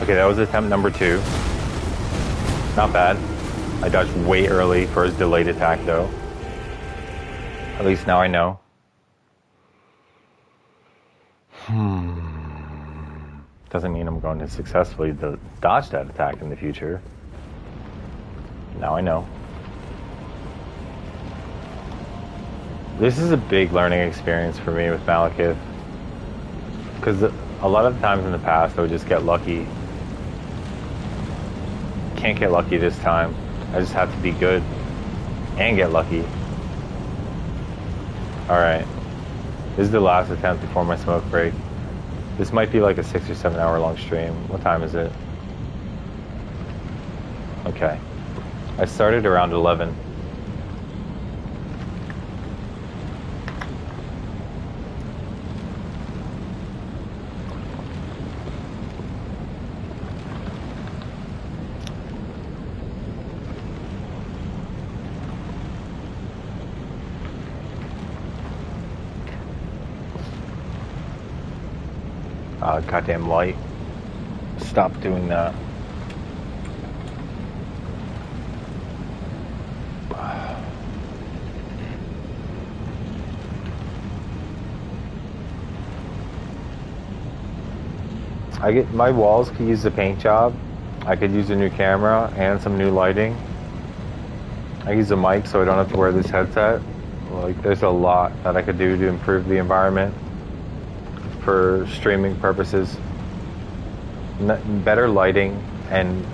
Okay, that was attempt number 2. Not bad. I dodged way early for his delayed attack, though. At least now I know. Doesn't mean I'm going to successfully dodge that attack in the future. Now I know. This is a big learning experience for me with Maliketh. Because a lot of times in the past I would just get lucky. Can't get lucky this time. I just have to be good and get lucky. Alright. This is the last attempt before my smoke break. This might be like a 6 or 7 hour long stream. What time is it? Okay. I started around 11. Goddamn light. Stop doing that. My walls could use a paint job. I could use a new camera and some new lighting. I use a mic so I don't have to wear this headset. Like, there's a lot that I could do to improve the environment for streaming purposes. Better lighting and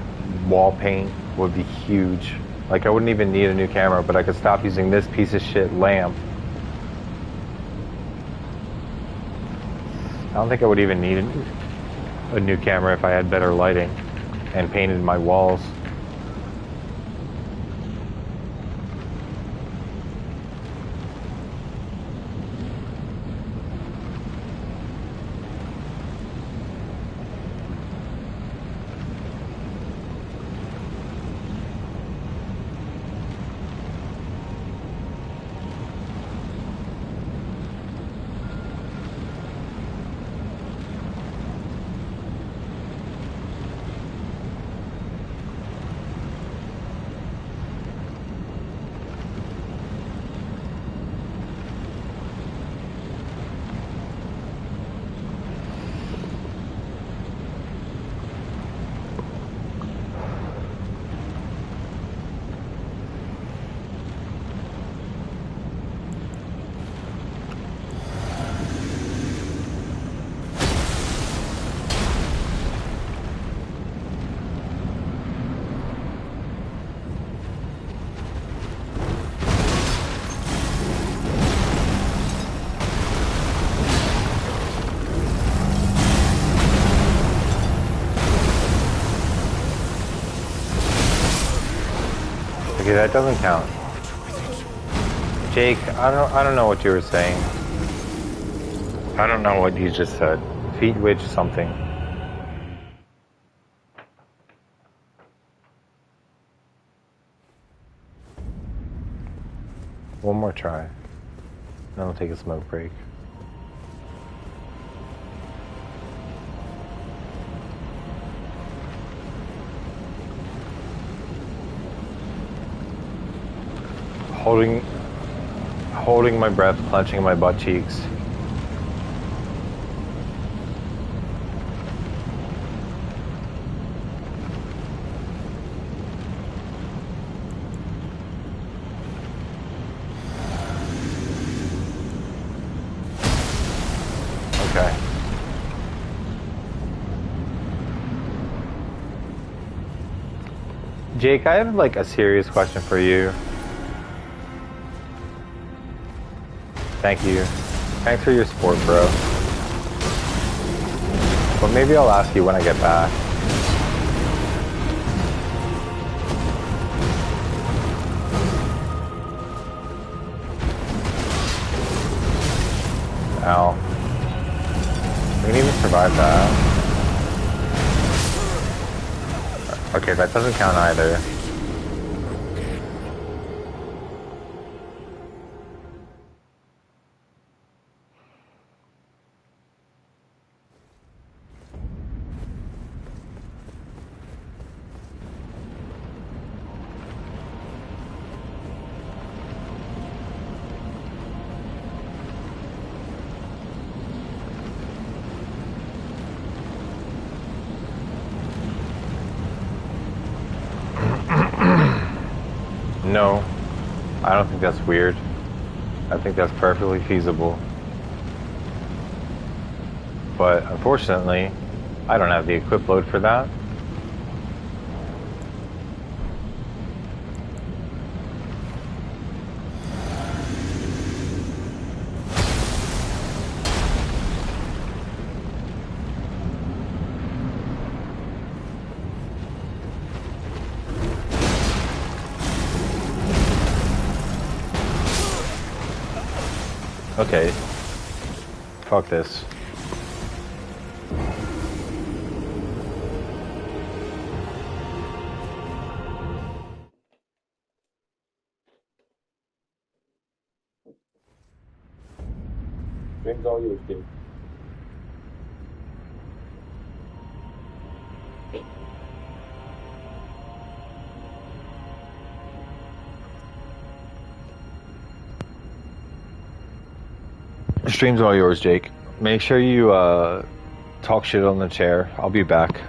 wall paint would be huge. Like, I wouldn't even need a new camera, but I could stop using this piece of shit lamp. I don't think I would even need a new camera if I had better lighting and painted my walls. Okay, that doesn't count. Jake, I don't know what you were saying. I don't know what you just said. Feet witch something. One more try. Then I'll take a smoke break. Holding my breath, clenching my butt cheeks. Jake, I have like a serious question for you. Thank you. Thanks for your support, bro. But maybe I'll ask you when I get back. Ow. We can even survive that. Okay, that doesn't count either. No, I don't think that's weird. I think that's perfectly feasible. But unfortunately, I don't have the equip load for that. Okay. Fuck this. Stream's all yours, dude. Stream's all yours, Jake. Make sure you talk shit on the chair. I'll be back.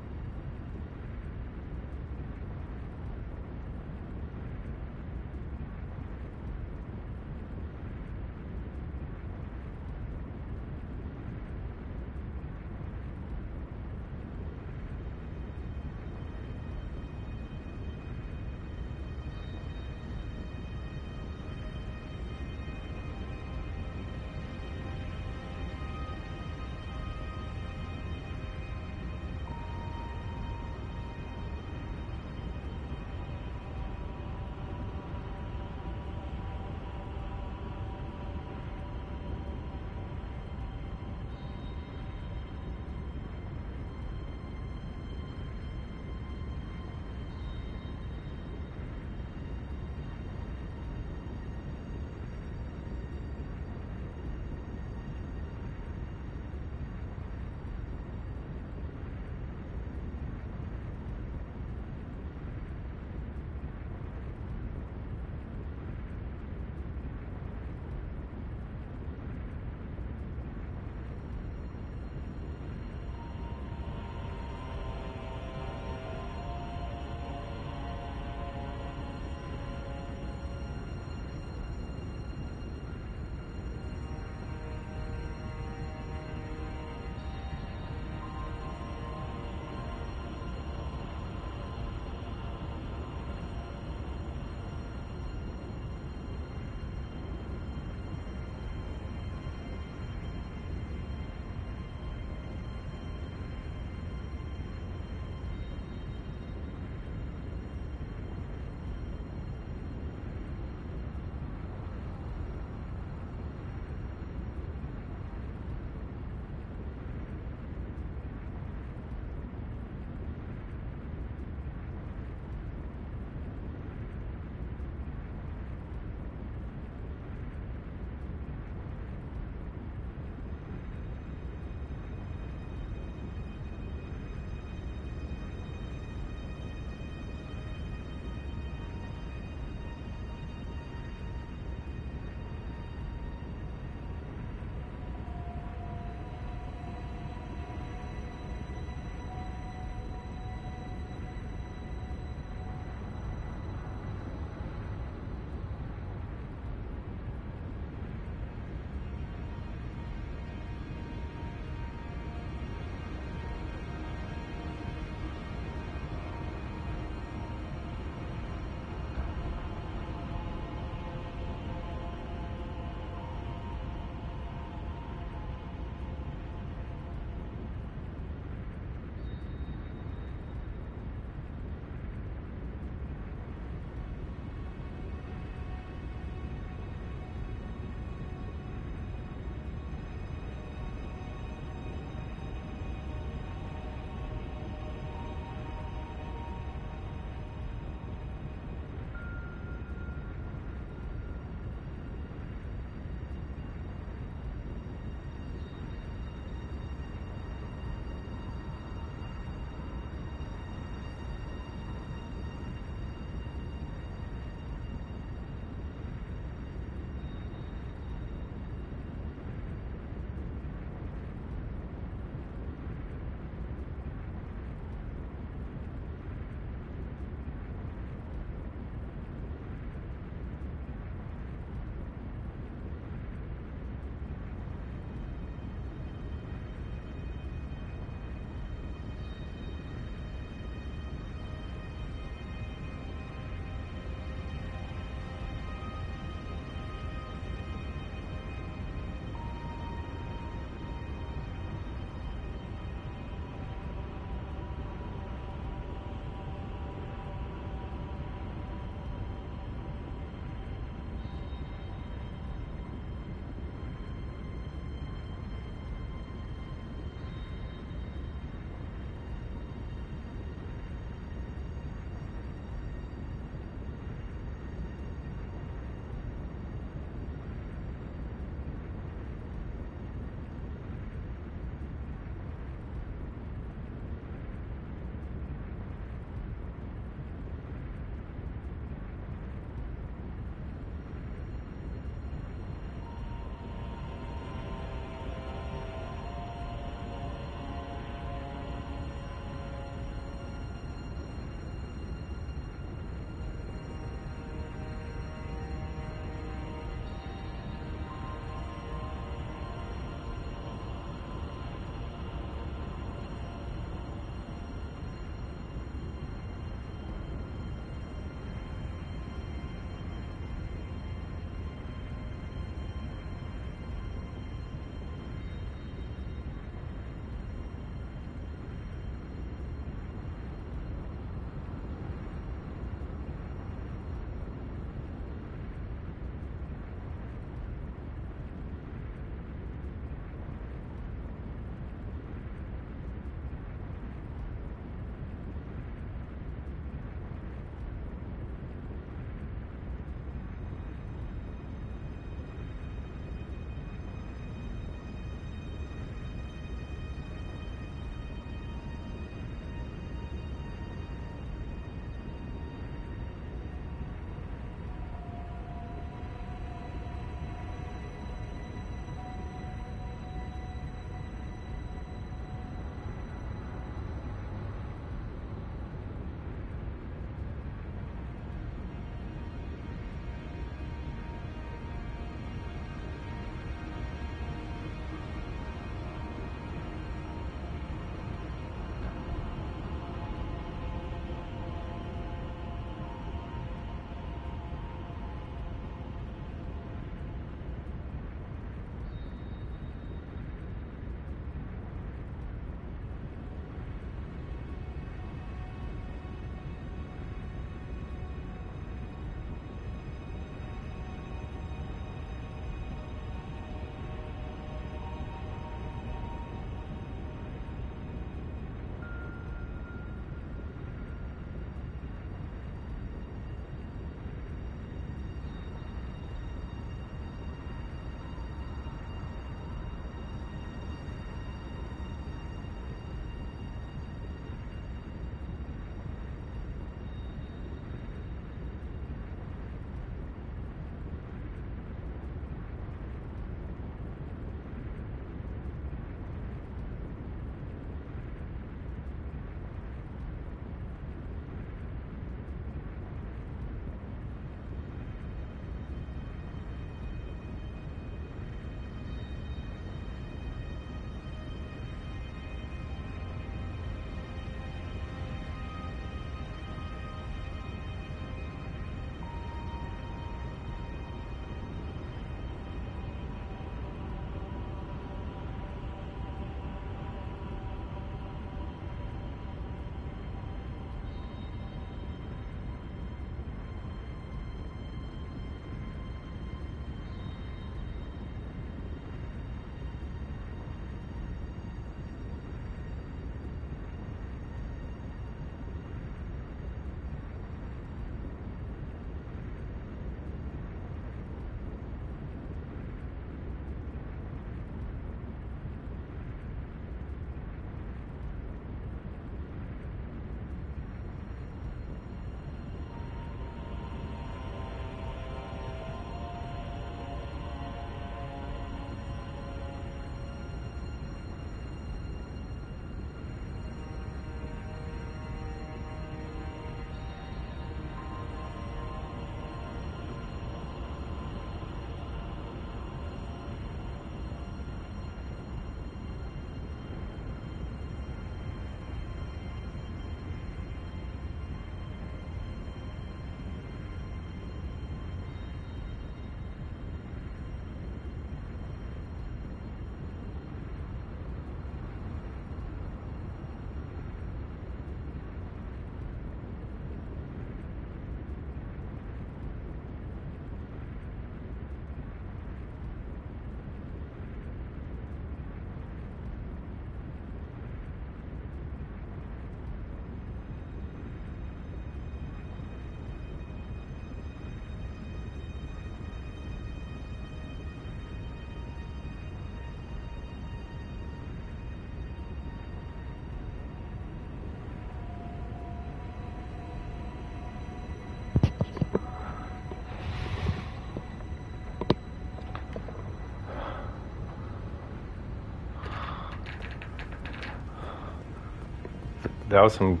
That was some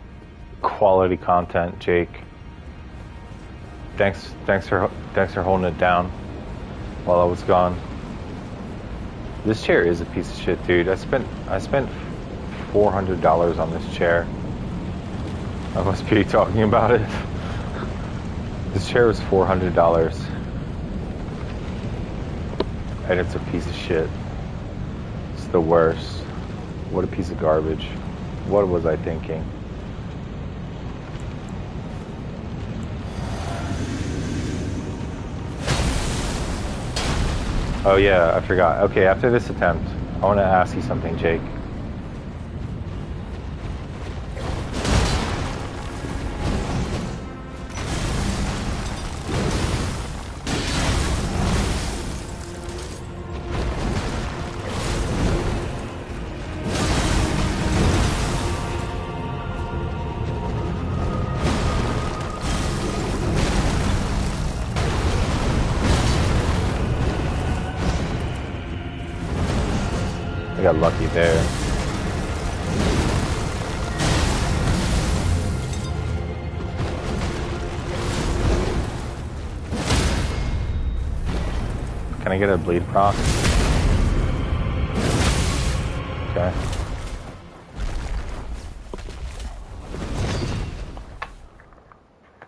quality content, Jake. Thanks for holding it down while I was gone. This chair is a piece of shit, dude. I spent $400 on this chair. I must be talking about it. This chair was $400, and it's a piece of shit. It's the worst. What a piece of garbage. What was I thinking? Oh yeah, I forgot. Okay, after this attempt, I want to ask you something, Jake. I got lucky there. Can I get a bleed proc? Okay.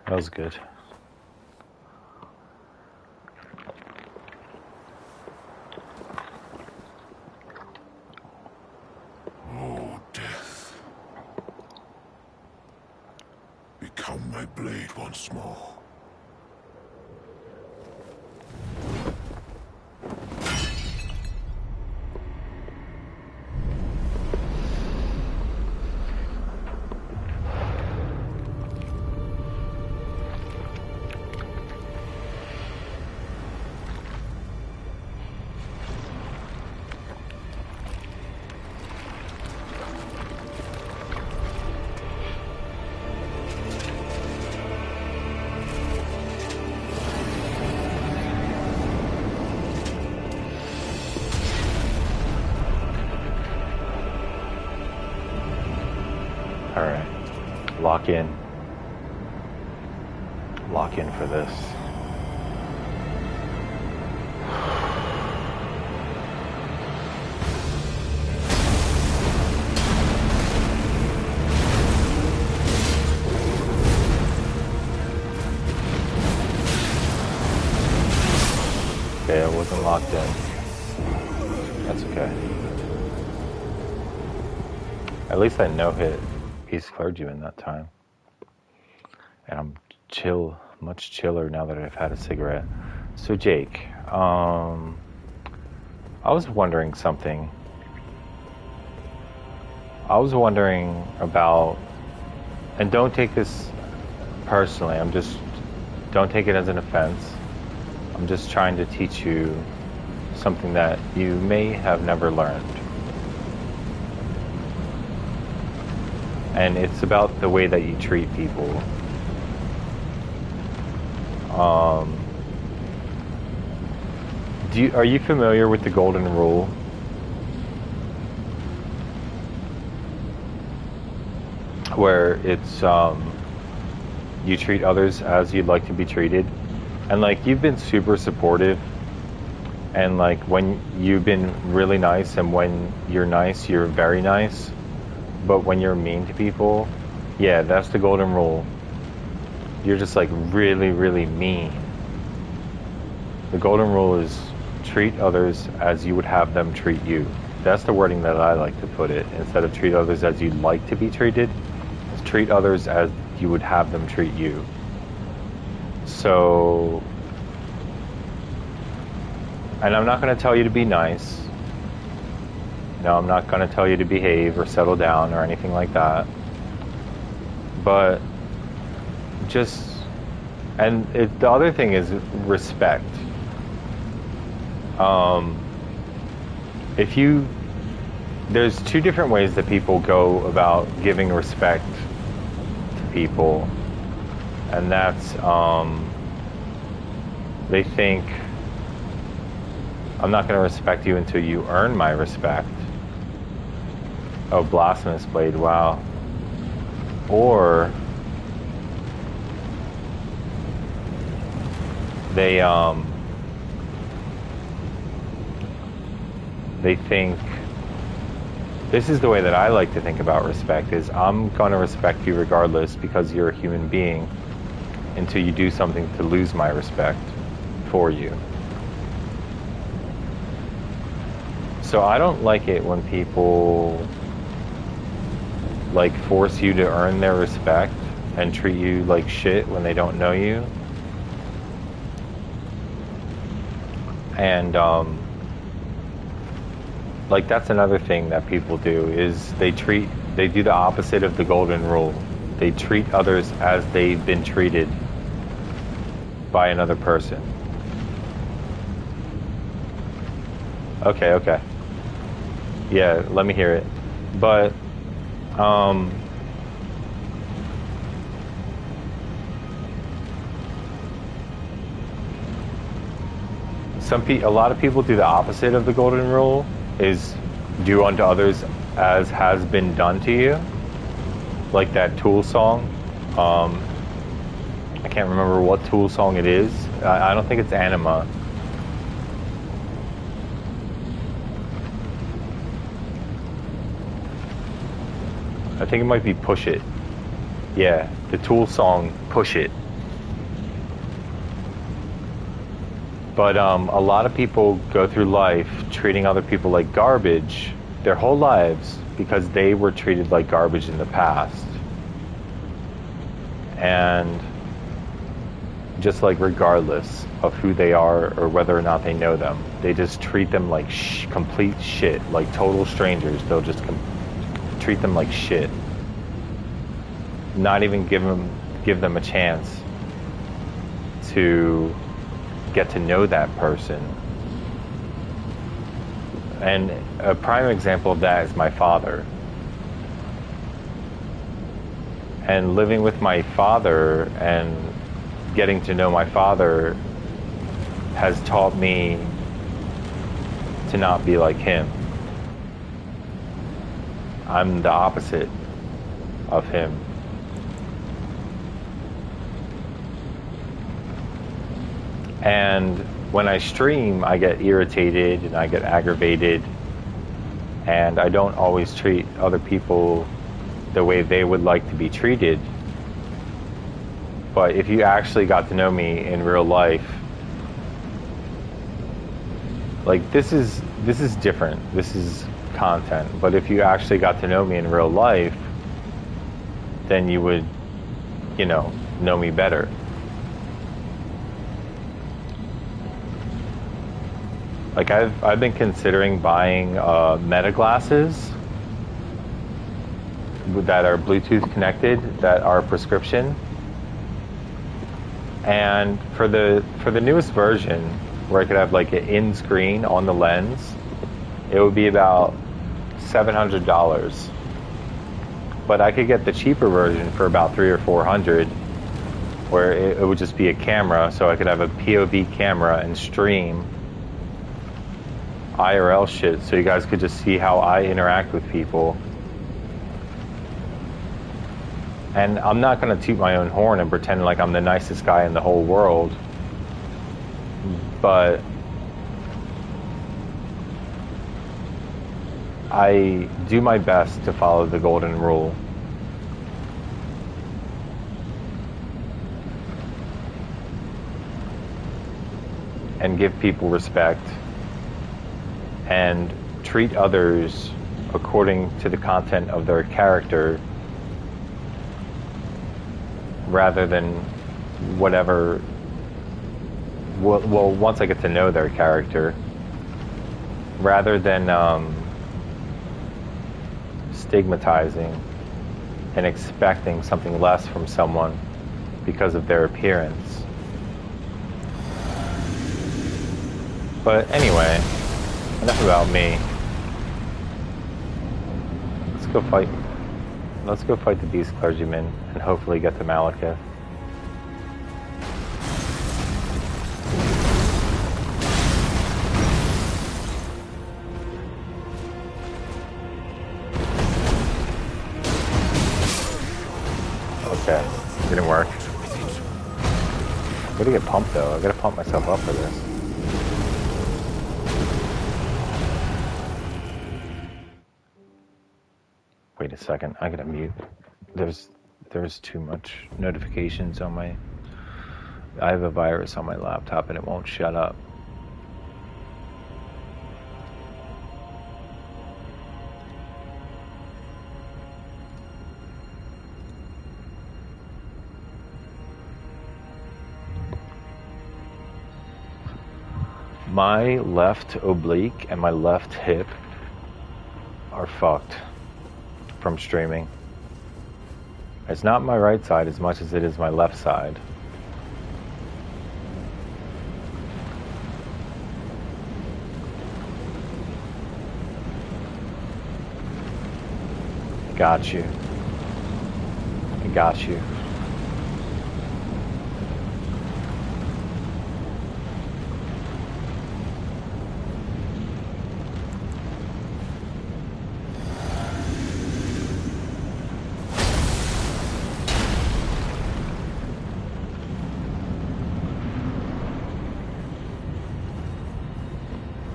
That was good. Become my blade once more. Alright. Lock in. Lock in for this. Okay, I wasn't locked in. That's okay. At least I no-hit East Clergyman that time. And I'm chill, much chiller now that I've had a cigarette. So Jake, I was wondering something. I was wondering about, and don't take this personally, don't take it as an offense. I'm just trying to teach you something that you may have never learned. And it's about the way that you treat people. Are you familiar with the golden rule? Where it's you treat others as you'd like to be treated. And like, you've been super supportive, and like when you've been really nice, and when you're nice, you're very nice. But when you're mean to people, yeah, that's the golden rule. You're just like really, really mean. The golden rule is treat others as you would have them treat you. That's the wording that I like to put it. Instead of treat others as you'd like to be treated, it's treat others as you would have them treat you. So, and I'm not going to tell you to be nice. No, I'm not going to tell you to behave or settle down or anything like that. But just, and the other thing is respect. There's two different ways that people go about giving respect to people. And that's, they think, I'm not going to respect you until you earn my respect. Oh, Blasphemous Blade, wow. or they think, this is the way that I like to think about respect, is I'm going to respect you regardless because you're a human being until you do something to lose my respect for you. So I don't like it when people like force you to earn their respect and treat you like shit when they don't know you. And like that's another thing that people do, is they do the opposite of the golden rule. They treat others as they've been treated by another person. Okay. Yeah, let me hear it. But a lot of people do the opposite of the golden rule, is do unto others as has been done to you. Like that Tool song. I can't remember what Tool song it is. I don't think it's Anima. I think it might be Push It. Yeah, the Tool song, Push It. But a lot of people go through life treating other people like garbage their whole lives because they were treated like garbage in the past. And just like regardless of who they are or whether or not they know them, they just treat them like complete shit, like total strangers. They'll just treat them like shit. Not even give them a chance to get to know that person. And a prime example of that is my father. And living with my father and getting to know my father has taught me to not be like him. I'm the opposite of him. And when I stream, I get irritated and I get aggravated, and I don't always treat other people the way they would like to be treated. But if you actually got to know me in real life, like this is different. This is content. But if you actually got to know me in real life, then you would, know me better. Like I've been considering buying Meta glasses that are Bluetooth connected, that are prescription. And for the newest version, where I could have like an in-screen on the lens, it would be about $700. But I could get the cheaper version for about $300 or $400, where it would just be a camera, so I could have a POV camera and stream IRL shit, so you guys could just see how I interact with people. And I'm not going to toot my own horn and pretend like I'm the nicest guy in the whole world, but I do my best to follow the golden rule. And give people respect and treat others according to the content of their character, rather than whatever. Well, once I get to know their character, rather than stigmatizing and expecting something less from someone because of their appearance. But anyway, enough about me. Let's go fight the beast clergyman and hopefully get to Maliketh. Okay, didn't work. I'm gonna get pumped though. I gotta pump myself up for this. Wait a second, I gotta mute. There's too much notifications on my... I have a virus on my laptop and it won't shut up. My left oblique and my left hip are fucked from streaming. It's not my right side as much as it is my left side. I got you. I got you.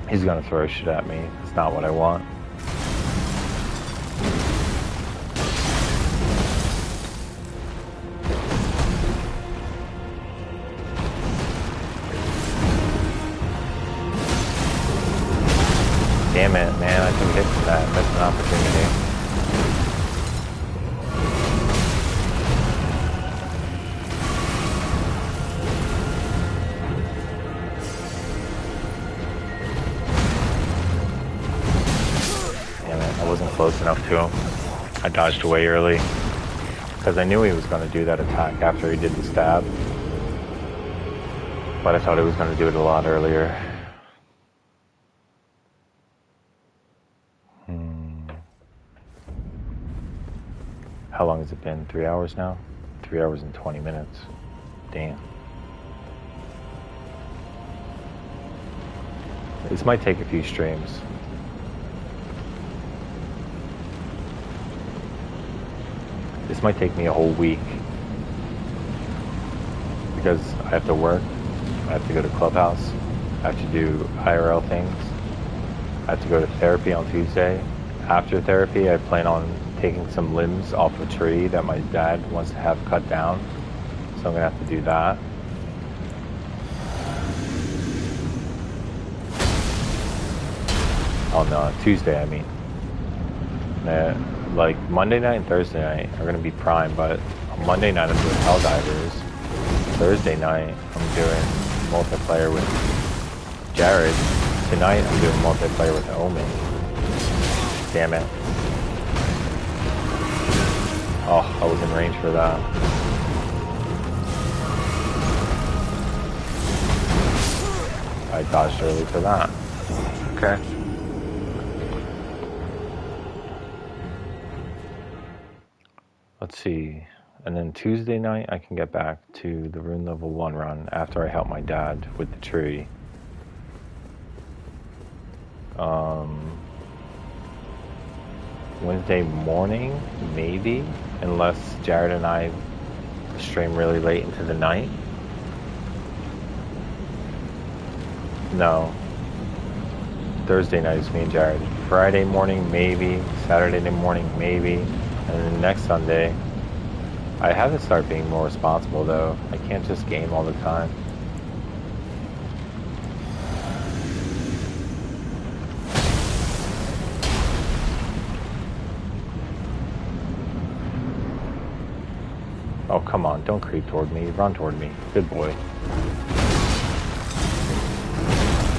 He's gonna throw shit at me. It's not what I want. Damn it, man, I took a hit from that. Missed an opportunity. Close enough to him. I dodged away early because I knew he was going to do that attack after he did the stab, but I thought he was going to do it a lot earlier. How long has it been? 3 hours now? 3 hours and 20 minutes. Damn. This might take a few streams. This might take me a whole week because I have to work, I have to go to Clubhouse, I have to do IRL things, I have to go to therapy on Tuesday. After therapy, I plan on taking some limbs off a tree that my dad wants to have cut down, so I'm gonna have to do that. Oh no, Tuesday I mean. Like Monday night and Thursday night are gonna be prime, but on Monday night I'm doing Helldivers. Thursday night I'm doing multiplayer with Jared. Tonight I'm doing multiplayer with Omen. Damn it. Oh, I was in range for that. I dodged early for that. Okay. Let's see, and then Tuesday night I can get back to the Rune Level 1 run after I help my dad with the tree. Wednesday morning, maybe, unless Jared and I stream really late into the night. No. Thursday night is me and Jared. Friday morning, maybe. Saturday morning, maybe. And then next Sunday, I have to start being more responsible though. I can't just game all the time. Oh, come on, don't creep toward me. Run toward me. Good boy.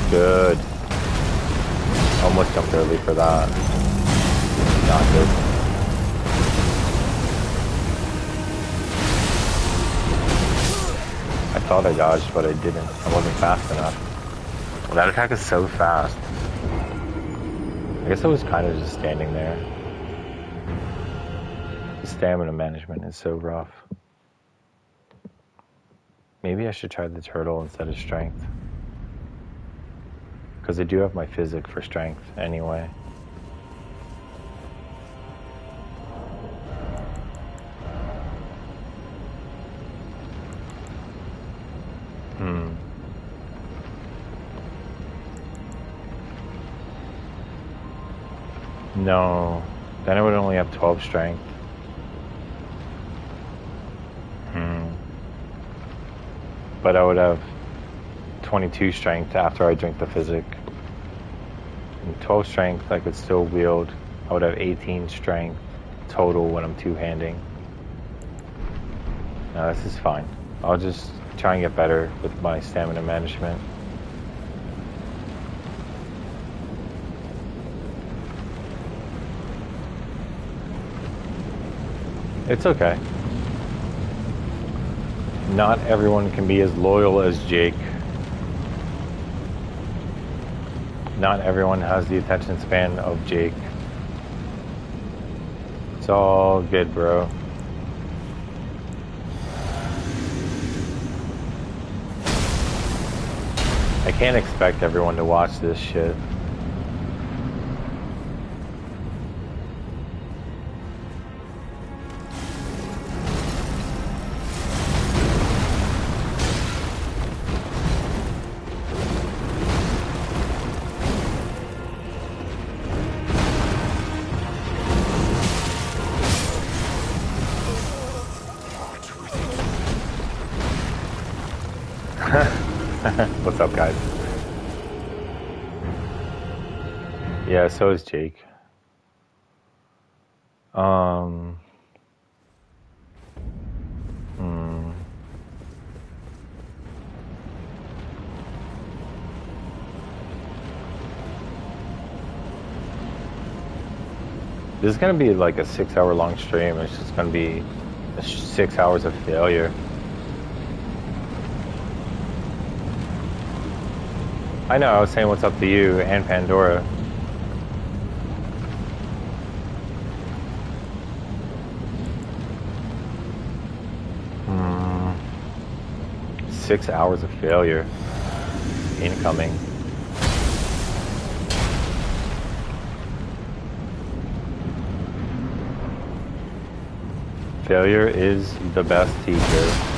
Good. Almost jumped early for that. Not good. I thought I dodged, but I didn't. I wasn't fast enough. Well, that attack is so fast. I guess I was kind of just standing there. The stamina management is so rough. Maybe I should try the turtle instead of strength. Because I do have my physic for strength anyway. No, then I would only have 12 strength. But I would have 22 strength after I drink the physic. And 12 strength I could still wield. I would have 18 strength total when I'm two-handing. No, this is fine. I'll just try and get better with my stamina management. It's okay. Not everyone can be as loyal as Jake. Not everyone has the attention span of Jake. It's all good, bro. I can't expect everyone to watch this shit. What's up, guys? Yeah, so is Jake. This is gonna be like a 6-hour long stream. It's just gonna be 6 hours of failure. I know, I was saying what's up to you and Pandora. Hmm. 6 hours of failure. Incoming. Failure is the best teacher.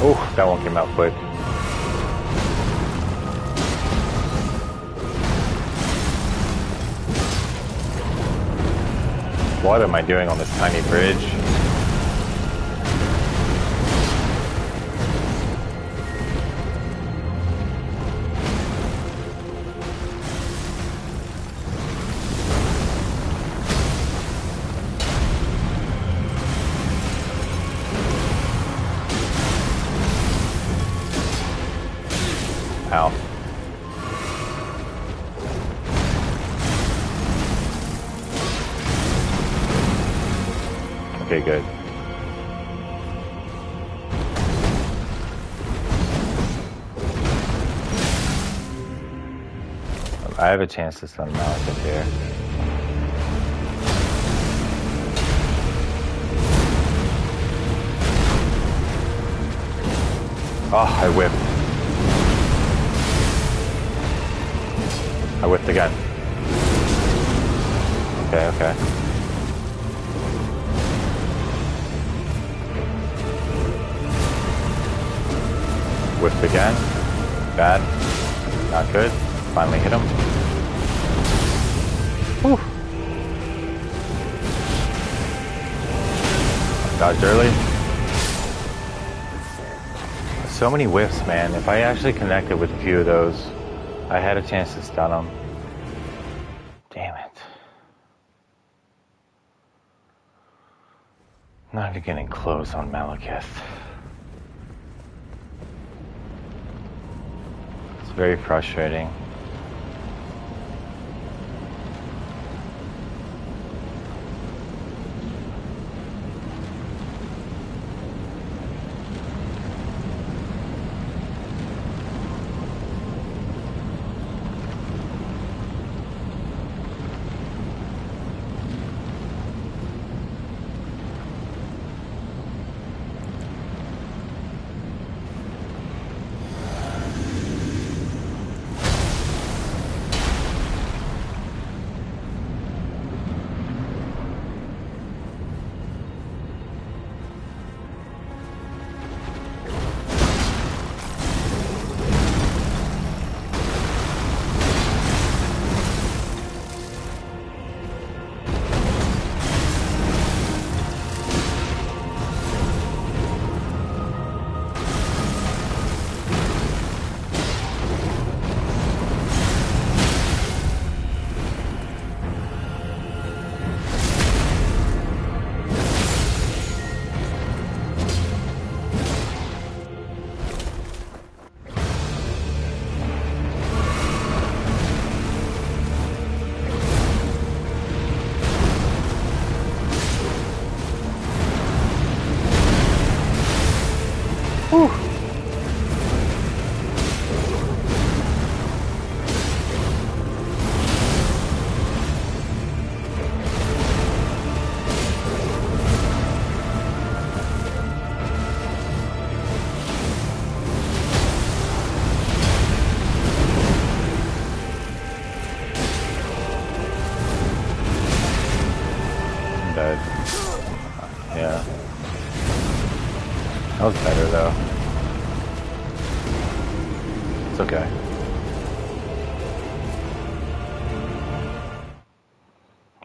Oh, that one came out quick. What am I doing on this tiny bridge? Ow. Okay, good. I have a chance to stun Maliketh here. Oh, I whipped. I whipped again. Okay, okay. Whipped again. Bad. Not good. Finally hit him. Whew. Dodged early. So many whiffs, man. If I actually connected with a few of those, I had a chance to stun him. Damn it. Not even getting close on Maliketh. It's very frustrating. Whew. Dead. Yeah. That was better though. It's okay.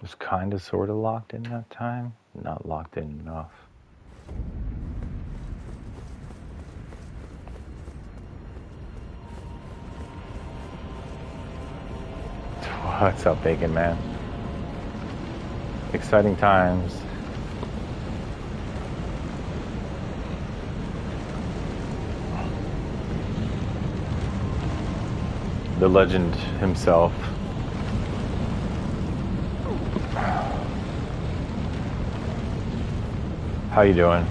Was kind of sort of locked in that time. Not locked in enough. What's up, Bacon Man? Exciting times. The legend himself. How you doing?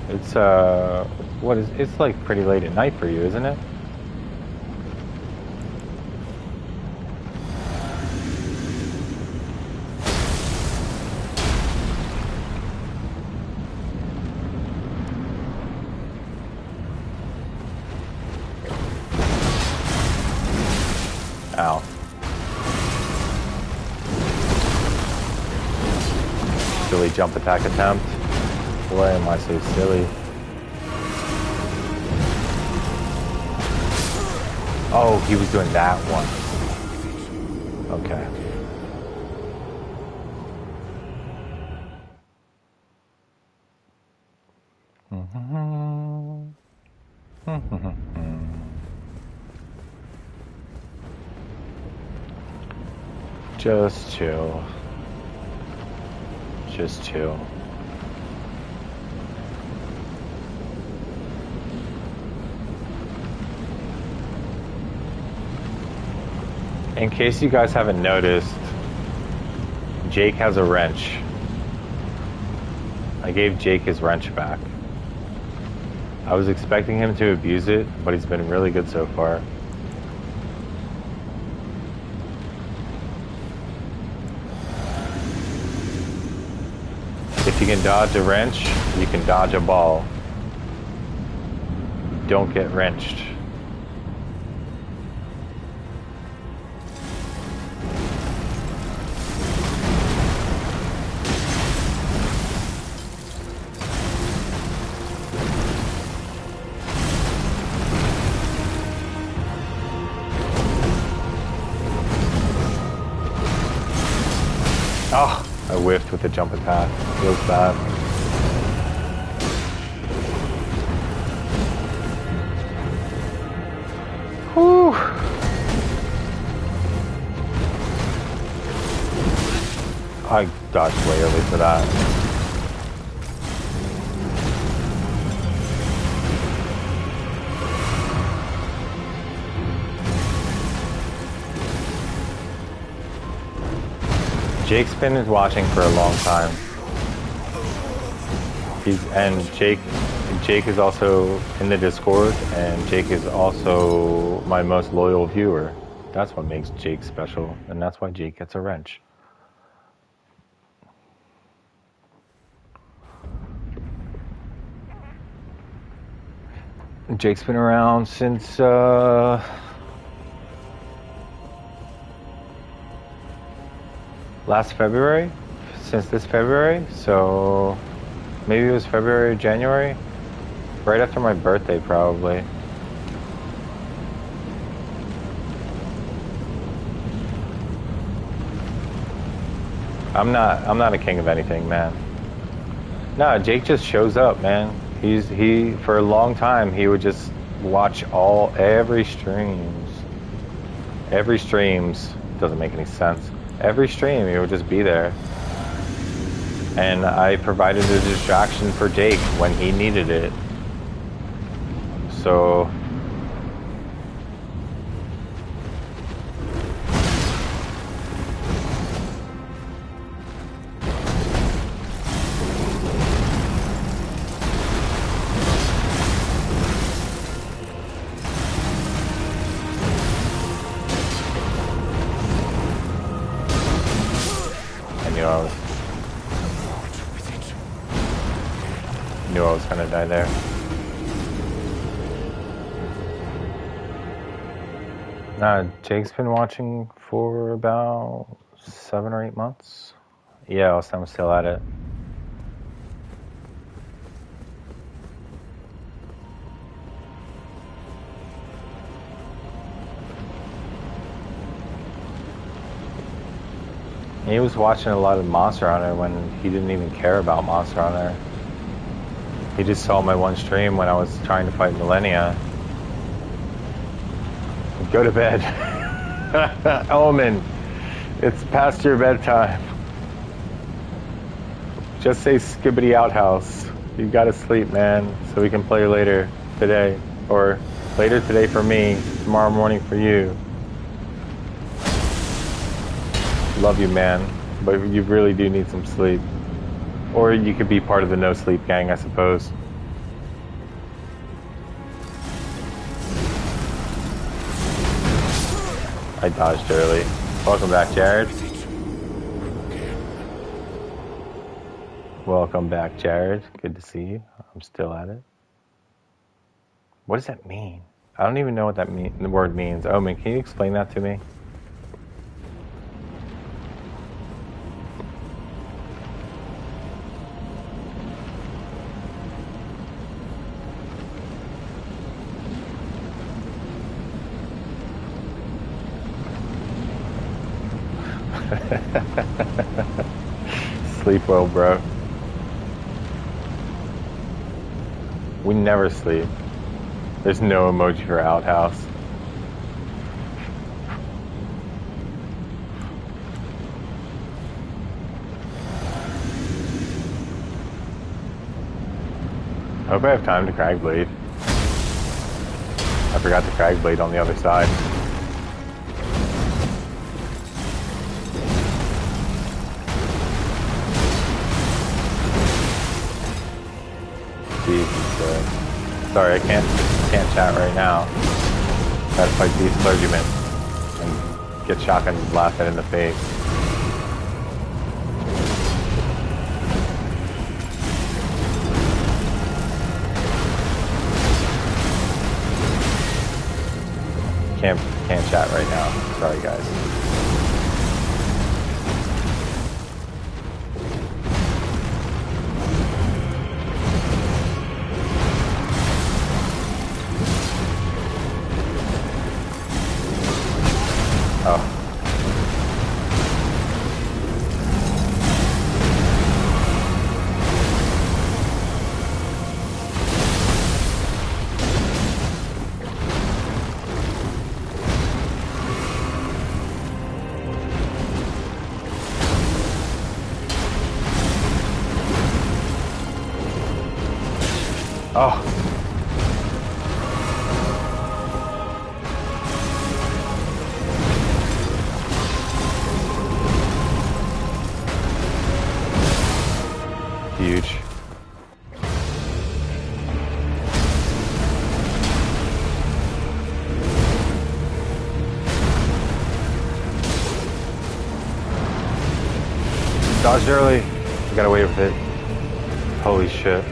It's what is it's like pretty late at night for you, isn't it? Ow. Silly jump attack attempt. Why am I so silly? Oh, he was doing that one. Okay. Just chill. Just chill. In case you guys haven't noticed, Jake has a wrench. I gave Jake his wrench back. I was expecting him to abuse it, but he's been really good so far. If you can dodge a wrench, you can dodge a ball. Don't get wrenched. Oh, I whiffed with the jump attack. Feels bad. Whew. I dodged way early for that. Jake's been watching for a long time. Jake is also in the Discord, and Jake is also my most loyal viewer. That's what makes Jake special, and that's why Jake gets a wrench. Jake's been around since last February, since this February, so maybe it was February or January, right after my birthday probably. I'm not a king of anything, man. No, Jake just shows up, man. He for a long time he would just watch every streams. Every streams doesn't make any sense. Every stream, he would just be there. And I provided a distraction for Jake when he needed it. So... guy there. Jake's been watching for about 7 or 8 months. Yeah, I'm still at it. He was watching a lot of Monster Hunter when he didn't even care about Monster Hunter. He just saw my one stream when I was trying to fight Millennia. Go to bed. Omen, it's past your bedtime. Just say Skibbity Outhouse. You gotta sleep, man, so we can play later today. Or later today for me, tomorrow morning for you. Love you, man, but you really do need some sleep. Or you could be part of the no sleep gang, I suppose. I dodged early. Welcome back, Jared. Welcome back, Jared. Good to see you. I'm still at it. What does that mean? I don't even know what that the word means. Omen, can you explain that to me? Sleep well, bro. We never sleep. There's no emoji for outhouse. I hope I have time to crag blade. I forgot to crag blade on the other side. Sorry, I can't chat right now. Gotta fight these clergymen and get shotgun blasted in the face. Can't chat right now. Sorry, guys. Huge. Dodged early. We got away with it. Holy shit.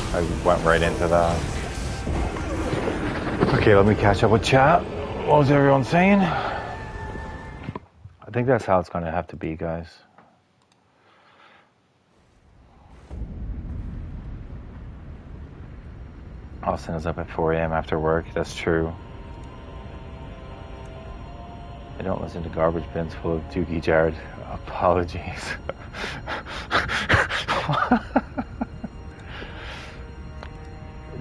I went right into that. Okay, let me catch up with chat. What was everyone saying? I think that's how it's gonna have to be, guys. Austin is up at 4 a.m. after work. That's true. I don't listen to garbage bins full of Dookie Jared. Apologies.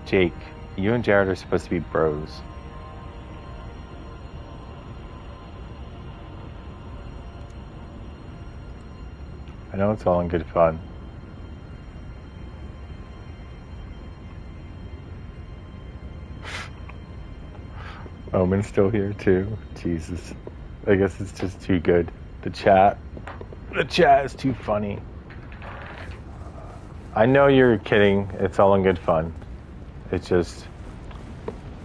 Jake, you and Jared are supposed to be bros. I know it's all in good fun. Omen's still here too. Jesus. I guess it's just too good. The chat is too funny. I know you're kidding. It's all in good fun. It's just...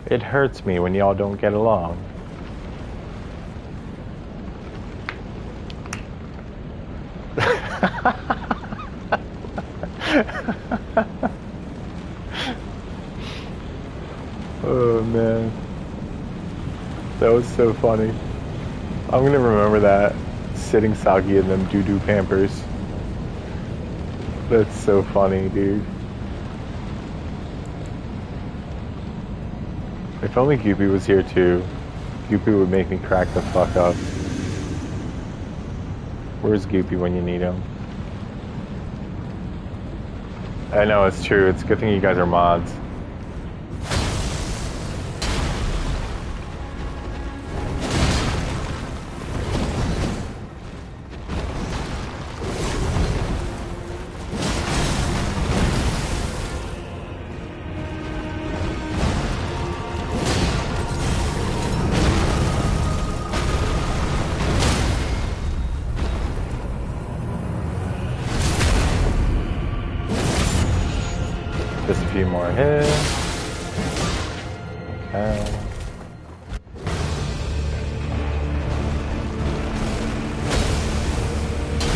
It hurts me when y'all don't get along. Oh man, that was so funny. I'm gonna remember that, sitting soggy in them doo-doo Pampers. That's so funny, dude. If only Goopy was here too. Goopy would make me crack the fuck up. Where's Goopy when you need him? I know, it's true. It's a good thing you guys are mods. Just a few more hits. Okay.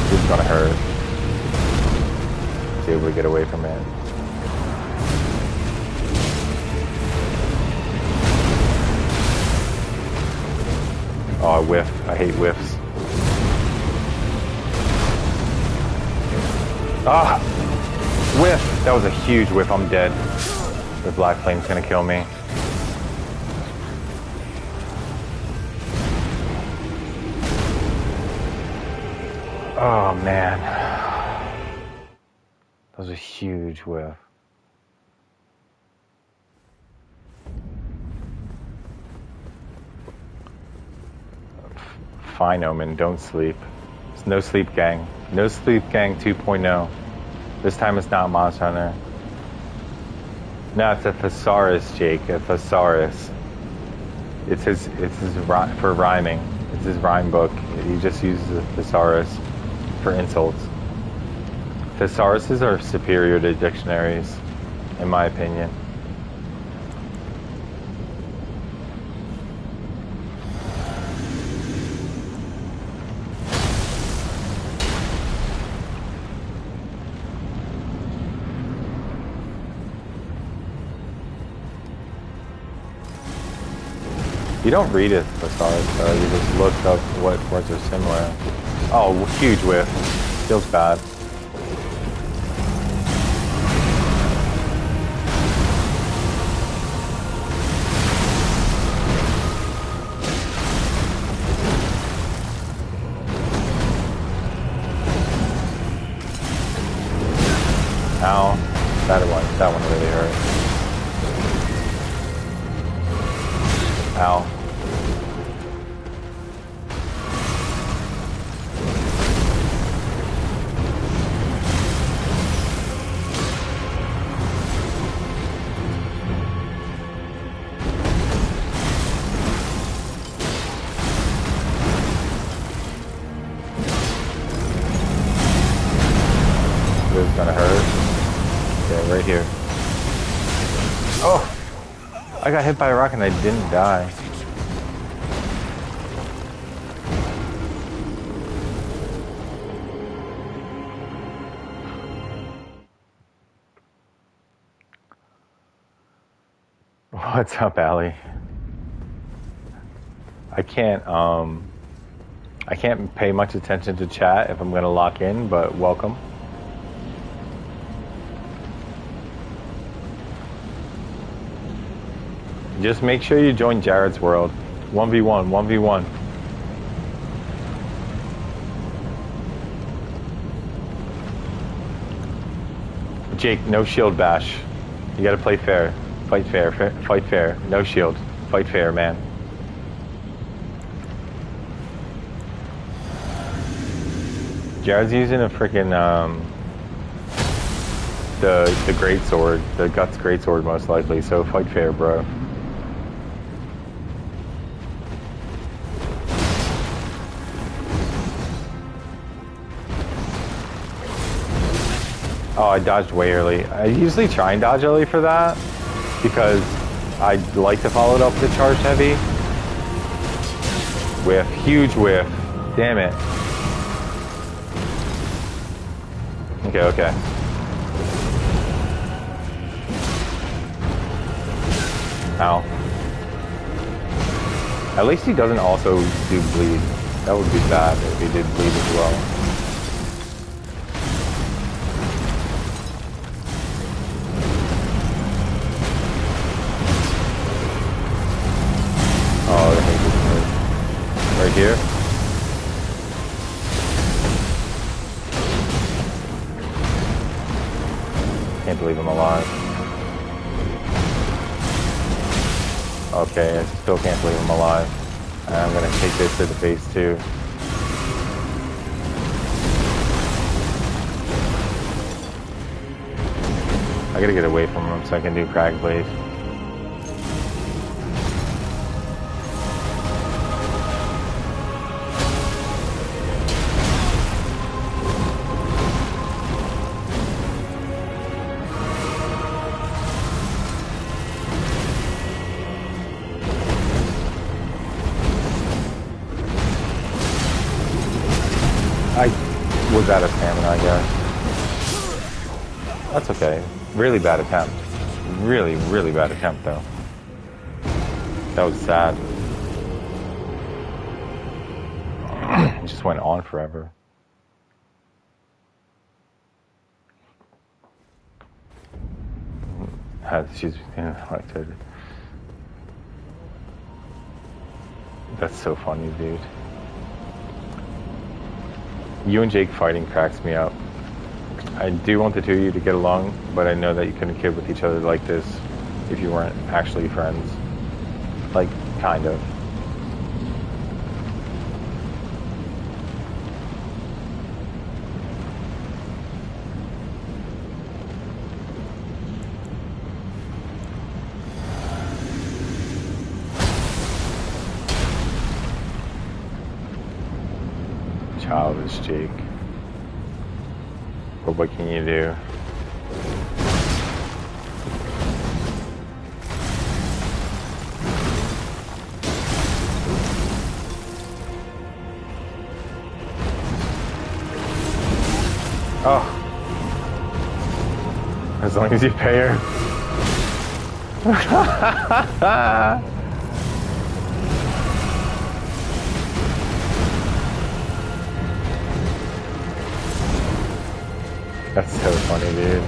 This is gonna hurt. See if we get away from it. Oh, I whiff. I hate whiffs. Ah! Whiff! That was a huge whiff. I'm dead. The black flame's gonna kill me. Oh man. That was a huge whiff. Fine, Omen. Don't sleep. It's No Sleep Gang. No Sleep Gang 2.0. This time it's not Monster Hunter. No, it's a thesaurus, Jake. A thesaurus. It's his for rhyming. It's his rhyme book. He just uses a thesaurus for insults. Thesauruses are superior to dictionaries, in my opinion. You don't read a thesaurus, though. You just look up what words are similar. Oh, huge whiff. Feels bad. Ow. That one really hurt. Ow. This is gonna hurt. Yeah, right here. Oh! I got hit by a rock and I didn't die. What's up, Allie? I can't pay much attention to chat if I'm gonna lock in, but welcome. Just make sure you join Jared's world. 1v1, 1v1. Jake, no shield bash. You gotta play fair. Fight fair, fight fair. No shield. Fight fair, man. Jared's using a freaking the great sword, the Guts great sword most likely. So fight fair, bro. Oh, I dodged way early. I usually try and dodge early for that because I like to follow it up with the charged heavy. Whiff, huge whiff. Damn it. Okay, okay. Ow. At least he doesn't also do bleed. That would be bad if he did bleed as well. Oh, I hate this move. Right here. Can't believe I'm alive. Okay, I still can't believe I'm alive. And I'm gonna take this to the face too. I gotta get away from him so I can do Crag Blade. I was out of stamina, I guess. That's okay. Really bad attempt. Really, really bad attempt, though. That was sad. It just went on forever. She's elected. That's so funny, dude. You and Jake fighting cracks me up. I do want the two of you to get along, but I know that you couldn't kid with each other like this if you weren't actually friends. Like, kind of. Childish Jake. But what can you do? Oh. As long as you pay her. That's so funny, dude.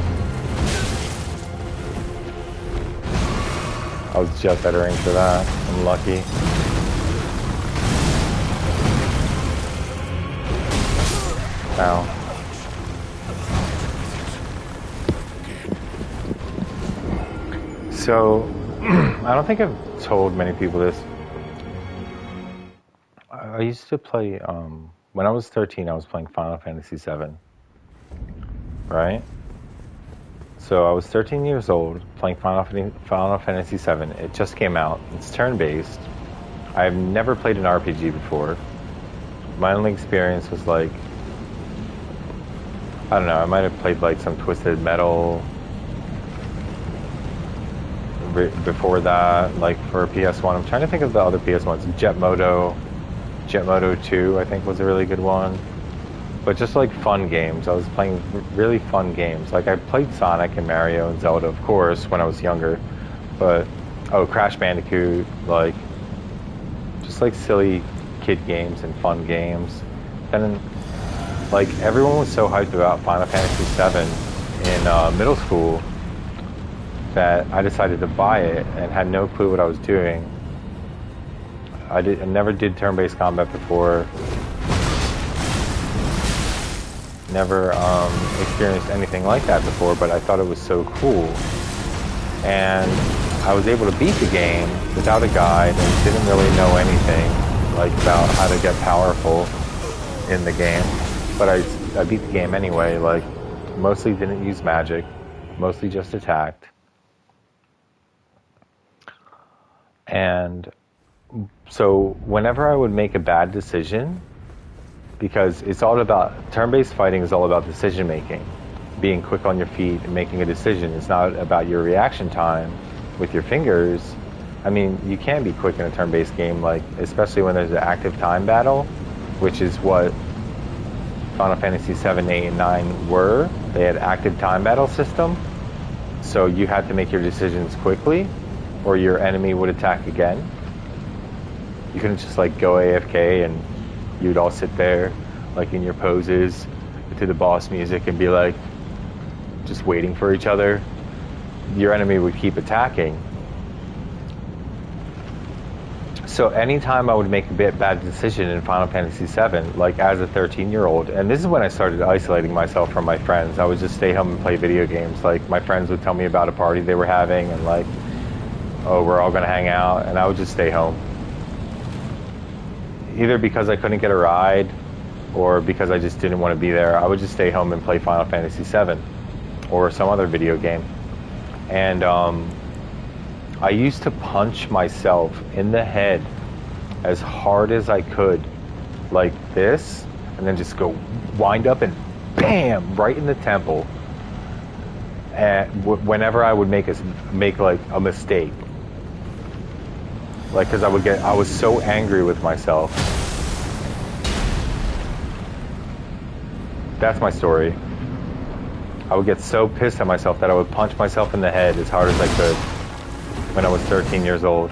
I was just at a range for that. I'm lucky. Ow. So, I don't think I've told many people this. I used to play, when I was 13, I was playing Final Fantasy VII. Right? So I was 13 years old playing Final Fantasy VII. It just came out. It's turn-based. I've never played an RPG before. My only experience was like, I don't know, I might have played like some Twisted Metal before that, like for PS1. I'm trying to think of the other PS1s. Jetmoto 2, I think, was a really good one. But just like fun games. I was playing really fun games. Like I played Sonic and Mario and Zelda, of course, when I was younger. But, Crash Bandicoot, like, just like silly kid games and fun games. And like everyone was so hyped about Final Fantasy VII in middle school that I decided to buy it and had no clue what I was doing. I never did turn-based combat before. Never experienced anything like that before, but I thought it was so cool. And I was able to beat the game without a guide and didn't really know anything like about how to get powerful in the game. But I beat the game anyway, like mostly didn't use magic, mostly just attacked. And so whenever I would make a bad decision, because it's all about, turn-based fighting is all about decision making. being quick on your feet and making a decision. It's not about your reaction time with your fingers. I mean, you can be quick in a turn-based game, like especially when there's an active time battle, which is what Final Fantasy 7, 8, and 9 were. They had active time battle system, so you had to make your decisions quickly, or your enemy would attack again. You couldn't just like go AFK and you'd all sit there, like in your poses, to the boss music and be like, just waiting for each other. Your enemy would keep attacking. So anytime I would make a bad decision in Final Fantasy VII, like as a 13-year-old, and this is when I started isolating myself from my friends. I would just stay home and play video games. Like my friends would tell me about a party they were having and like, oh, we're all gonna hang out, and I would just stay home. Either because I couldn't get a ride or because I just didn't want to be there, I would just stay home and play Final Fantasy VII or some other video game. And I used to punch myself in the head as hard as I could, like this, and then just go wind up and bam, right in the temple. And whenever I would make like a mistake, like because I was so angry with myself. That's my story. I would get so pissed at myself that I would punch myself in the head as hard as I could when I was 13 years old.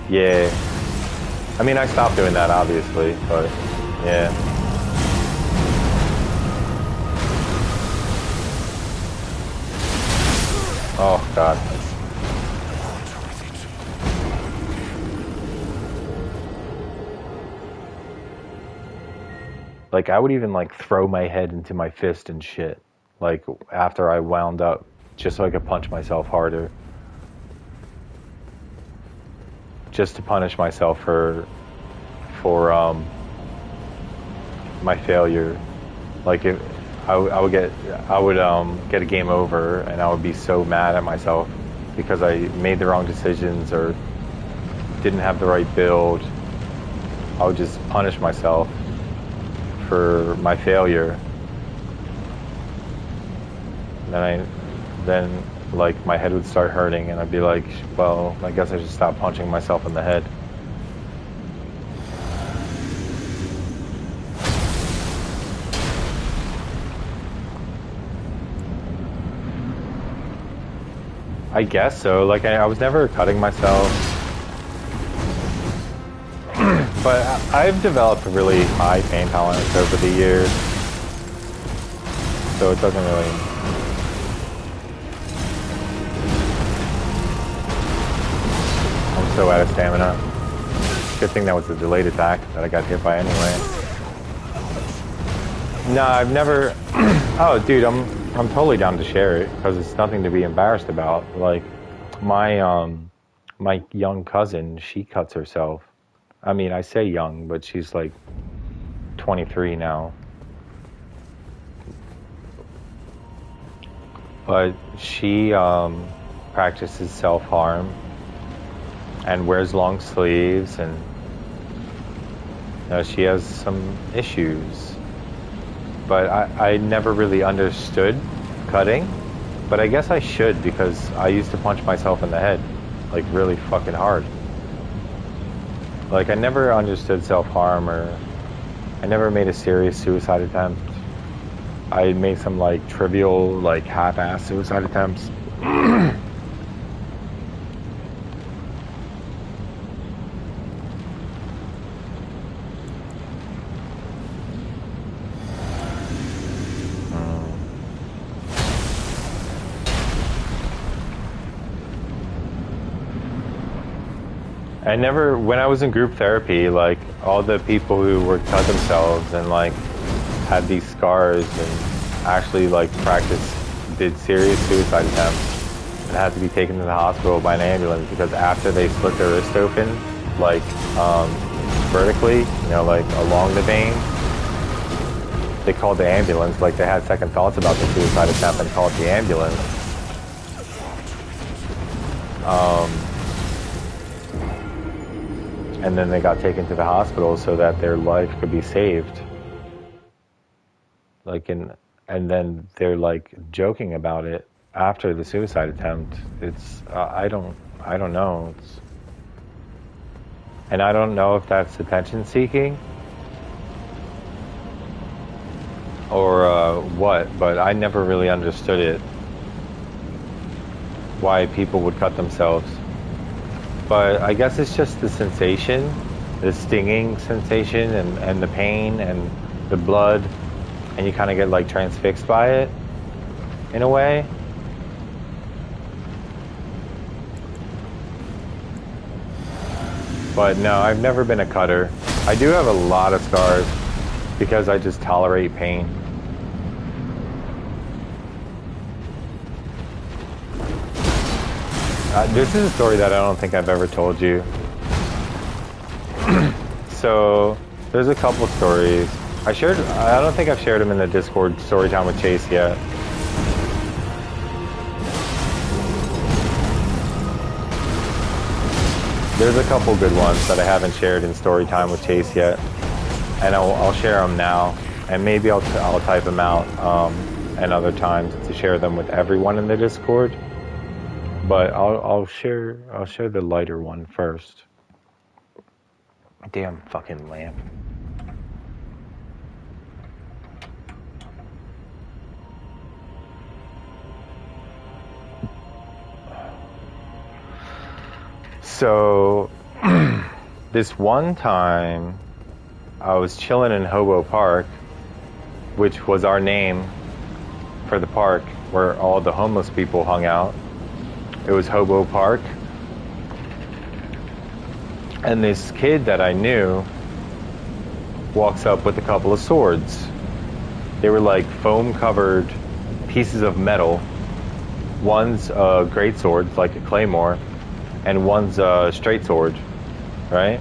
Yeah. I mean, I stopped doing that, obviously, but yeah. Oh, God. Like, I would even, like, throw my head into my fist and shit. Like, after I wound up, just so I could punch myself harder. Just to punish myself for my failure. Like, if I would get a game over, and I would be so mad at myself because I made the wrong decisions or didn't have the right build. I would just punish myself for my failure. Then like my head would start hurting, and I'd be like, well, I guess I should stop punching myself in the head. I guess so. Like I was never cutting myself. But I've developed a really high pain tolerance over the years, so it doesn't really... I'm so out of stamina. Good thing that was a delayed attack that I got hit by anyway. No, I've never... Oh, dude, I'm totally down to share it, because it's nothing to be embarrassed about. Like, my young cousin, she cuts herself. I mean, I say young, but she's like 23 now. But she practices self-harm and wears long sleeves, and she has some issues. But I never really understood cutting, but I guess I should, because I used to punch myself in the head, like really fucking hard. Like, I never understood self-harm, or I never made a serious suicide attempt. I made some, like, trivial, like, half-ass suicide attempts. I never, when I was in group therapy, like, all the people who were cut themselves and, like, had these scars and actually, like, did serious suicide attempts and had to be taken to the hospital by an ambulance, because after they split their wrist open, like, vertically, like, along the vein, they called the ambulance. Like, they had second thoughts about the suicide attempt and called the ambulance. and then they got taken to the hospital so that their life could be saved. And then they're like joking about it after the suicide attempt. It's I don't know. And I don't know if that's attention seeking or what, but I never really understood it. Why people would cut themselves. But I guess it's just the sensation, the stinging sensation and the pain and the blood, and you kind of get like transfixed by it in a way. But no, I've never been a cutter. I do have a lot of scars because I just tolerate pain. This is a story that I don't think I've ever told you. So there's a couple stories. I don't think I've shared them in the Discord Storytime with Chase yet. There's a couple good ones that I haven't shared in Storytime with Chase yet, and I'll share them now, and maybe I'll type them out and other times to share them with everyone in the Discord. But I'll share the lighter one first. Damn fucking lamp. So this one time I was chilling in Hobo Park, which was our name for the park where all the homeless people hung out. It was Hobo Park. And this kid that I knew walks up with a couple of swords. They were like foam covered pieces of metal. One's a great sword, like a claymore, and one's a straight sword, right?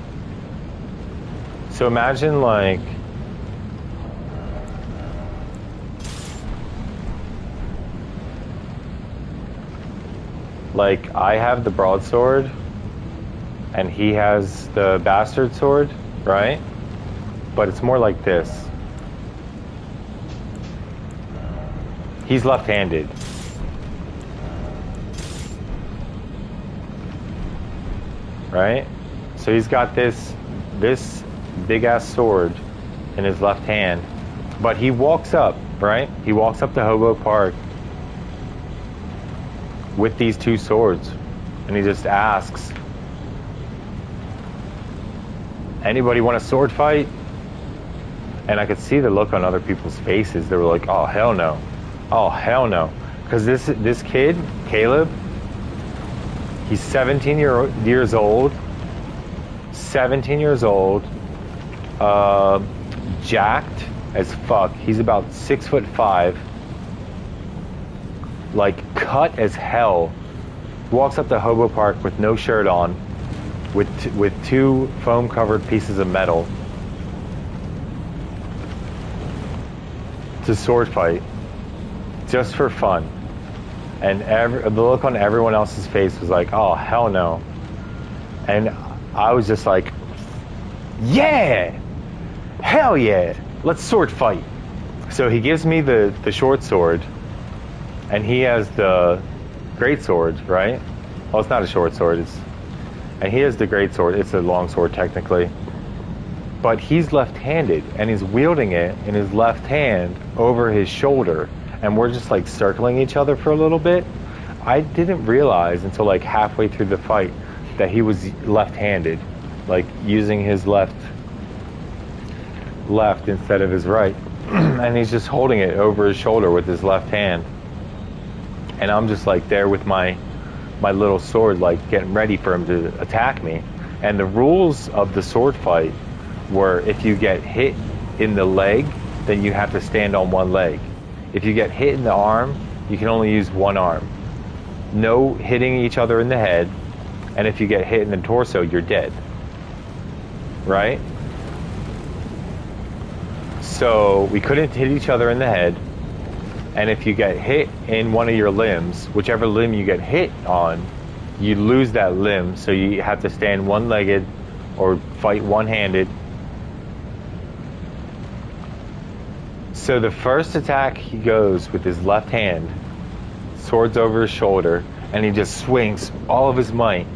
So imagine like I have the broadsword and he has the bastard sword, right? But it's more like this. He's left-handed. Right? So he's got this big ass sword in his left hand, but he walks up, right? He walks up to Hobo Park with these two swords, and he just asks, anybody want a sword fight? And I could see the look on other people's faces. They were like, oh hell no, oh hell no, because this kid Caleb, he's 17 years old, 17 years old, jacked as fuck. He's about 6'5", like cut as hell. Walks up to Hobo Park with no shirt on, with two foam covered pieces of metal to sword fight, just for fun. And the look on everyone else's face was like, oh hell no. And I was just like, yeah, hell yeah, let's sword fight. So he gives me the short sword, and he has the great sword, right? Well, it's not a short sword, and he has the great sword. It's a long sword technically, but he's left-handed and he's wielding it in his left hand over his shoulder, and we're just like circling each other for a little bit. I didn't realize until like halfway through the fight that he was left-handed, like using his left instead of his right. And he's just holding it over his shoulder with his left hand, and I'm just like there with my little sword, like getting ready for him to attack me. And the rules of the sword fight were, if you get hit in the leg, then you have to stand on one leg. If you get hit in the arm, you can only use one arm. No hitting each other in the head, and if you get hit in the torso, you're dead. Right? So we couldn't hit each other in the head, and if you get hit in one of your limbs, whichever limb you get hit on, you lose that limb, so you have to stand one-legged or fight one-handed. So the first attack, he goes with his left hand, swords over his shoulder, and he just swings all of his might.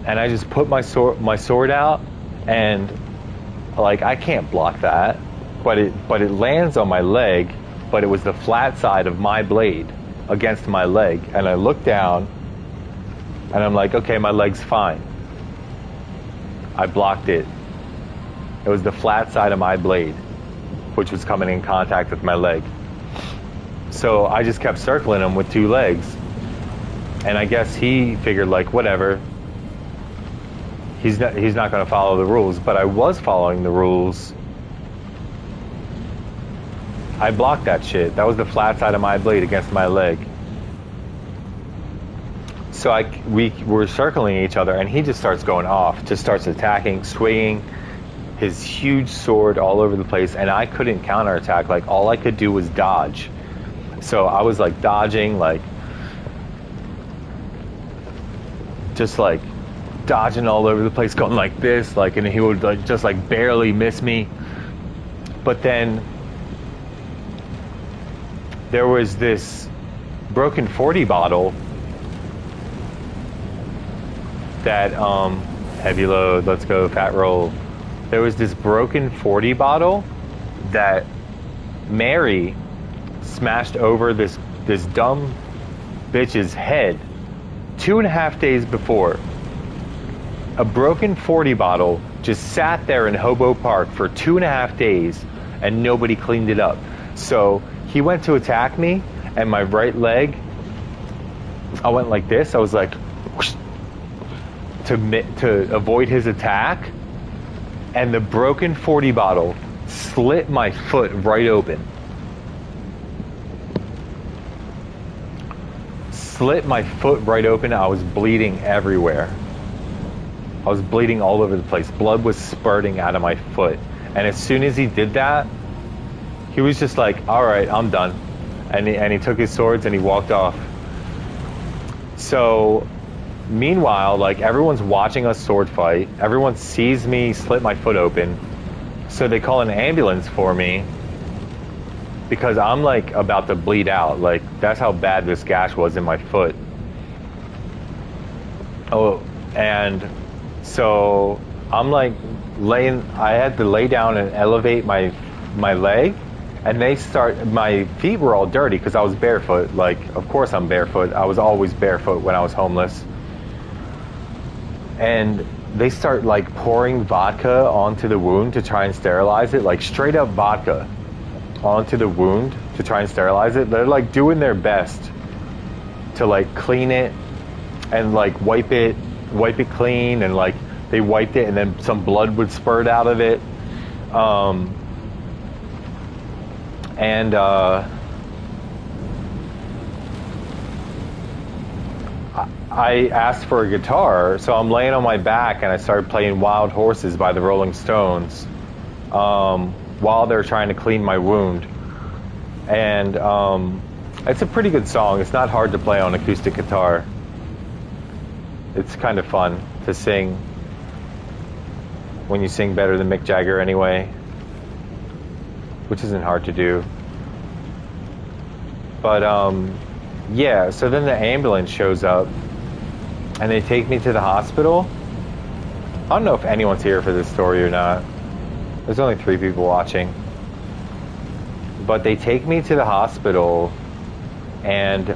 And I just put my sword out, and like I can't block that, but it lands on my leg, but it was the flat side of my blade against my leg, and I look down, and I'm like, okay, my leg's fine. I blocked it. It was the flat side of my blade, which was coming in contact with my leg. So I just kept circling him with two legs, and I guess he figured like, whatever. He's not going to follow the rules, but I was following the rules. I blocked that shit. That was the flat side of my blade against my leg. So we were circling each other, and he just starts going off, just starts attacking, swinging his huge sword all over the place, and I couldn't counterattack. Like, all I could do was dodge. So I was like dodging, like just like dodging all over the place, going like this, like, and he would like just like barely miss me. But then there was this broken 40 bottle that heavy load, let's go, fat roll. There was this broken 40 bottle that Mary smashed over this dumb bitch's head 2.5 days before. A broken 40 bottle just sat there in Hobo Park for 2.5 days, and nobody cleaned it up. So he went to attack me, and my right leg, I went like this. I was like, whoosh, to avoid his attack, and the broken 40 bottle slit my foot right open. Slit my foot right open. I was bleeding everywhere. I was bleeding all over the place. Blood was spurting out of my foot. And as soon as he did that, he was just like, all right, I'm done. And he took his swords and he walked off. So meanwhile, like, everyone's watching us sword fight. Everyone sees me slit my foot open. So they call an ambulance for me because I'm like about to bleed out. Like, that's how bad this gash was in my foot. Oh, and so I'm like I had to lay down and elevate my leg, and my feet were all dirty because I was barefoot. Like, of course I'm barefoot. I was always barefoot when I was homeless. And they start like pouring vodka onto the wound to try and sterilize it, like straight up vodka onto the wound to try and sterilize it. They're like doing their best to like clean it and like wipe it clean, and like they wiped it and then some blood would spurt out of it. I asked for a guitar, so I'm laying on my back and I started playing Wild Horses by the Rolling Stones while they're trying to clean my wound. And it's a pretty good song. It's not hard to play on acoustic guitar. It's kind of fun to sing when you sing better than Mick Jagger anyway, which isn't hard to do. But yeah, so then the ambulance shows up and they take me to the hospital. I don't know if anyone's here for this story or not. There's only 3 people watching. But they take me to the hospital, and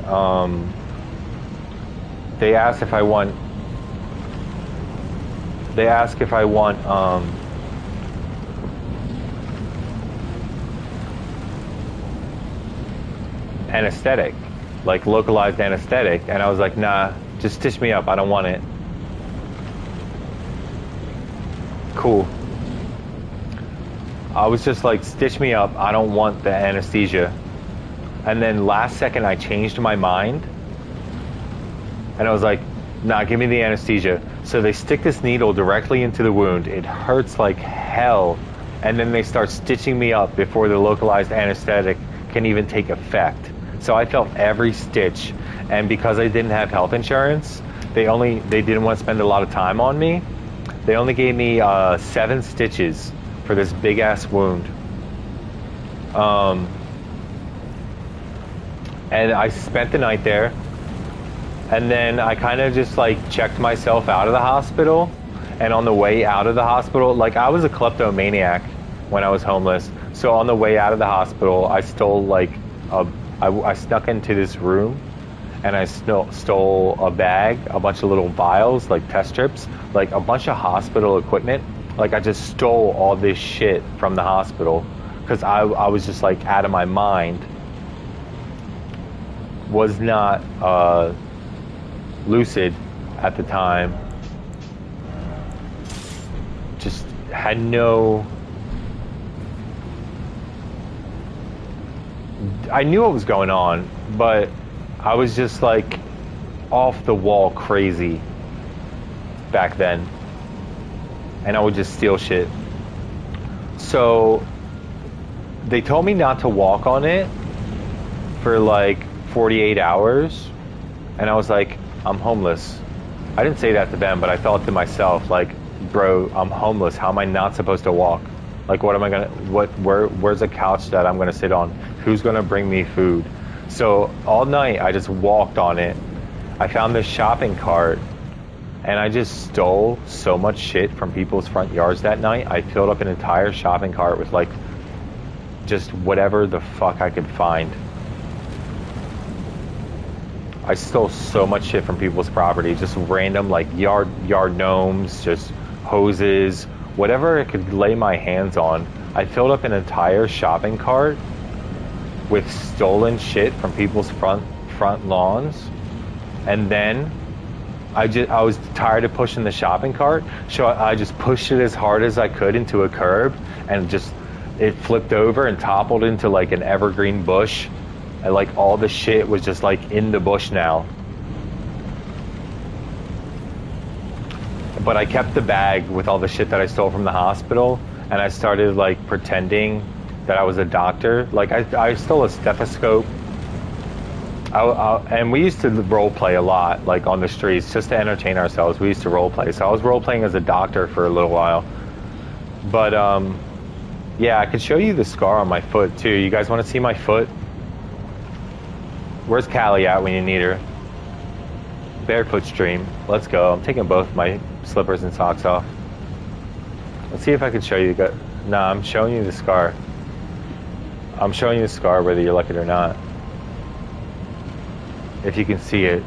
they ask if I want anesthetic, like localized anesthetic, and I was like, nah, just stitch me up, I don't want it. Cool. I was just like, stitch me up, I don't want the anesthesia. And then last second I changed my mind, and I was like, nah, give me the anesthesia. So they stick this needle directly into the wound. It hurts like hell, and then they start stitching me up before the localized anesthetic can even take effect. So I felt every stitch, and because I didn't have health insurance, they didn't want to spend a lot of time on me. They only gave me 7 stitches for this big ass wound. And I spent the night there. And then I kind of just like checked myself out of the hospital. And on the way out of the hospital, like I was a kleptomaniac when I was homeless. So on the way out of the hospital, I stole like I snuck into this room and I stole a bag, a bunch of little vials, like test strips, like a bunch of hospital equipment. Like I just stole all this shit from the hospital because I was just like out of my mind. Was not lucid at the time. Just had no... I knew what was going on, but I was just like off the wall crazy back then. And I would just steal shit. So they told me not to walk on it for like 48 hours. And I was like, I'm homeless. I didn't say that to them, but I thought to myself, like, bro, I'm homeless. How am I not supposed to walk? Like, what am I gonna, where's a couch that I'm gonna sit on? Who's gonna bring me food? So all night I just walked on it. I found this shopping cart and I just stole so much shit from people's front yards that night. I filled up an entire shopping cart with like just whatever the fuck I could find. I stole so much shit from people's property, just random like yard gnomes, just hoses, whatever I could lay my hands on. I filled up an entire shopping cart with stolen shit from people's front lawns, and then I was tired of pushing the shopping cart, so I just pushed it as hard as I could into a curb, and just it flipped over and toppled into like an evergreen bush. And like all the shit was just like in the bush now. But I kept the bag with all the shit that I stole from the hospital, and I started like pretending that I was a doctor. Like I stole a stethoscope. And we used to role play a lot, like on the streets, just to entertain ourselves. We used to role play. So I was role playing as a doctor for a little while. But yeah, I could show you the scar on my foot too. You guys want to see my foot? Where's Callie at when you need her? Barefoot stream. Let's go. I'm taking both my slippers and socks off. Let's see if I can show you. Nah, I'm showing you the scar. I'm showing you the scar whether you like it or not. If you can see it.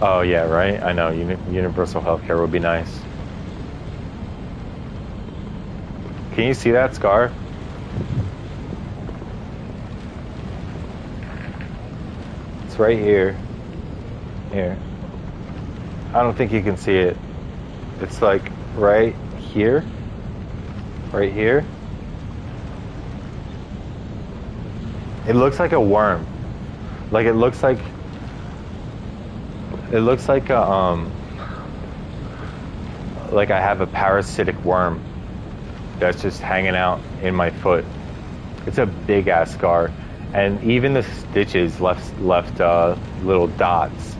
Oh yeah, right? I know. Universal healthcare would be nice. Can you see that scar? It's right here. Here. I don't think you can see it. It's like right here. Right here. It looks like a worm. Like it looks like a like I have a parasitic worm that's just hanging out in my foot. It's a big ass scar, and even the stitches left little dots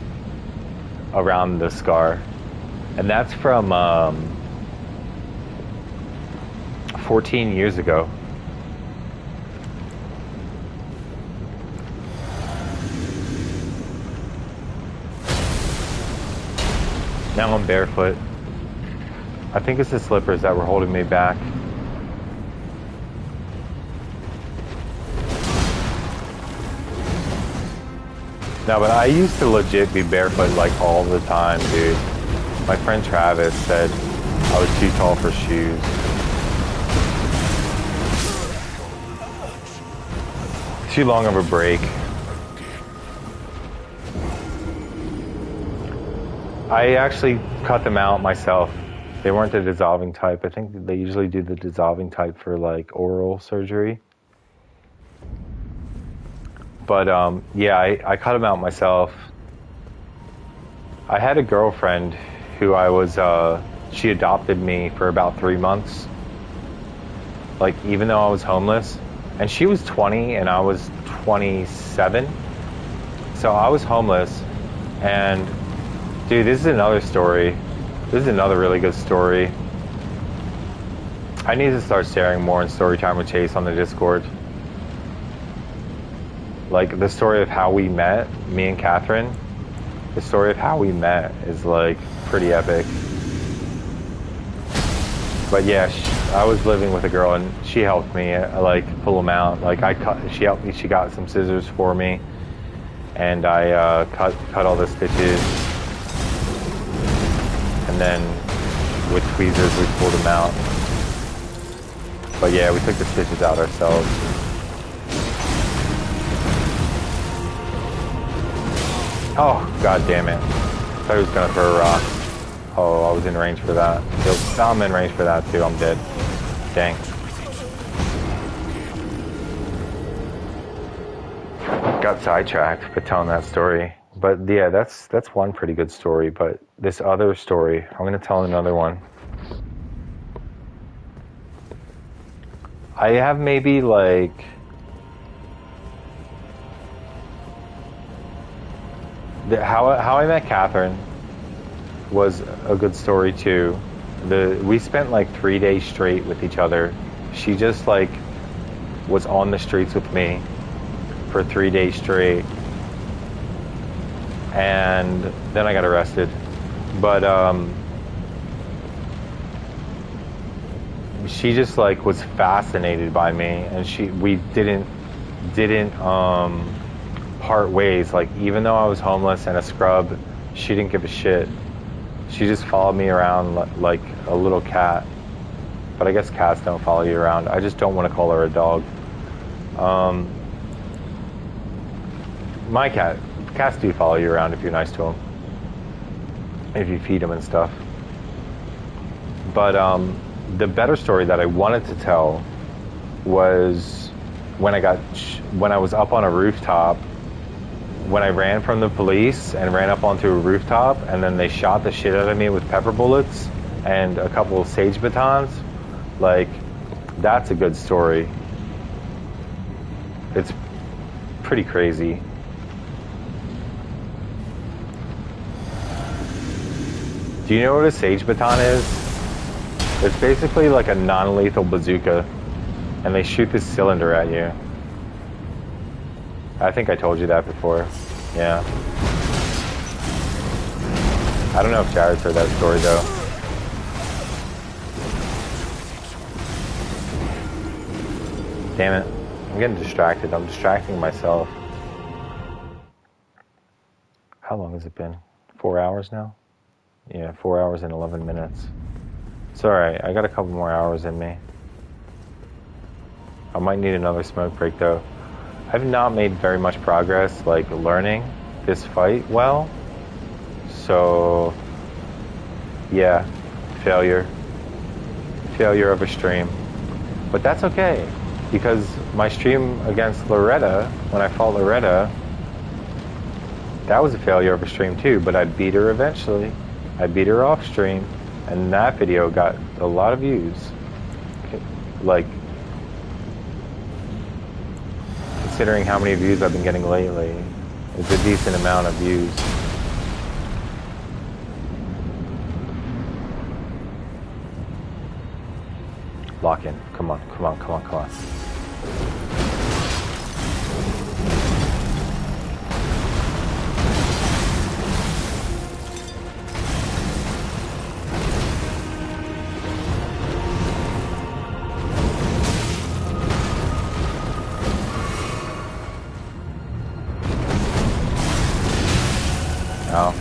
around the scar, and that's from 14 years ago. Now I'm barefoot. I think it's the slippers that were holding me back. No, but I used to legit be barefoot like all the time, dude. My friend Travis said I was too tall for shoes. Too long of a break. I actually cut them out myself. They weren't the dissolving type. I think they usually do the dissolving type for like oral surgery. But yeah, I cut them out myself. I had a girlfriend who she adopted me for about 3 months. Like, even though I was homeless. And she was 20 and I was 27. So I was homeless, and dude, this is another story. This is another really good story. I need to start sharing more in Storytime with Chase on the Discord. Like, the story of how we met, me and Catherine, the story of how we met is, like, pretty epic. But yeah, I was living with a girl, and she helped me, like, pull them out. Like, she helped me, she got some scissors for me, and I cut all the stitches. And then, with tweezers, we pulled them out. But yeah, we took the stitches out ourselves. Oh, god damn it. I thought he was gonna throw a rock. Oh, I was in range for that. I'm in range for that too, I'm dead. Dang. Got sidetracked for telling that story. But yeah, that's one pretty good story. But this other story, I'm gonna tell another one. I have maybe like how I met Catherine was a good story too. We spent like 3 days straight with each other. She just like was on the streets with me for 3 days straight, and then I got arrested. But she just like was fascinated by me, and we didn't part ways. Like, even though I was homeless and a scrub, she didn't give a shit. She just followed me around like a little cat. But I guess cats don't follow you around. I just don't want to call her a dog. My cats do follow you around if you're nice to them, if you feed them and stuff. But the better story that I wanted to tell was when I was up on a rooftop, when I ran from the police and ran up onto a rooftop, and then they shot the shit out of me with pepper bullets and a couple of sage batons. Like, that's a good story. It's pretty crazy. Do you know what a sage baton is? It's basically like a non-lethal bazooka, and they shoot this cylinder at you. I think I told you that before. Yeah. I don't know if Jared's heard that story though. Damn it. I'm getting distracted. I'm distracting myself. How long has it been? 4 hours now? Yeah, 4 hours and 11 minutes. It's alright. I got a couple more hours in me. I might need another smoke break though. I've not made very much progress, like, learning this fight well. So, yeah, failure. Failure of a stream. But that's okay, because my stream against Loretta, when I fought Loretta, that was a failure of a stream too, but I beat her eventually. I beat her off stream, and that video got a lot of views. Like, considering how many views I've been getting lately, it's a decent amount of views. Lock in. Come on, come on, come on, come on. Oh.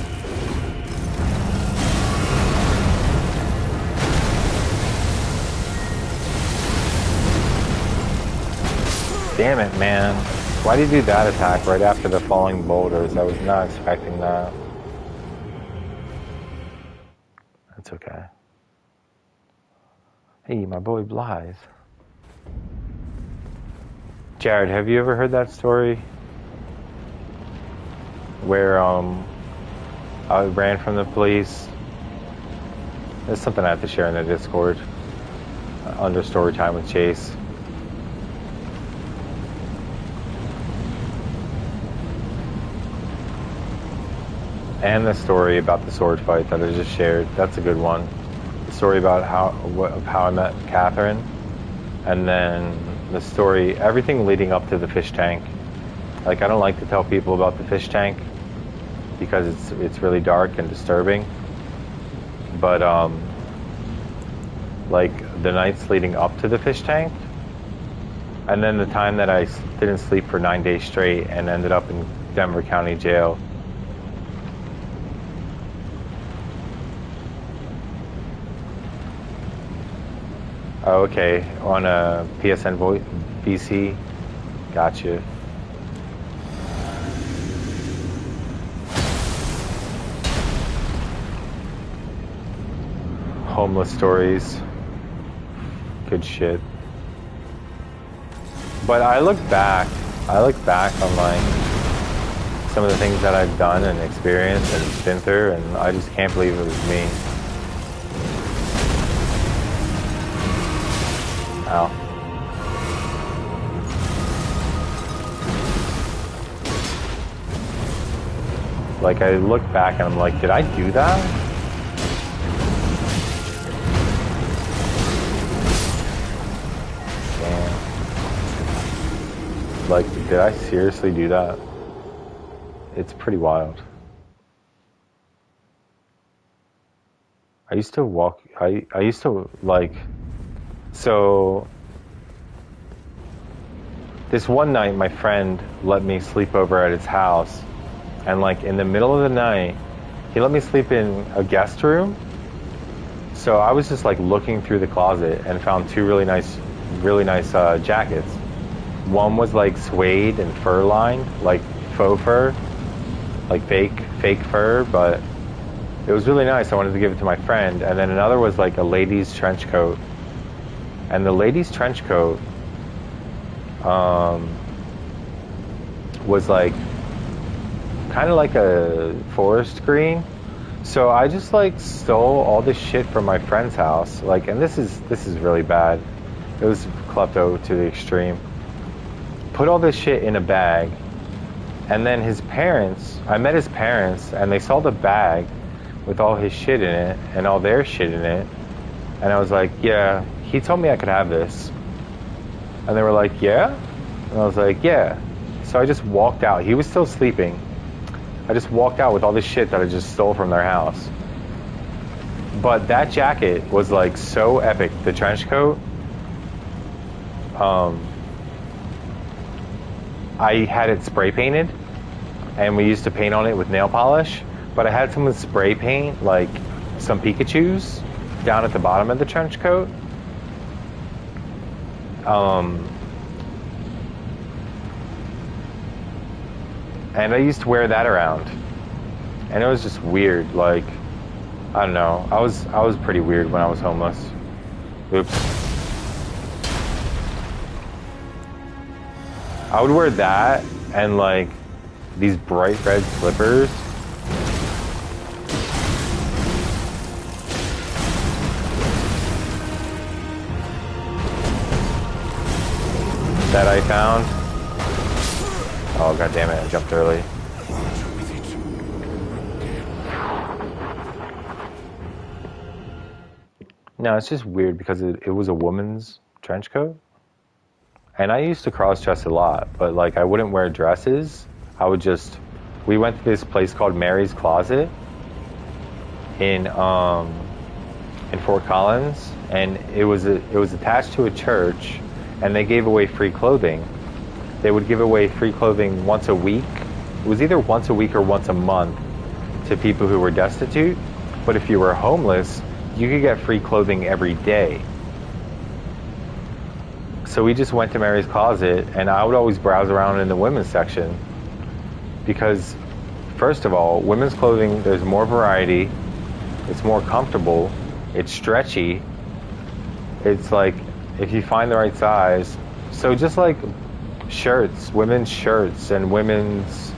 Damn it, man. Why did you do that attack right after the falling boulders? I was not expecting that. That's okay. Hey, my boy Blythe. Jared, have you ever heard that story? Where, I ran from the police. There's something I have to share in the Discord. Under Storytime with Chase. And the story about the sword fight that I just shared. That's a good one. The story about how I met Catherine. And then the story, everything leading up to the fish tank. Like, I don't like to tell people about the fish tank because it's really dark and disturbing. But like the nights leading up to the fish tank, and then the time that I didn't sleep for 9 days straight and ended up in Denver County Jail. Oh, okay, on a PSN VC. Gotcha. Homeless stories. Good shit. But I look back on like some of the things that I've done and experienced and been through, and I just can't believe it was me. Ow. Like, I look back and I'm like, did I do that? Like, did I seriously do that? It's pretty wild. I used to walk, I used to, like, so this one night my friend let me sleep over at his house, and like in the middle of the night, he let me sleep in a guest room. So I was just like looking through the closet and found two really nice jackets. One was like suede and fur lined, like faux fur, like fake fur, but it was really nice. I wanted to give it to my friend. And then another was like a lady's trench coat. And the lady's trench coat was like kind of like a forest green. So I just like stole all this shit from my friend's house. Like, and this is really bad. It was klepto to the extreme. Put all this shit in a bag, and then his parents, I met his parents, and they saw the bag with all his shit in it and all their shit in it, and I was like, yeah, he told me I could have this. And they were like, yeah? And I was like, yeah. So I just walked out. He was still sleeping. I just walked out with all this shit that I just stole from their house. But that jacket was like so epic. The trench coat, I had it spray painted, and we used to paint on it with nail polish, but I had someone spray paint like some Pikachus down at the bottom of the trench coat. And I used to wear that around, and it was just weird. Like, I don't know, I was pretty weird when I was homeless. Oops. I would wear that and like these bright red slippers. That I found. Oh, god damn it, I jumped early. No, it's just weird because it was a woman's trench coat. And I used to cross-dress a lot, but like I wouldn't wear dresses. I would just, we went to this place called Mary's Closet in Fort Collins, and it was attached to a church, and they gave away free clothing. They would give away free clothing once a week. It was either once a week or once a month to people who were destitute. But if you were homeless, you could get free clothing every day. So we just went to Mary's Closet, and I would always browse around in the women's section because, first of all, women's clothing, there's more variety, it's more comfortable, it's stretchy, it's like, if you find the right size, so just like shirts, women's shirts and women's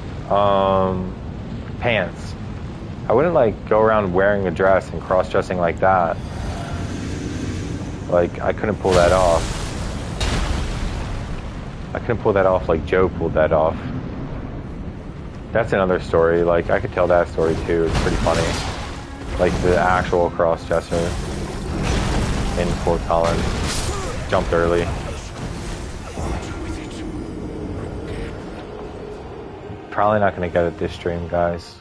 pants. I wouldn't like go around wearing a dress and cross-dressing like that. Like, I couldn't pull that off. I couldn't pull that off like Joe pulled that off. That's another story. Like, I could tell that story too. It's pretty funny. Like, the actual cross-dresser in Fort Collins jumped early. Probably not going to get it this stream, guys.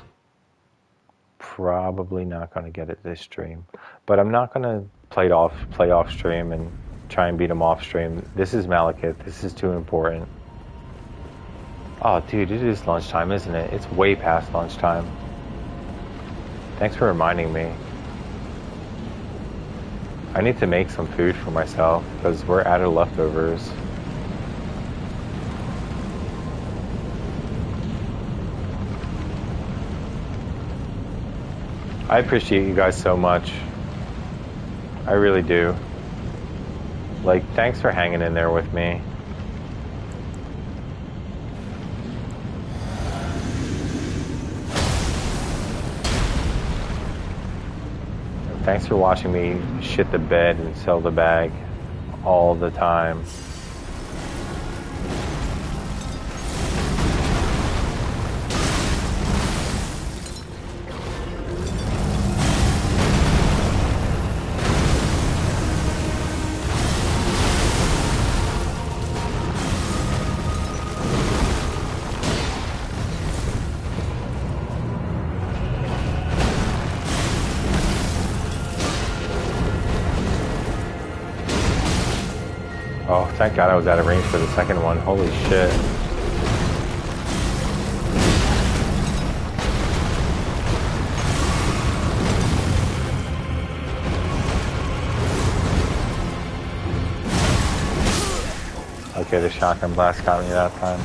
Probably not going to get it this stream. But I'm not going to play off stream and try and beat him off stream. This is Maliketh. This is too important. Oh, dude, it is lunchtime, isn't it? It's way past lunchtime. Thanks for reminding me. I need to make some food for myself because we're out of leftovers. I appreciate you guys so much. I really do. Like, thanks for hanging in there with me. Thanks for watching me shit the bed and sell the bag all the time. Oh, thank God I was out of range for the second one. Holy shit. Okay, the shotgun blast got me that time.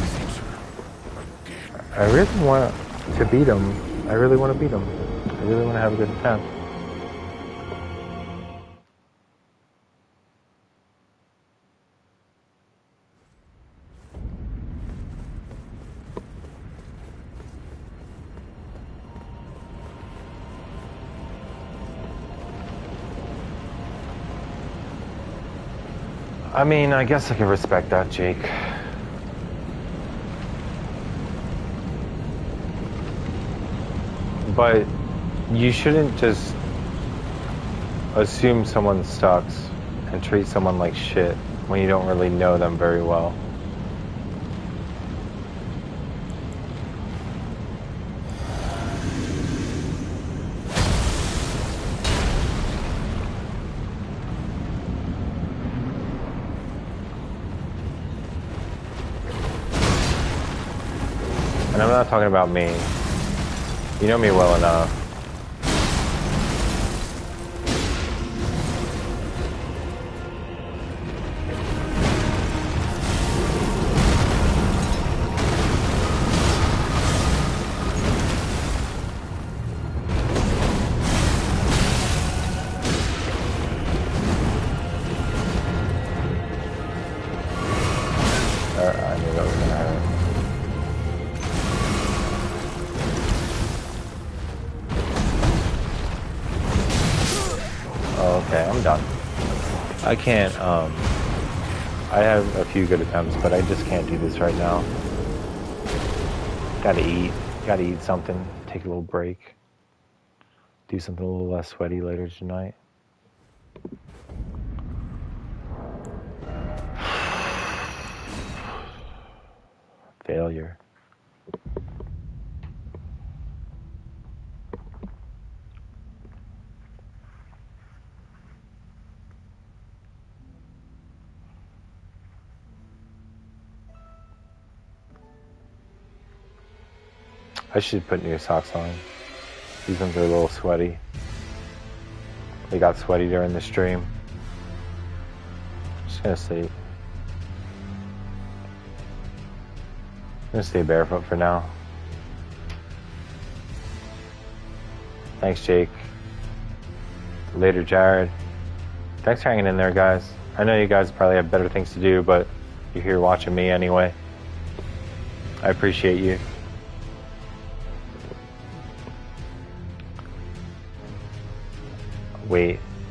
I really want to beat him. I really want to beat him. I really want to have a good attempt. I mean, I guess I can respect that, Jake. But you shouldn't just assume someone sucks and treat someone like shit when you don't really know them very well. And I'm not talking about me. You know me well enough. I knew that was gonna happen. Okay, I'm done. I can't, I have a few good attempts, but I just can't do this right now. Gotta eat something, take a little break. Do something a little less sweaty later tonight. Failure. I should put new socks on. These ones are a little sweaty. They got sweaty during the stream. Just gonna sleep. I'm gonna stay barefoot for now. Thanks, Jake. Later, Jared. Thanks for hanging in there, guys. I know you guys probably have better things to do, but you're here watching me anyway. I appreciate you.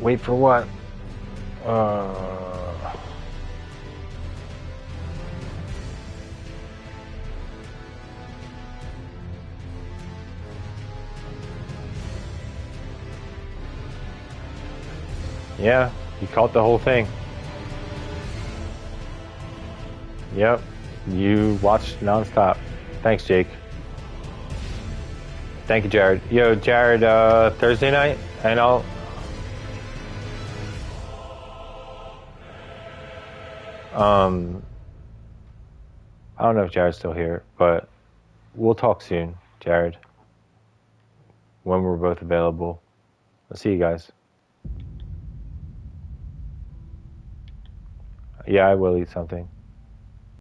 Wait for what? Yeah, you caught the whole thing. Yep, you watched nonstop. Thanks, Jake. Thank you, Jared. Yo, Jared, Thursday night, and I don't know if Jared's still here, but we'll talk soon, Jared, when we're both available. I'll see you guys. Yeah, I will eat something.